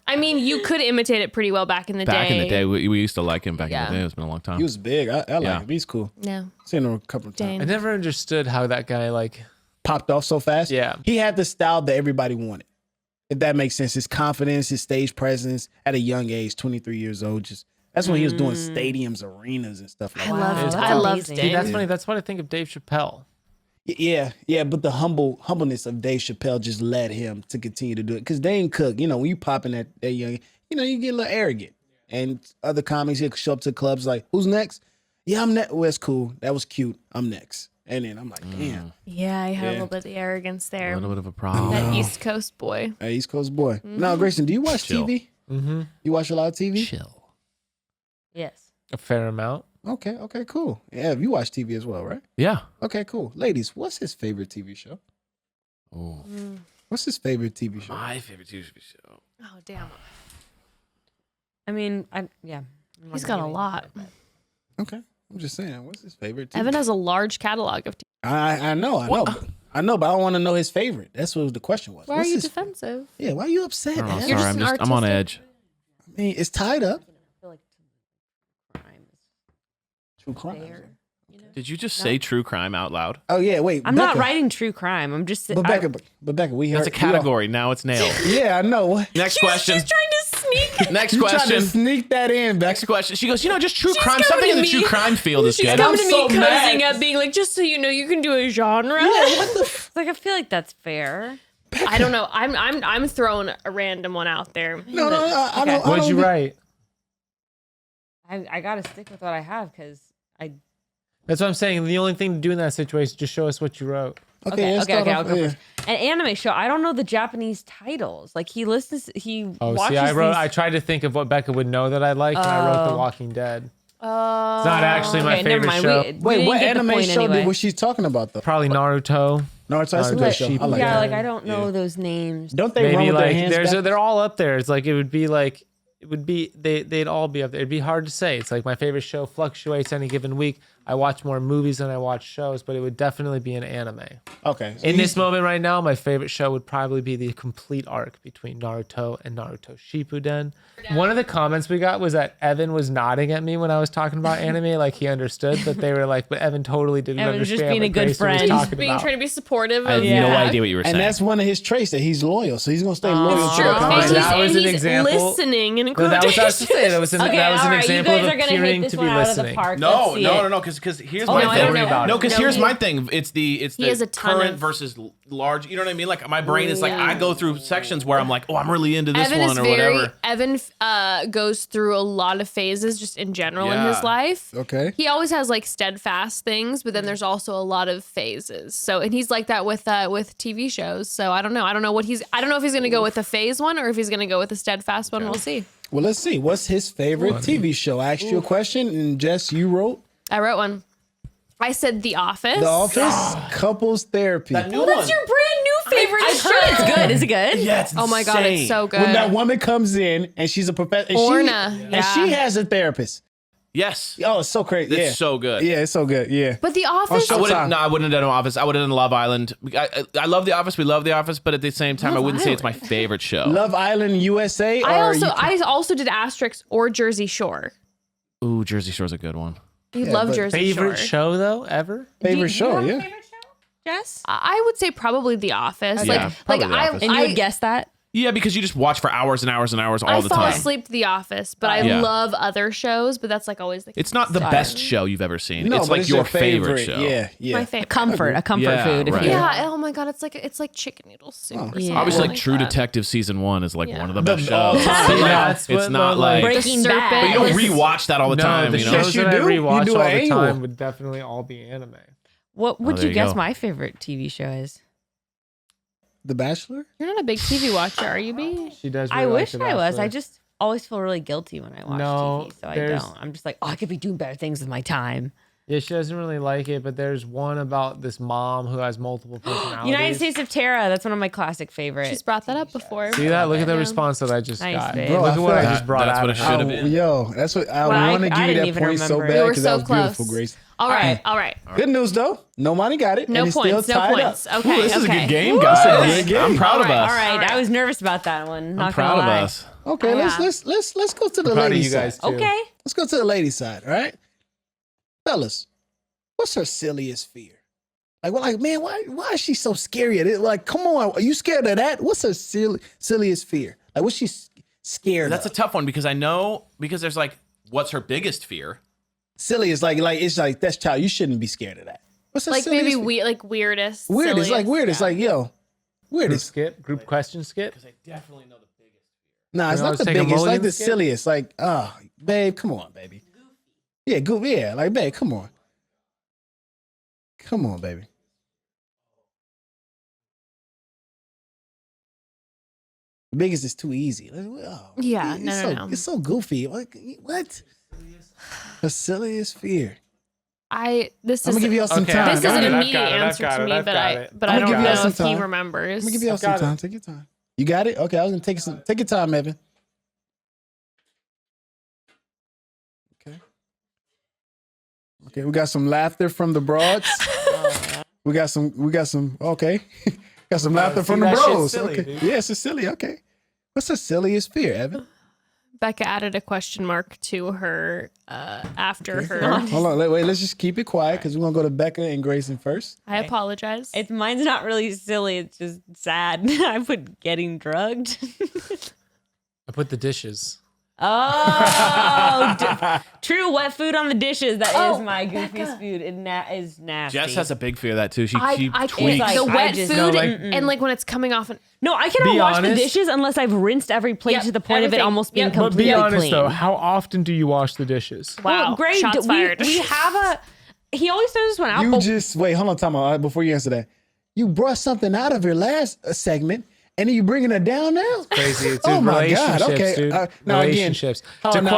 I mean, you could imitate it pretty well back in the Back day. in the day, we used to like him back in Yeah. the day. It's been a long time. He was big. I like Yeah. him. He's cool. Yeah. Seen him a couple of times. Dane. I never understood how that guy like. Popped off so fast. Yeah. He had the style that everybody wanted. If that makes sense. His confidence, his stage presence at a young age, 23 years old. Just that's when he was doing stadiums, arenas, and stuff like I that. loved that's I loved amazing. See, Dane. that's funny. That's what I think of Dave Chappelle. Yeah, but the humbleness of Dave Chappelle just led him to continue to do it. Because Dane Cook, when you popping that young, you get a little arrogant. And other comics, he'll show up to clubs like, who's next? Yeah, I'm next. Well, that's cool. That was cute. I'm next. And then I'm like, damn. Yeah, I had a Yeah. little bit of the arrogance a there. little bit of a problem. That East Coast boy. Hey, East Coast boy. Now, Grayson, do you watch Chill. TV? Mm-hmm. You watch a lot of TV? Chill. Yes. A fair amount. Okay, cool. Yeah, you watch TV as well, right? Yeah. Okay, cool. Ladies, what's his favorite TV show? Oh, What's his favorite TV show? my favorite TV show. Oh damn. I mean, yeah. He's got a lot. Okay, I'm just saying, what's his favorite TV? Evan has a large catalog of I know, but I don't want to know his favorite. That's what the question was. Why What's are you his- defensive? Yeah, why are you upset? I don't know. man? You're Sorry, just an I'm on artistic- edge. I mean, it's tied up. I feel like crime is True crime. fair. Did you just say true crime out loud? Oh yeah, wait. I'm not Becca. writing true crime. I'm just. But Becca, we heard That's a category. Now it's nailed. Yeah, I know. Next question. She's trying to sneak. Next You tried to question. sneak that in. Next question. She goes, just true crime. coming Something to in the me. true crime field is She's good. coming to me, so mad. cozying up, being like, just so you know, you can do a genre. Like, I feel like that's fair. I don't know. I'm throwing a random one out there. No, I don't. What'd you write? I gotta stick with what I have because That's what I'm saying. The only thing to do in that situation is just show us what you wrote. Okay, I'll go first. An anime show. I don't know the Japanese titles. Like he watches I tried to think of what Becca would know that I liked, and I wrote The Walking Dead. It's not actually my favorite show. Wait, what anime show was she talking about though? Probably Naruto. Naruto, that's a good show. I like that. like I don't know those names. Don't they run Maybe with their like hands back? they're all up there. It's like they'd all be up there. It'd be hard to say. It's like my favorite show fluctuates any given week. I watch more movies than I watch shows, but it would definitely be an anime. Okay. In this moment right now, my favorite show would probably be the complete arc between Naruto and Naruto Shippuden. One of the comments we got was that Evan was nodding at me when I was talking about anime, like he understood, but they were like, but Evan totally didn't Evan was understand. just being a what good Grayson was friend. talking Being about. trying to be supportive. I have of no that. idea what you were saying. And that's one of his traits that he's loyal, so he's gonna stay loyal It's to true. the Fine, cause. that was an he's example. listening in No, that was quotations. that was an Okay, example you guys of are gonna appearing hit this to be one out of the listening. park. No, Let's see no, it. no, because here's Oh, my no, I thing. don't know. No, because No, here's he- my thing. It's the has a ton current of- versus large. You know what I mean? Like my brain is like I go through sections where I'm like, oh, I'm really into this one or whatever. Evan goes through a lot of phases just in general in his Yeah. life. Okay. He always has like steadfast things, but then there's also a lot of phases. So, and he's like that with TV shows. So I don't know. I don't know if he's gonna go with a phase one or if he's gonna go with a steadfast one. We'll see. Well, let's see. What's his favorite TV show? I asked you a question, and Jess, you wrote I wrote one. I said The Office. The Office, Couples Therapy. That new Well, that's one. your brand new favorite I'm show. sure it's good. Is it good? Yeah, it's Oh my god, it's insane. so good. When that woman comes in and she's a professor, Orna, and yeah. she has a therapist. Yes, Oh, it's so crazy. it's Yeah, so good. yeah, it's so good. Yeah. But The Office. Oh, I wouldn't have done Office. I would have done Love Island. I love The Office. We love The Office, but at the same time, I wouldn't say it's my favorite show. Love Island USA. I also did Asterix or Jersey Shore. Ooh, Jersey Shore's a good one. You love but Jersey Favorite Shore. show though ever? favorite show. Yeah. Yes. I would say probably The Office. Yeah, probably The Office. And you would guess that? Yeah, because you just watch for hours and hours and hours all I the fall time. asleep to The Office, but I Yeah. love other shows. But that's like always the It's not the best show you've ever seen. No, it's but like your favorite show. Yeah, yeah. my favorite. A comfort Yeah, food. If right. you Yeah. Oh my god, it's like chicken noodle soup. Or Yeah. something Obviously, like True that. Detective season 1 is like Yeah. one of the best all shows. time. But, like, That's it's what not the, like. Breaking The Bad. But you don't Serpent. rewatch that all the time. the You know? shows Yes, you that I do. You rewatch do all an the annual. time would definitely all be anime. What would there you you guess go. my favorite TV show is? The Bachelor. You're not a big TV watcher, are you, B? She does. I really like wish The I was. Bachelor. I just always feel really guilty when I watch No, TV, so I there's- don't. I'm just like, oh, I could be doing better things with my time. Yeah, she doesn't really like it, but there's one about this mom who has multiple personalities. United States of Terra. That's one of my classic favorites. She's brought that up before. See that? Look at the Yeah. response that I just Nice, got. babe. Bro, Look I at what feel I like just brought that's out. what it of should her. have been. Yo, that's what I Well, I want to give didn't you that even point so remember. bad We were because so that was close. beautiful, Grace. All right, all right. Good news though, nobody got it. No and it's points, still no tied points. Up. Okay, This is a okay. good game, Woo! guys. Good game. I'm proud of us. All right, All right. I was nervous about that one. I'm Not proud gonna of lie. us. Okay, Oh, yeah. let's go to the Proud of ladies' you guys side. too. Okay. Let's go to the ladies' side. All right, fellas, what's her silliest fear? Like, we're like, man, why is she so scary at it? Like, come on, are you scared of that? What's her silliest fear? Like, what's she scared That's a of? tough one because I know there's like, what's her biggest fear? Silly is like it's like that's child. You shouldn't be scared of that. What's her Like silliest maybe fear? weirdest. Weird. It's like silliest. weird. It's Yeah. like yo, Group weirdest. skip, group question skip. I definitely know the biggest. Nah, it's You know, not let's the take a biggest. It's like mulligan the skip? silliest. Like, oh, babe, come on, baby. Yeah, goofy. Yeah, like, babe, come on. Come on, baby. The biggest is too easy. Like, oh, Yeah, it's no, so, no. It's so goofy. Like, what? The silliest fear. This I'm is gonna give y'all some Okay, time. this is I've an got it, I've immediate got it, I've answer got to it, me, I've but got I it. but I'm I gonna don't give y'all know some if he time. remembers. I'm gonna give y'all some got it. time. Take your time. You got it? Okay, I was gonna take your time, Evan. Okay. Okay, we got some laughter from the broads. we got some. Okay, got some laughter see, from the that shit's bros. silly, Okay, dude. yes, it's silly. Okay, what's the silliest fear, Evan? Becca added a question mark to her after her. Hold on, wait. Let's just keep it quiet because we're gonna go to Becca and Grayson first. I apologize. Mine's not really silly. It's just sad. I put getting drugged. I put the dishes. Oh, true. Wet food on the dishes. That is my goofiest food. It is nasty. Jess has a big fear of that too. She I tweaks. can't. The wet just- food No, like- and like when it's coming off. No, I cannot Be wash the honest. dishes unless I've rinsed every plate Yep, to the point of it everything. almost being Yep. But completely be honest clean. though, how often do you wash the dishes? Wow, Well, great. shots fired. We have a. He always throws this one out. You but just wait. Hold on, time out before you answer that. You brought something out of your last segment, and then you bringing it down now. Crazy. It's Oh my God, relationships, okay. dude. Now again- relationships. Oh, to no.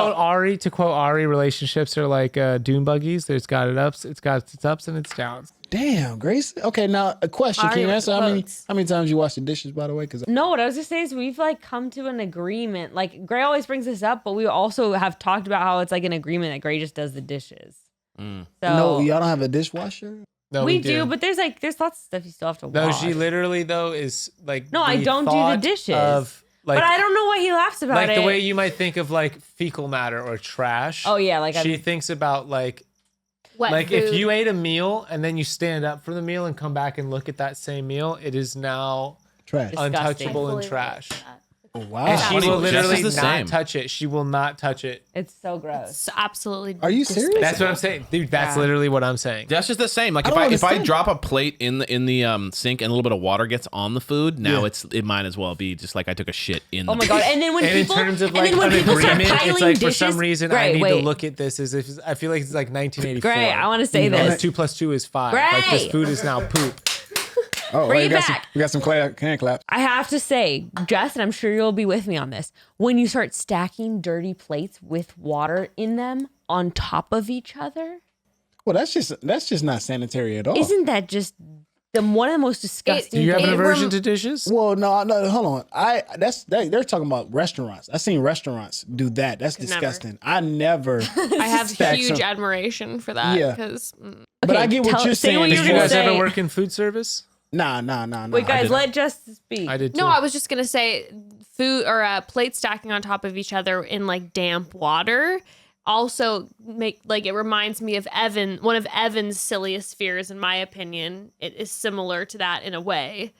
quote Ari, relationships are like dune buggies. There's got it ups, it's got its ups and its downs. Damn, Grace. Okay, now a question. Ari Can you with answer the how quotes. many times you wash the dishes? By the way, because no, what I was gonna say is we've like come to an agreement. Like Gray always brings this up, but we also have talked about how it's like an agreement that Gray just does the dishes. So no, y'all don't have a dishwasher. No, we do, but there's lots of stuff you still have to no, wash. she literally though is like No, I the don't do the thought dishes. Of, like, but I don't know why he laughs about like it. the way you might think of like fecal matter or trash. Oh, yeah, like she I'm- thinks about like Wet like food. if you ate a meal and then you stand up from the meal and come back and look at that same meal, it is now Trash. Disgusting. untouchable I and fully trash. relate to that. Oh, wow. And she funny. will Jess literally is not the same. touch it. She will not touch it. It's so gross. It's absolutely. Are you serious? That's what I'm saying, dude. That's literally what I'm saying. That's just the same. Like I if don't I understand. drop a plate in the sink and a little bit of water gets on the food, now it might as well be just like I took a shit in. Oh my god! And then when And people in terms of and like then when an people start agreement, piling it's like dishes, for some reason I Gray, need wait. to look at this as if I feel like it's like 1984. Gray, I want to say You know, this. 2 + 2 is 5. Like this Gray! food is now poop. Oh, Bring wait, it we got some, back. we got some hand claps. I have to say, Jess, and I'm sure you'll be with me on this. When you start stacking dirty plates with water in them on top of each other, Well, that's just not sanitary at all. isn't that just one of the most disgusting? Do you have an It aversion rem- to dishes? Well, no, hold on. They're talking about restaurants. I've seen restaurants do that. That's Never. disgusting. I never. I have Stack huge some- admiration for that Yeah. because But I get what you're say saying. what Did you're you gonna guys say. ever work in food service? Nah. Wait, guys, didn't. let Jess speak. I did too. no, I was just gonna say food or plate stacking on top of each other in like damp water. Also, it reminds me of one of Evan's silliest fears, in my opinion. It is similar to that in a way,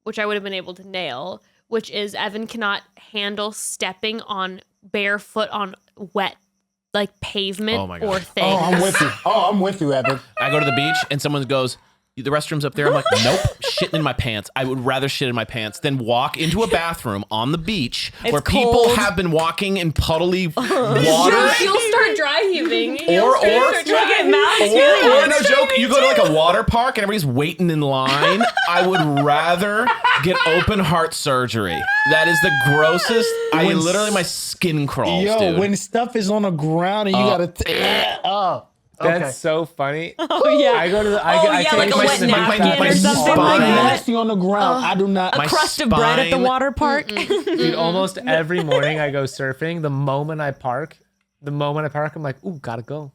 which I would have been able to nail. Which is Evan cannot handle stepping on barefoot on wet like pavement Oh my God. or things. Oh, I'm with you, Evan. I go to the beach and someone goes, the restroom's up there. I'm like, nope, shitting in my pants. I would rather shit in my pants than walk into a bathroom on the beach where people cold. have been walking in puddly water. You'll start dry heaving. Or no mouth joke, you go to like a water park and everybody's waiting in line. I would rather get open heart surgery. That is the grossest. My skin crawls, Yo, dude. when stuff is on the ground and you gotta. Oh. That's so funny. Oh yeah. I go to the. I yeah, take like a my- wet my- napkin my or something spine. like that. Nasty on the ground. I do not. My A crust of bread at the spine- water park. Dude, almost every morning I go surfing. The moment I park, I'm like, ooh, gotta go.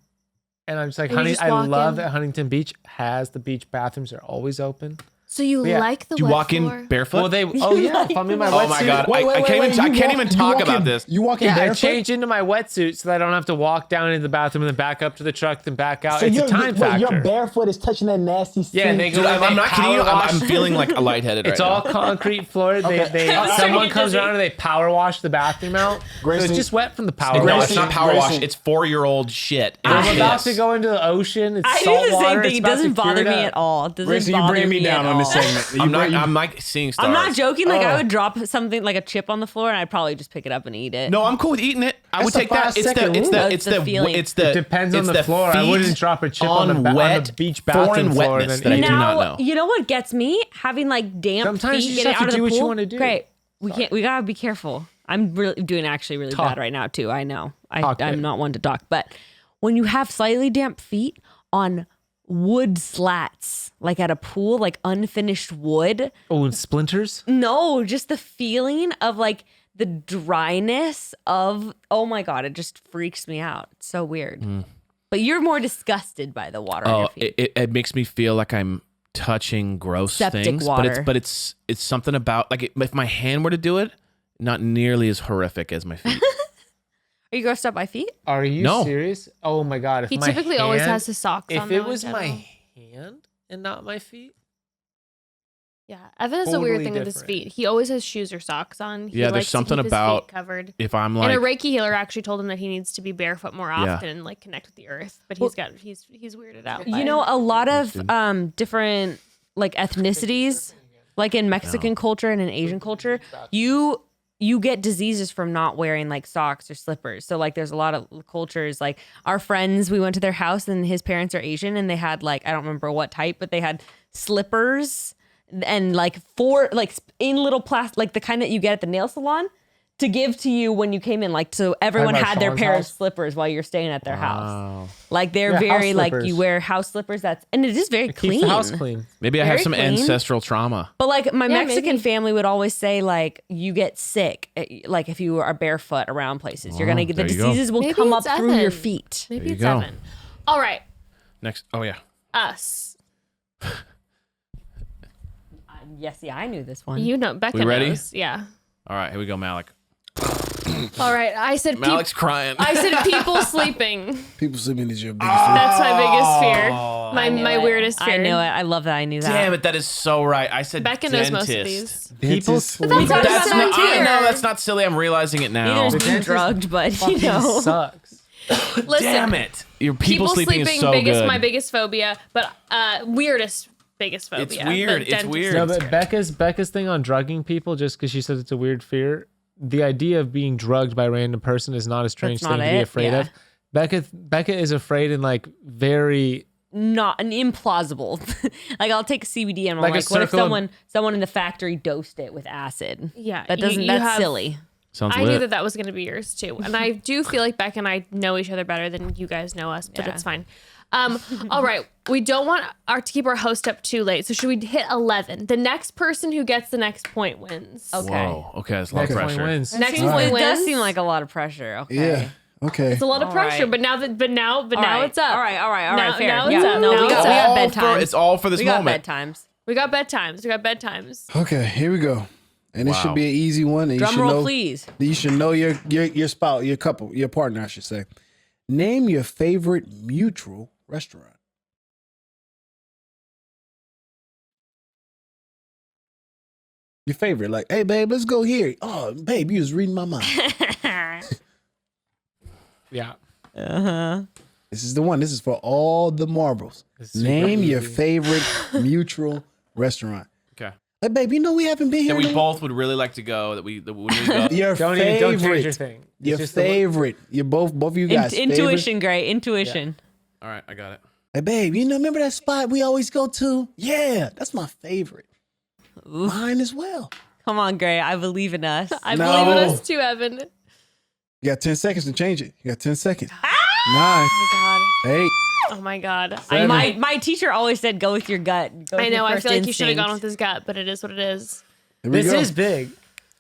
And I'm just like, And you honey, just I walk love in. that Huntington Beach has the beach bathrooms are always open. So you Yeah. like the Do you wet walk floor? in barefoot? Oh yeah, if I'm in my Oh wetsuit. my God. Wait, I can't you even talk walk about in- this. You walk in Yeah, I barefoot? change into my wetsuit so that I don't have to walk down into the bathroom and then back up to the truck, then back out. So It's a your- time wait, factor. Your barefoot is touching that nasty Yeah, and they sink. go. Dude, I'm not kidding you. Power wash. I'm feeling like a lightheaded It's right all now. concrete floor. They starting someone to comes dizzy. around and they power wash the bathroom out. So Grayson- it's just wet from the power No, wash. it's not power Grayson. wash. It's 4-year-old shit. I'm It's about piss. to go into the ocean. It's I do salt the water. same thing. It's It about to doesn't cure bother it me up. at all. It doesn't Grayson, you bother bring me me down at on this all. segment. I'm like seeing stars. I'm not joking. Like I Oh. would drop something like a chip on the floor, and I'd probably just pick it up and eat it. No, I'm cool with eating it. I would That's a take that. 5-second rule. That's the feeling. It's the. It depends on it's the floor. I feet wouldn't drop a chip on the wet, beach foreign bathroom floor. wetness Then that I eat do it. not know. You know what gets me? Having like damp Sometimes feet you just getting have out to of the do what you pool. wanna do. Great. We can't. We gotta be careful. I'm really doing actually really Talk. bad right now too. I know. Talk, babe. I'm not one to talk, but when you have slightly damp feet on wood slats, like at a pool, like unfinished wood. Oh, and splinters. No, just the feeling of like the dryness of. Oh my god, it just freaks me out. It's so weird. But you're more disgusted by the water on your Oh, feet. it makes me feel like I'm touching gross Septic things. water. But it's something about like if my hand were to do it, not nearly as horrific as my feet. Are you grossed up by feet? Are you No. serious? Oh my god! If He my typically always hand- has his socks on. If though, it in was my general. hand and not my feet, Yeah, Evan has a weird Totally thing with his different. feet. He always has shoes or socks on. He Yeah, there's likes to something keep his about feet covered. if I'm And like, a Reiki healer actually told him that he needs to be barefoot more Yeah. often and like connect with the earth. But he's weirded out. by You it. know, a lot of different like ethnicities, like in Mexican culture and in Asian culture, you get diseases from not wearing like socks or slippers. So like there's a lot of cultures, like our friends, we went to their house and his parents are Asian and they had like, I don't remember what type, but they had slippers and like in little plastic, like the kind that you get at the nail salon to give to you when you came in. Like, so everyone about had their Sean's pair of house? slippers while you're staying at their house. wow. Like they're Yeah, house very like slippers. you wear house slippers. And it is very It clean. keeps the house clean. Maybe I have Very some clean. ancestral trauma. But like my Yeah, Mexican maybe. family would always say, like you get sick, like if you are barefoot around places, you're gonna get the there you go. diseases will Maybe come up it's through your Evan. feet. Maybe you it's go. Evan. All right, Next. Oh yeah. us. Yes, yeah, I knew this one. You know, Becca We ready? knows. Yeah. All right. Here we go, Malik. All right, I said Malik's crying. I said people sleeping. People sleeping is your biggest fear. That's my biggest fear. My weirdest fear. I knew it. I love that. I knew that. Damn it, that is so right. I said Becca dentist. knows most of these. People Dentist. sleep. That's what I That's said not. I too. know that's not silly. I'm realizing it now. Neither is being dentist drugged, but you Fucking know. sucks. Listen, Damn it. Your people sleeping is so biggest good. my biggest phobia, but biggest phobia. It's weird. The It's dentist. weird. No, but Becca's thing on drugging people, just because she said it's a weird fear, the idea of being drugged by a random person is not a strange That's thing not to be it, afraid yeah. of. Becca is afraid in like very Not an implausible. Like I'll take CBD and I'm Like a like, what if circle of- someone in the factory dosed it with acid? Yeah, That doesn't. you That's have- silly. Sounds I lit. knew that was going to be yours too, and I do feel like Beck and I know each other better than you guys know us, but Yeah. it's fine. All right, we don't want to keep our host up too late, so should we hit 11? The next person who gets the next point wins. Okay. Whoa. Okay, that's a lot next of one pressure. wins. Next Seems- point it wins. does seem like a lot of pressure. Okay. Yeah. Okay. It's a lot of All pressure, right. but now All it's up. All right. Now- Fair. now it's Yeah, up. No, Now we it's got up. bedtimes. It's all for this We got moment. bedtimes. We got bedtimes. Okay, here we go. And this Wow. should be an easy one. And Drum you should roll, know, please. You should know your spouse, your couple, your partner, I should say. Name your favorite mutual restaurant. Your favorite, like, hey babe, let's go here. Oh, babe, you was reading my mind. Yeah. Uh-huh. This is the one. This is for all the marbles. It's super Name your easy. favorite mutual restaurant. Okay. Hey babe, you know we haven't been here. That we in a- both would really like to go. That when we go. Your Don't favorite. change your thing. It's Your just the- favorite. You're both of you guys. Intuition, great. Intuition. All right, I got it. Hey, babe, you know, remember that spot we always go to? Yeah, that's my favorite. Mine as well. Come on, Gray. I believe in us. I No. believe in us too, Evan. You got 10 seconds to change it. You got 10 seconds. Oh 9, 8. my god. Seven. My teacher always said, "Go with your gut." Go with I know. your I first feel like you should have instinct. gone with his gut, but it is what it is. Here we This go. is big.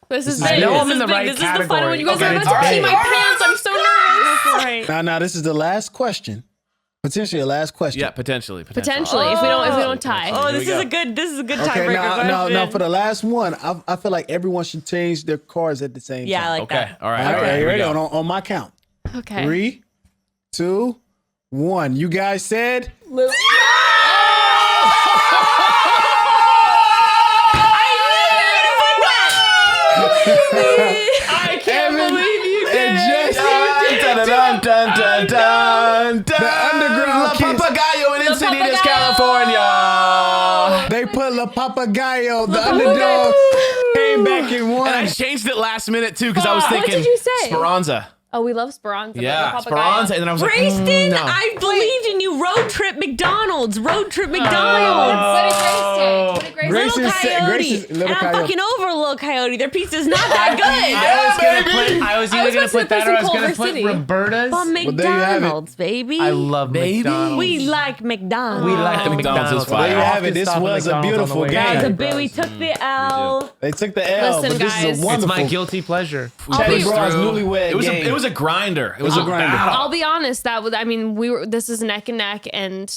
This is I big. know This I'm is in the big. right This is the final one. You guys category. are Okay, about to it's pee big. my pants. I'm so nervous. All right. Now, this is the last question. Potentially a last question. Yeah, potentially. Potentially, if we don't tie. Oh, Here this we is go. a good. This is a good Okay, tiebreaker now question. for the last one, I feel like everyone should change their cards at the same Yeah, I time. like Okay. that. All right. All All right, right. you Here we ready? go. On my count. Okay. 3, 2, 1. You guys said? I can't believe you And did. Jesse. Dun, dun, dun, dun, dun. The underground La kids. Papagayo in Encinitas, Papagayo. California. They put La Papagayo, the underdog, came back and And I won. changed it last minute too because I was What thinking did you say? Speranza. Oh, we love Speranza. but Yeah, the Papagayo. Speranza. And then I was like, Grayston, no. I believed in you. Road trip McDonald's. Road trip Oh. McDonald's. What did Grace say? What did Grace Grace say? Little is- Coyote. Grace is Little and I'm Coyote. fucking over Little Coyote. Their pizza's not that good. I was I either was gonna about to put that say or I was Culver gonna put City. Roberta's. But there you have it. McDonald's, baby. I love Baby. McDonald's. We like McDonald's. We like the McDonald's is McDonald's. fire. There you have it. This Stop at was a McDonald's on the beautiful way game. That was back. a bit. We took the L. They took the L, Listen, but this guys. is It's a It's wonderful. my guilty pleasure. Chatty be- Bros Newlywed It was Game. it was a grinder. It was a grinder. battle. I'll be honest. That was. I mean, this is neck and neck, and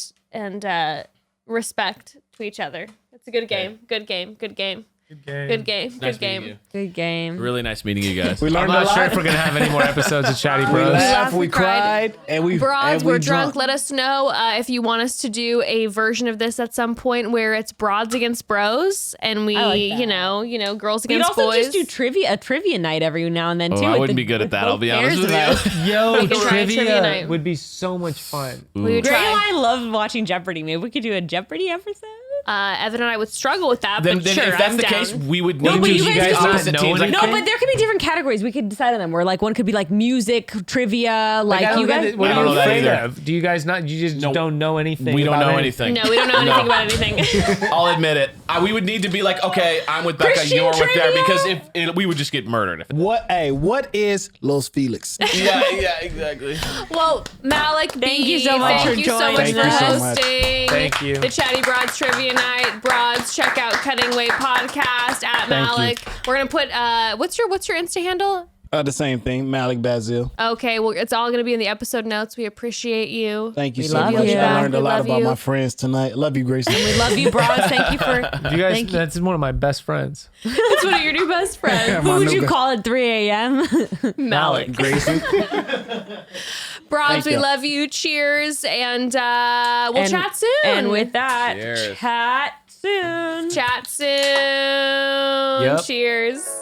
respect to each other. It's a good game. Good game. Good game. Good game. Nice Good meeting game. you. Good game. Really nice meeting you guys. We I'm learned a not lot. sure if we're gonna have any more episodes of Chatty We Bros. laughed, we cried. cried, and we Broads, and we we're drunk. Let us know if you want us to do a version of this at some point where it's broads against bros, and we, I like that. you know, girls We'd against also boys. just do a trivia night every now and then too. Oh, I with wouldn't the- be good at with that. I'll both be honest pairs with of us. you. Yo, We can try a trivia night. trivia would be so much fun. we would Gray and try. I love watching Jeopardy. Maybe we could do a Jeopardy episode. Evan and I would struggle with that, Then, but then sure, if that's I'm the down. case, we would No, need but to you use guys the not opposite know teams. Like, No, anything? but there could be different categories. We could decide on them. Where like one could be like music, trivia, like I don't you get guys. it. What I are don't you know that afraid either. of? Do you guys not? You just No. don't know anything. we don't about know it? anything. No, we don't know anything about anything. I'll admit it. We would need to be like, okay, I'm with Becca, Christian you're with there, trivia? because we would just get murdered. If What is Los Felix? yeah, exactly. Well, Malik, Thank B, you so much thank for you so joining much Thank for you so much. hosting. Thank you. The Chatty Broads Trivia Night. Broads, check out Cutting Weight Podcast at Malik. We're gonna put what's your Insta handle? The same thing, Malik Bazil. Okay, well, it's all gonna be in the episode notes. We appreciate you. Thank you We so love much. you. I learned a We lot love about you. my friends tonight. Love you, Gracie. We love you, Broads. Thank you for. You guys, Thank you. that's one of my best friends. It's one of your new best friends. Who would you Manuka. call at 3 a.m.? Malik. Gracie. Broads, Thank we you. love you. Cheers, and we'll chat soon. And with that, Cheers. chat soon. chat soon. Yep. Cheers.